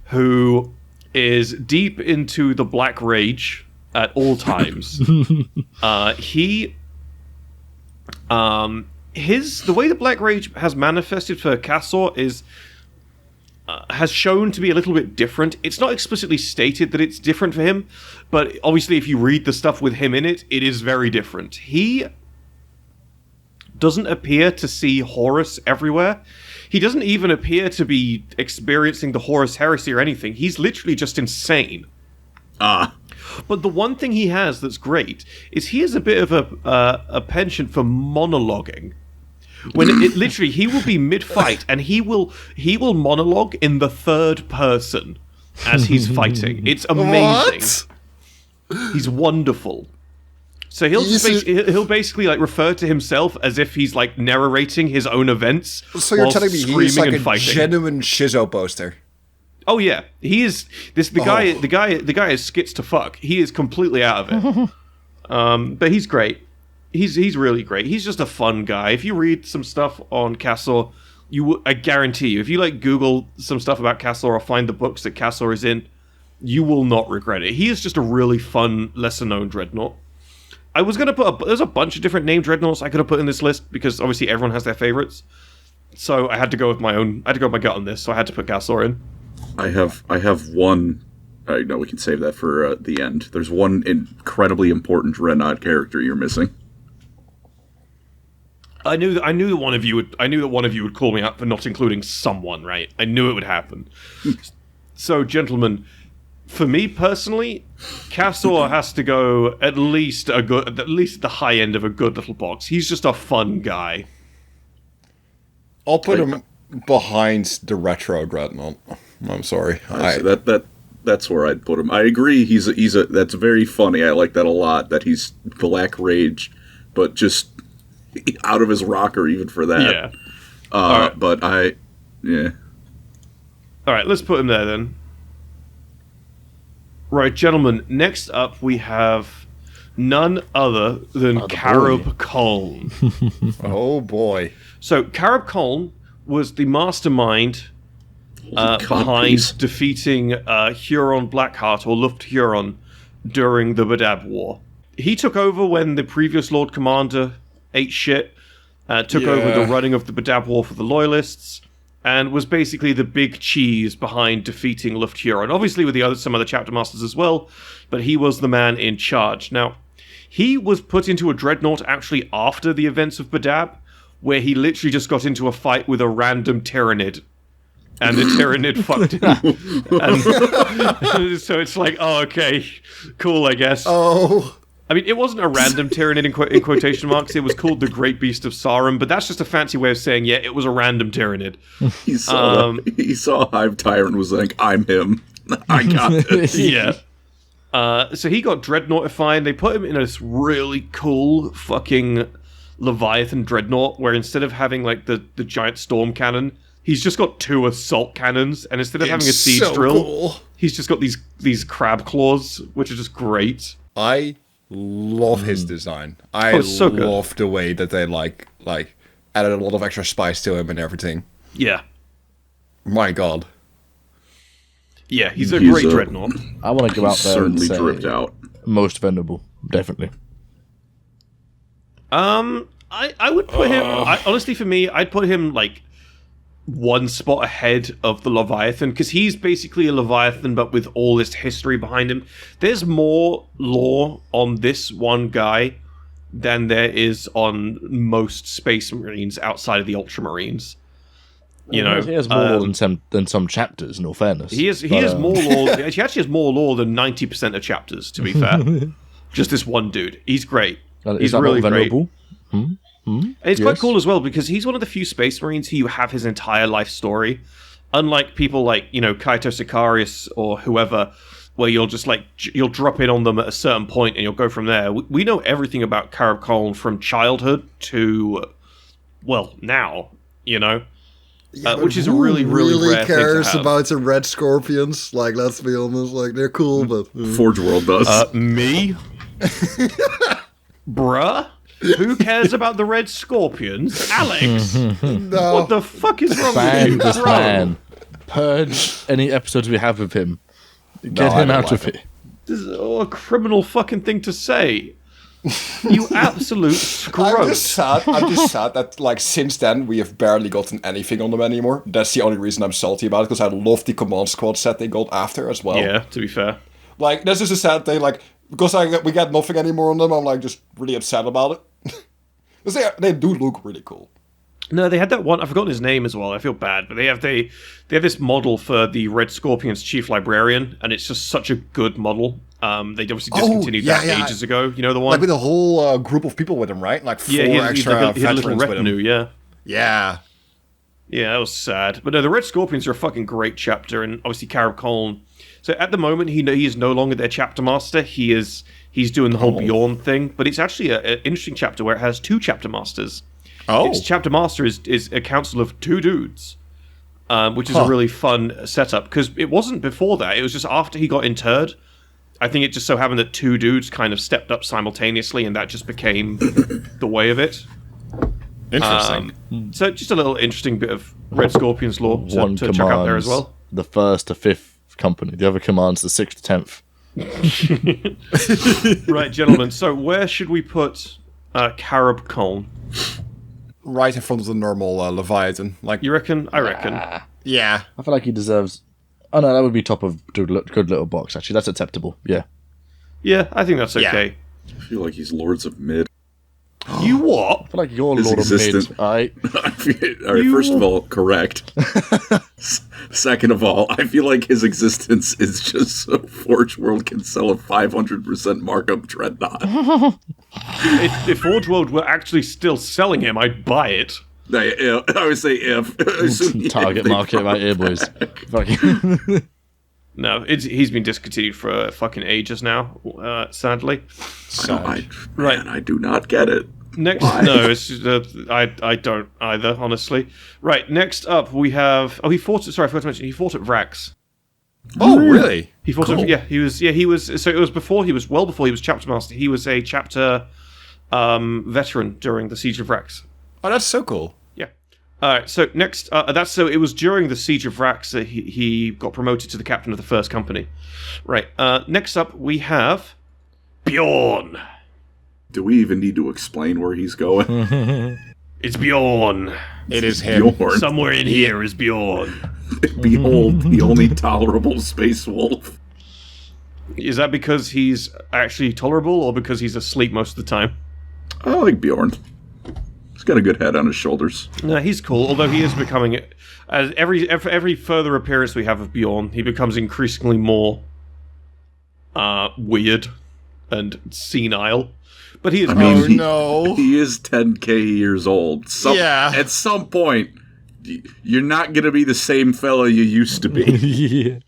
who is deep into the Black Rage at all times. The way the Black Rage has manifested for Cassor is has shown to be a little bit different. It's not explicitly stated that it's different for him, but obviously if you read the stuff with him in it, it is very different. He doesn't appear to see Horus everywhere. He doesn't even appear to be experiencing the Horus heresy or anything. He's literally just insane. But the one thing he has that's great is he has a bit of a penchant for monologuing. When it literally, he will be mid-fight and he will monologue in the third person as he's fighting. It's amazing. What? He's wonderful. So he'll basically like refer to himself as if he's like narrating his own events. So you're telling me he's like a genuine shizo poster? Oh yeah, he is. The guy is skits to fuck. He is completely out of it. But he's great. He's really great. He's just a fun guy. If you read some stuff on Cassor, I guarantee you, if you like Google some stuff about Cassor or find the books that Cassor is in, you will not regret it. He is just a really fun, lesser known dreadnought. I was gonna there's a bunch of different named dreadnoughts I could have put in this list because obviously everyone has their favorites. So I had to go with my own. I had to go with my gut on this. So I had to put Cassor in. I have one. I know we can save that for the end. There's one incredibly important Dreadnought character you're missing. I knew that one of you would call me out for not including someone. Right? I knew it would happen. So, gentlemen, for me personally, Cassor has to go at least the high end of a good little box. He's just a fun guy. I'll put him behind the retro Dreadnought. I'm sorry. That's where I'd put him. I agree. That's very funny. I like that a lot. That he's Black Rage, but just out of his rocker even for that. Yeah. Right. But yeah. All right, let's put him there then. Right, gentlemen. Next up, we have none other than Carab Culln. Oh boy! So Carab Culln was the mastermind behind defeating Huron Blackheart or Luft Huron during the Badab War. He took over when the previous Lord Commander ate shit, took over the running of the Badab War for the Loyalists, and was basically the big cheese behind defeating Luft Huron. Obviously with some other chapter masters as well, but he was the man in charge. Now, he was put into a dreadnought actually after the events of Badab, where he literally just got into a fight with a random Tyrannid. And the Tyrannid fucked him. And so it's like, oh, okay, cool, I guess. Oh. I mean, it wasn't a random Tyrannid in quotation marks. It was called the Great Beast of Sarum, but that's just a fancy way of saying, yeah, it was a random Tyrannid. He saw Hive Tyrant and was like, I'm him. I got this. Yeah. So he got Dreadnoughtified. They put him in this really cool fucking Leviathan Dreadnought, where instead of having like the giant storm cannon, he's just got 2 assault cannons, and instead of having a siege drill, he's just got these crab claws, which are just great. I love his design. I love the way that they like added a lot of extra spice to him and everything. Yeah. My God. Yeah, he's a great dreadnought. I want to go out there certainly and say dripped out. Most venerable, definitely. I would put him. Honestly, for me, I'd put him like one spot ahead of the Leviathan, because he's basically a Leviathan, but with all this history behind him. There's more lore on this one guy than there is on most Space Marines outside of the Ultramarines. You know, he has more lore than some chapters. In all fairness, he has more lore. He actually has more lore than 90% of chapters. To be fair, just this one dude. He's great. He's really great. And it's quite cool as well, because he's one of the few Space Marines who have his entire life story. Unlike people like, you know, Kaito Sicarius or whoever, where you'll just like, you'll drop in on them at a certain point and you'll go from there. We know everything about Carab Culln from childhood to, well, now, you know? Which is a really, really rare cares thing to have. about the red scorpions? Like, let's be honest, like, they're cool, but... Forge World does. Me? Bruh? Who cares about the Red Scorpions? Alex! No. What the fuck is wrong Ban with this you, bro? man. Purge any episodes we have of him. Get I him don't out like of him. here. This is a criminal fucking thing to say. You absolute I'm just scrote. sad that, like, since then, we have barely gotten anything on them anymore. That's the only reason I'm salty about it, because I love the command squad set they got after as well. Yeah, to be fair. Like, this is a sad thing, like, because we got nothing anymore on them, I'm, like, just really upset about it. Because they do look really cool. No, they had that one. I've forgotten his name as well. I feel bad, but they have this model for the Red Scorpion's chief librarian, and it's just such a good model. They obviously discontinued that ages ago. You know the one? Like with a whole group of people with him, right? Like 4 he extra had a little veterans with retinue. him. Yeah, Yeah. yeah, that was sad. But no, the Red Scorpions are a fucking great chapter, and obviously Carab Culln. So at the moment, he is no longer their chapter master. He's doing the whole Bjorn thing, but it's actually an interesting chapter where it has 2 chapter masters. Oh. Its chapter master is a council of 2 dudes, which is a really fun setup, because it wasn't before that. It was just after he got interred. I think it just so happened that 2 dudes kind of stepped up simultaneously, and that just became the way of it. Interesting. So just a little interesting bit of Red Scorpion's lore to check out there as well. The 1st to 5th company. The other commands the 6th to 10th. Right, gentlemen. So where should we put Carab Culln? Right in front of the normal Leviathan. Like, You reckon? I reckon. yeah. I feel like he deserves... Oh no, that would be top of good little box, actually. That's acceptable, yeah. Yeah, I think that's okay. I feel like he's Lords of Mid. You what? I feel like you're His Lord of existence- Mid, alright? All right, first of all, correct. Second of all, I feel like his existence is just so Forge World can sell a 500% markup Dreadnought. If Forge World were actually still selling him, I'd buy it. I would say if. Target market right here, boys. Fucking- No, he's been discontinued for fucking ages now, sadly. Man, I do not get it. Next, no, it's I don't either, honestly. Right, next up we have. Oh, he fought. Sorry, I forgot to mention he fought at Vrax. Oh, really? He fought. Cool. He was. So it was before he was before he was chapter master. He was a chapter veteran during the Siege of Vrax. Oh, that's so cool. Yeah. All right. So next, it was during the Siege of Vrax that he got promoted to the captain of the first company. Right. Next up we have Bjorn. Do we even need to explain where he's going? It's Bjorn. It is him. Bjorn. Somewhere in here is Bjorn. Behold, the only tolerable space wolf. Is that because he's actually tolerable, or because he's asleep most of the time? I like Bjorn. He's got a good head on his shoulders. No, he's cool. Although he is becoming, as every further appearance we have of Bjorn, he becomes increasingly more weird and senile. But he is. No. He is 10k years old. Yeah. At some point, you're not going to be the same fella you used to be. yeah.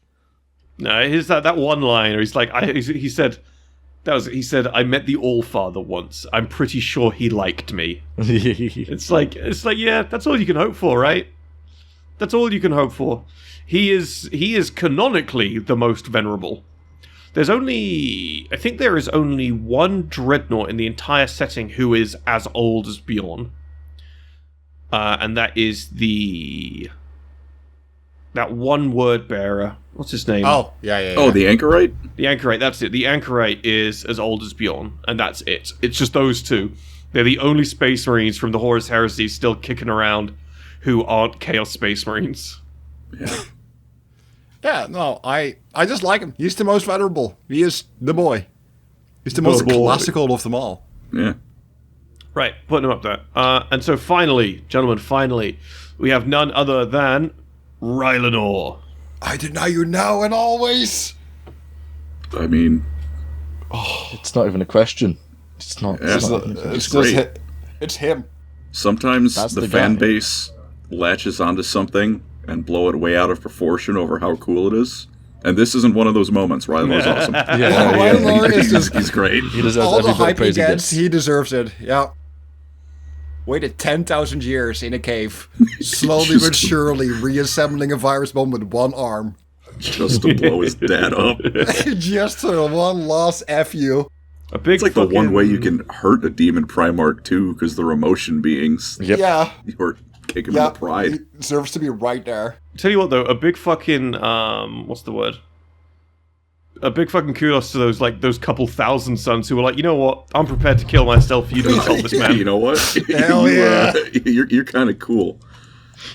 No, he's that one line where he's like, he said, I met the All-Father once. I'm pretty sure he liked me. It's like, yeah, that's all you can hope for, right? That's all you can hope for. He is canonically the most venerable. I think there is only one Dreadnought in the entire setting who is as old as Bjorn. And that is that one word bearer. What's his name? Oh, yeah. Oh, the Anchorite? The Anchorite, that's it. The Anchorite is as old as Bjorn, and that's it. It's just those two. They're the only Space Marines from the Horus Heresy still kicking around who aren't Chaos Space Marines. Yeah. Yeah, no, I just like him. He's the most venerable. He is the boy. He's the most boy. classical of them all. Yeah. Right, putting him up there. And so finally, gentlemen, we have none other than Rylanor. I deny you now and always. I mean, It's not even a question. It's not. Yeah, It's not it's just great. it's him. Sometimes That's the the fan guy. base latches onto something and blow it way out of proportion over how cool it is. And this isn't one of those moments. Rylanor's awesome. Rylanor is just He's great. He deserves all the every bit of hype he praise he gets. gets. He deserves it. Yeah. Waited 10,000 years in a cave, slowly but surely reassembling a virus bomb with one arm. Just to blow his dad up. Just for one last F you. A big It's like the one way you can hurt a demon Primarch too, because they're emotion beings. Yep. Yeah. Or kick him in the pride. He deserves to be right there. Tell you what though, a big fucking what's the word? A big fucking kudos to those couple thousand sons who were like, you know what? I'm prepared to kill myself for you to insult this man. You know what? Hell yeah. You're kind of cool.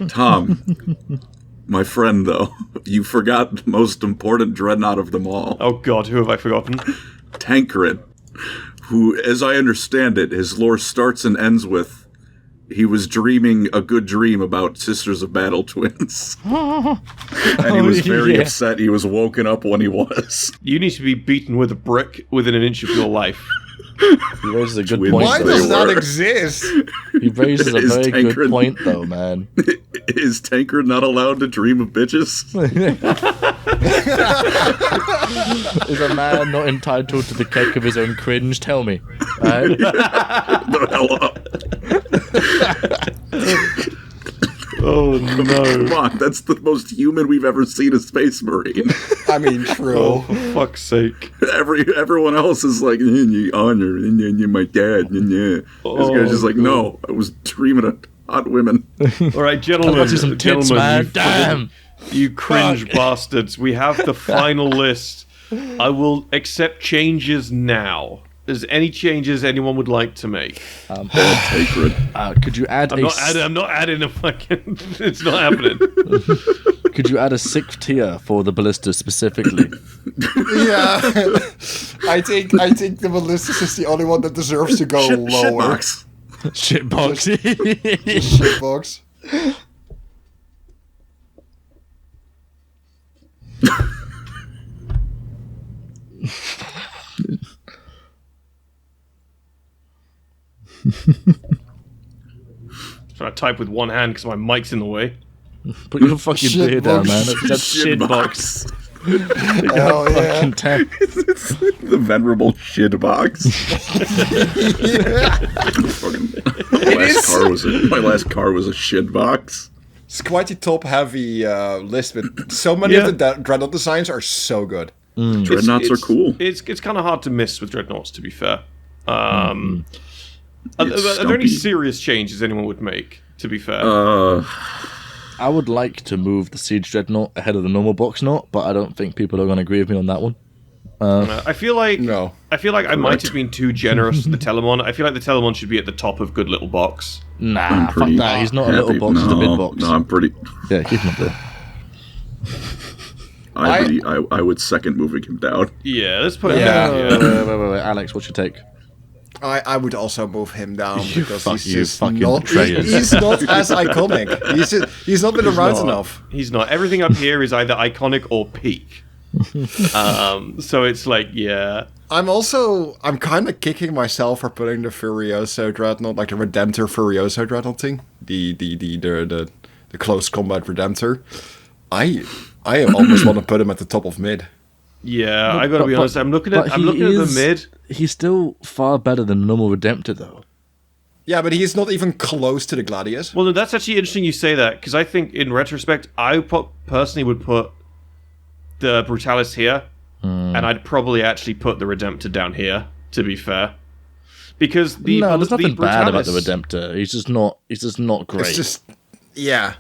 Tom, my friend, though, you forgot the most important dreadnought of them all. Oh god, who have I forgotten? Tancred, who, as I understand it, his lore starts and ends with, he was dreaming a good dream about Sisters of Battle Twins. And he was very upset he was woken up when he was. You need to be beaten with a brick within an inch of your life. He raises a good Twins. point. Why They does that were. exist? He raises a Is very Tancred- good point, though, man. Is Tancred not allowed to dream of bitches? Is a man not entitled to the cake of his own cringe? Tell me. Right? The hell up. Oh no. Come on, that's the most human we've ever seen a Space Marine. I mean, true. Oh, for fuck's sake. Everyone else is like, you honor, and you're my dad. This guy's just like, no, I was dreaming of hot women. Alright, gentlemen. Let's see some tits, gentlemen, man. Damn. You cringe bastards. We have the final list. I will accept changes now. Is any changes anyone would like to make? Tancred. Could you add I'm not adding a fucking... It's not happening. Could you add a sixth tier for the Ballistus specifically? Yeah. I think the Ballistus is the only one that deserves to go lower. Shitbox. Shitbox. Shitbox. Trying to type with one hand because my mic's in the way. Put your fucking Shitbox. beer down, man. That's shitbox. Hell yeah. Fucking tank. The venerable shitbox. My last car was a shitbox. It's quite a top-heavy list, but so many of the Dreadnought designs are so good. Dreadnoughts are cool. It's kind of hard to miss with Dreadnoughts, to be fair. Are there any serious changes anyone would make, to be fair? I would like to move the Siege Dreadnought ahead of the normal box knot, but I don't think people are going to agree with me on that one. I feel like No. I might have been too generous with the Telemon. I feel like the Telemon should be at the top of good little box. Nah, fuck that. He's not a little box, he's a big box. No, I'm pretty... Yeah, keep him up there. I would second moving him down. Yeah, let's put it down. Yeah. Wait. Alex, what's your take? I would also move him down You because fuck he's you, just fucking not. betrayers. He's not as iconic. He's not been around enough. He's not. Everything up here is either iconic or peak. So it's like, yeah. I'm kind of kicking myself for putting the Furioso Dreadnought, like the Redemptor Furioso Dreadnought thing, the close combat Redemptor. I almost want to put him at the top of mid. Yeah, I gotta be honest. I'm looking at the mid. He's still far better than normal Redemptor, though. Yeah, but he's not even close to the Gladius. Well, no, that's actually interesting you say that, because I think, in retrospect, I personally would put the Brutalis here, and I'd probably actually put the Redemptor down here, to be fair. Because there's nothing bad about the Brutalis- Redemptor. He's just not great. It's just, yeah.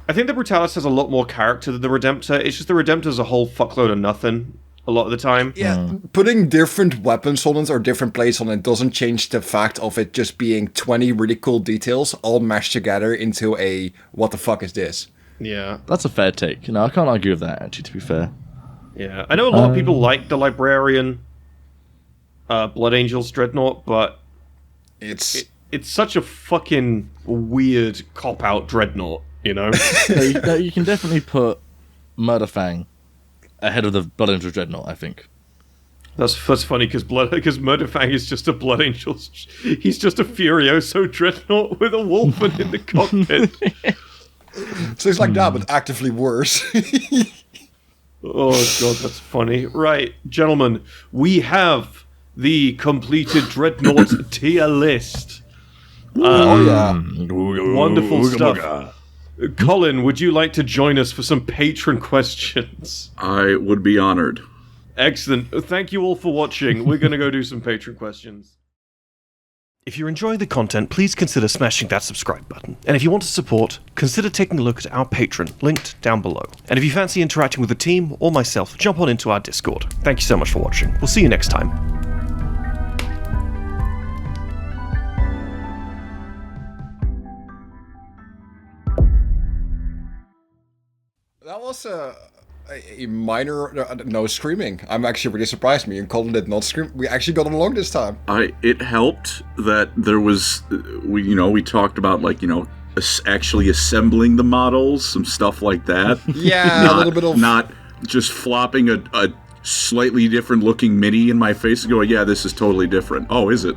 I think the Brutalis has a lot more character than the Redemptor. It's just the Redemptor's a whole fuckload of nothing a lot of the time. Yeah, putting different weapons on it or different plates on it doesn't change the fact of it just being 20 really cool details all mashed together into a what the fuck is this? Yeah. That's a fair take. No, I can't argue with that, actually, to be fair. Yeah. I know a lot of people like the Librarian Blood Angels Dreadnought, but It's such a fucking weird cop-out Dreadnought, you know? You can definitely put Murderfang ahead of the Blood Angel Dreadnought, I think. That's funny because Murderfang is just a Blood Angel. He's just a Furioso Dreadnought with a wolfman in the cockpit. so it's like that, but actively worse. Oh god, that's funny. Right, gentlemen, we have the completed Dreadnought tier list. Wonderful stuff. Colin, would you like to join us for some patron questions? I would be honored. Excellent. Thank you all for watching. We're going to go do some Patron questions. If you're enjoying the content, please consider smashing that subscribe button. And if you want to support, consider taking a look at our Patreon, linked down below. And if you fancy interacting with the team or myself, jump on into our Discord. Thank you so much for watching. We'll see you next time. That was a minor no screaming. I'm actually really surprised. Me and Colin did not scream. We actually got along this time. It helped that there was we talked about actually assembling the models, some stuff like that. Yeah, a little bit of not just flopping a slightly different looking mini in my face and going, yeah, this is totally different. Oh, is it?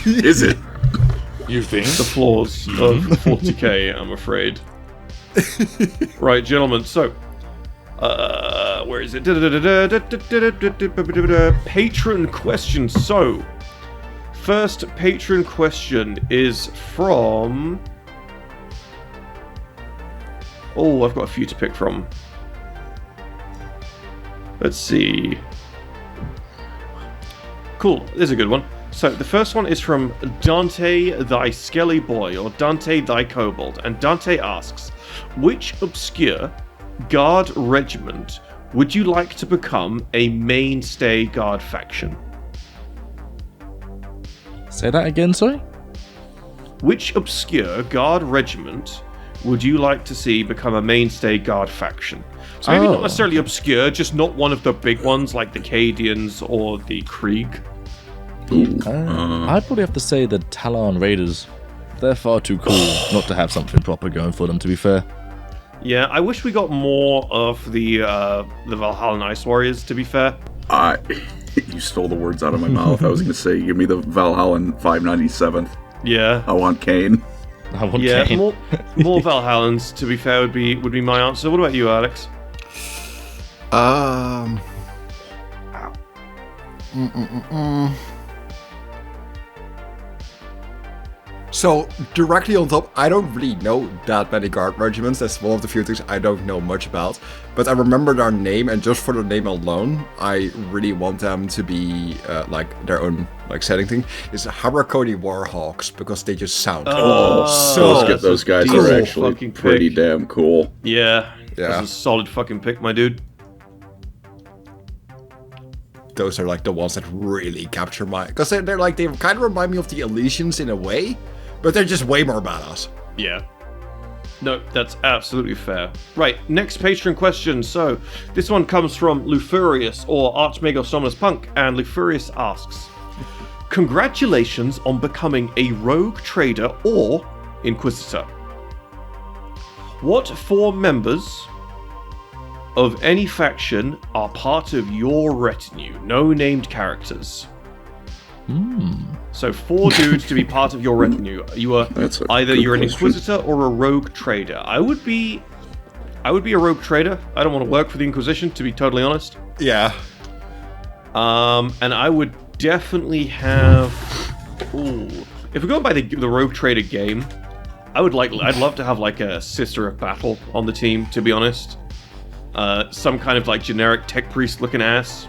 Is it? You think? The flaws of 40k, I'm afraid. Right, gentlemen, so where is it? Patron questions. So first patron question is from I've got a few to pick from. Let's see. Cool, this is a good one. So the first one is from Dante thy Skelly Boy, or Dante thy Kobold, and Dante asks, which obscure guard regiment would you like to become a mainstay guard faction? Say that again, sorry? Which obscure guard regiment would you like to see become a mainstay guard faction? So maybe not necessarily obscure, just not one of the big ones like the Cadians or the Krieg. I'd probably have to say the Talon Raiders. They're far too cool not to have something proper going for them, to be fair. Yeah, I wish we got more of the Valhallan Ice Warriors, to be fair. You stole the words out of my mouth. I was going to say, give me the Valhallan 597th. Yeah. I want Kane. I want Kane. more Valhallans, to be fair, would be my answer. What about you, Alex? So, directly on top, I don't really know that many guard regiments. That's one of the few things I don't know much about. But I remember their name, and just for the name alone, I really want them to be their own setting thing. It's Harakoti Warhawks, because they just sound Those guys are actually pretty damn cool. Yeah. That's a solid fucking pick, my dude. Those are the ones that really capture my... Because they kind of remind me of the Elysians in a way, but they're just way more badass. Yeah. No, that's absolutely fair. Right, next Patreon question. So, this one comes from Lufurius, or Archmagos Somnus Punk, and Lufurius asks, congratulations on becoming a rogue trader or inquisitor. What 4 members of any faction are part of your retinue? No named characters. So 4 dudes to be part of your retinue. You are either you're an inquisitor or a rogue trader. I would be a rogue trader. I don't want to work for the Inquisition, to be totally honest. Yeah. And I would definitely have. If we go by the rogue trader game, I'd love to have a Sister of Battle on the team, to be honest. Some kind of generic tech priest looking ass.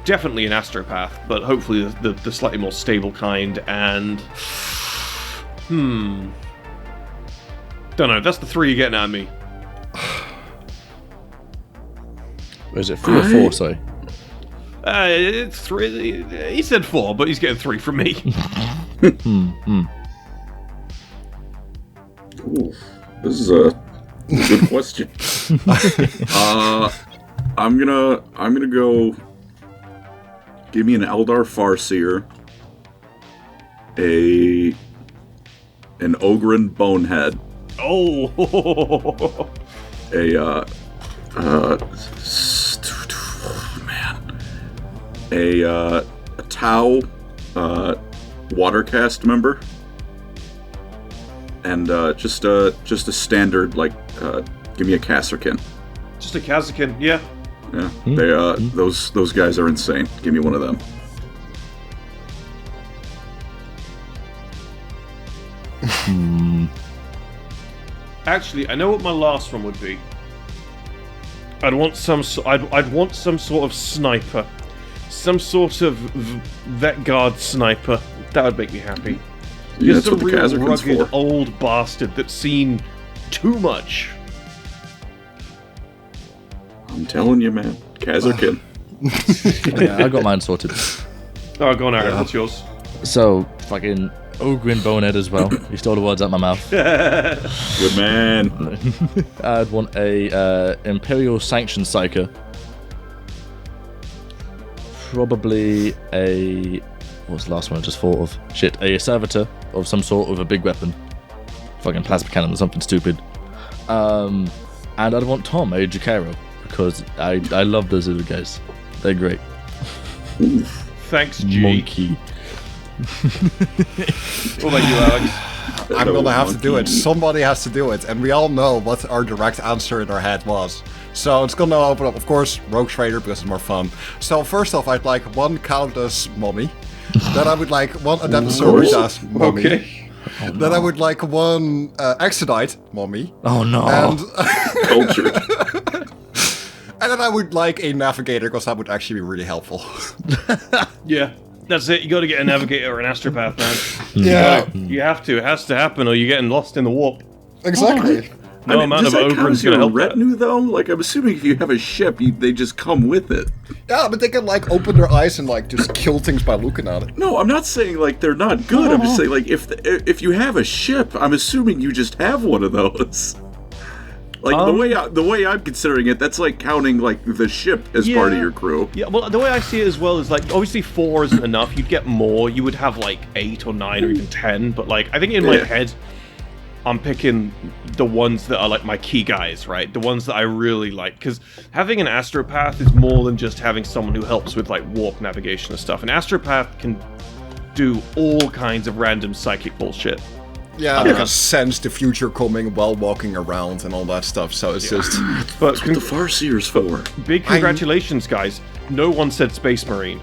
Definitely an astropath, but hopefully the slightly more stable kind. And don't know. That's the 3 you're getting out of me. Or is it 3 or 4? Sorry. It's 3. He said 4, but he's getting 3 from me. Ooh, this is a good question. I'm gonna go. Give me an Eldar Farseer, an Ogren Bonehead. A Tau Watercast member, and just a standard give me a Kasserkin. Just a Kasserkin, yeah. Yeah, those guys are insane. Give me one of them. Actually, I know what my last one would be. I'd want some sort of sniper, some sort of vet guard sniper. That would make me happy. Yeah, Just that's a what the real Cassor comes rugged for. old bastard that's seen too much. I'm telling you, man. Cassor can. Yeah, I got mine sorted. Oh, go on, Aaron. What's yours? So, fucking Ogrin Bonehead as well. You stole the words out my mouth. Good man. I'd want a Imperial Sanction Psyker. Probably a... What's the last one I just thought of? Shit, a Servitor of some sort of a big weapon. Fucking plasma cannon or something stupid. And I'd want Tom, a Jakaro, because I love those little guys. They're great. Thanks, G. Monkey. What about you, Alex? I'm gonna have to do it. Somebody has to do it, and we all know what our direct answer in our head was. So it's gonna open up, of course, Rogue Trader because it's more fun. So first off, I'd like one Galatus mummy. Then I would like one Adeptus mummy. Okay. Then I would like one Exodite mummy. Oh no. And Culture. and then I would like a Navigator because that would actually be really helpful. Yeah, that's it. You got to get a Navigator or an Astropath, man. Yeah, You have to. It has to happen, or you're getting lost in the warp. exactly. No amount does of that count Ogren's as going to your help retinue, though? Like, I'm assuming if you have a ship, they just come with it. Yeah, but they can like open their eyes and like just kill things by looking at it. No, I'm not saying, like, they're not good. I'm just saying, like, if you have a ship, I'm assuming you just have one of those. Like, the way I'm considering it, that's like counting, like, the ship as part of your crew. Yeah, well, the way I see it as well is, like, obviously 4 isn't enough. You'd get more. You would have, like, 8 or 9 or even 10. But, like, I think in my head, I'm picking the ones that are, like, my key guys, right? The ones that I really like. Because having an Astropath is more than just having someone who helps with, like, warp navigation and stuff. An Astropath can do all kinds of random psychic bullshit. Yeah, they can sense the future coming while walking around and all that stuff. So it's just. But That's what the Farseer's for. big congratulations, guys. No one said Space Marine.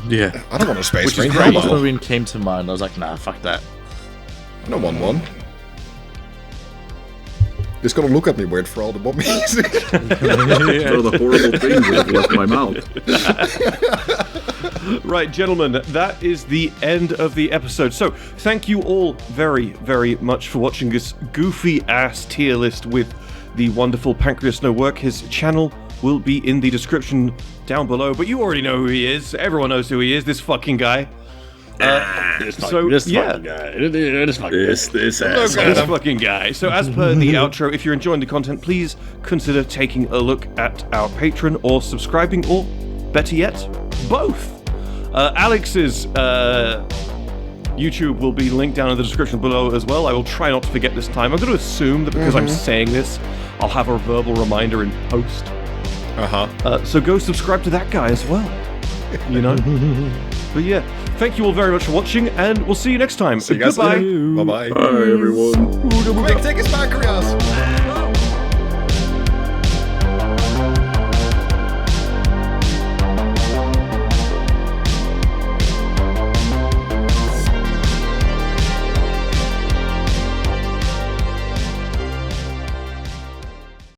Yeah. I don't want a Space Which is Marine. great. Hell Space no. Marine came to mind. I was like, nah, fuck that. I don't want one. It's gonna look at me weird for all the mummies. For the horrible things that have left my mouth. Right, gentlemen, that is the end of the episode. So, thank you all very, very much for watching this goofy-ass tier list with the wonderful Pancreas No Work. His channel will be in the description down below, but you already know who he is. Everyone knows who he is, this fucking guy. This fucking guy. This Fucking guy. So, as per the outro, if you're enjoying the content, please consider taking a look at our Patreon or subscribing, or better yet, both. Alex's YouTube will be linked down in the description below as well. I will try not to forget this time. I'm going to assume that because I'm saying this, I'll have a verbal reminder in post. So go subscribe to that guy as well. You know? But yeah, thank you all very much for watching, and we'll see you next time. See you guys Goodbye. later. Bye-bye. Bye, everyone. Quick, take his Pancreas!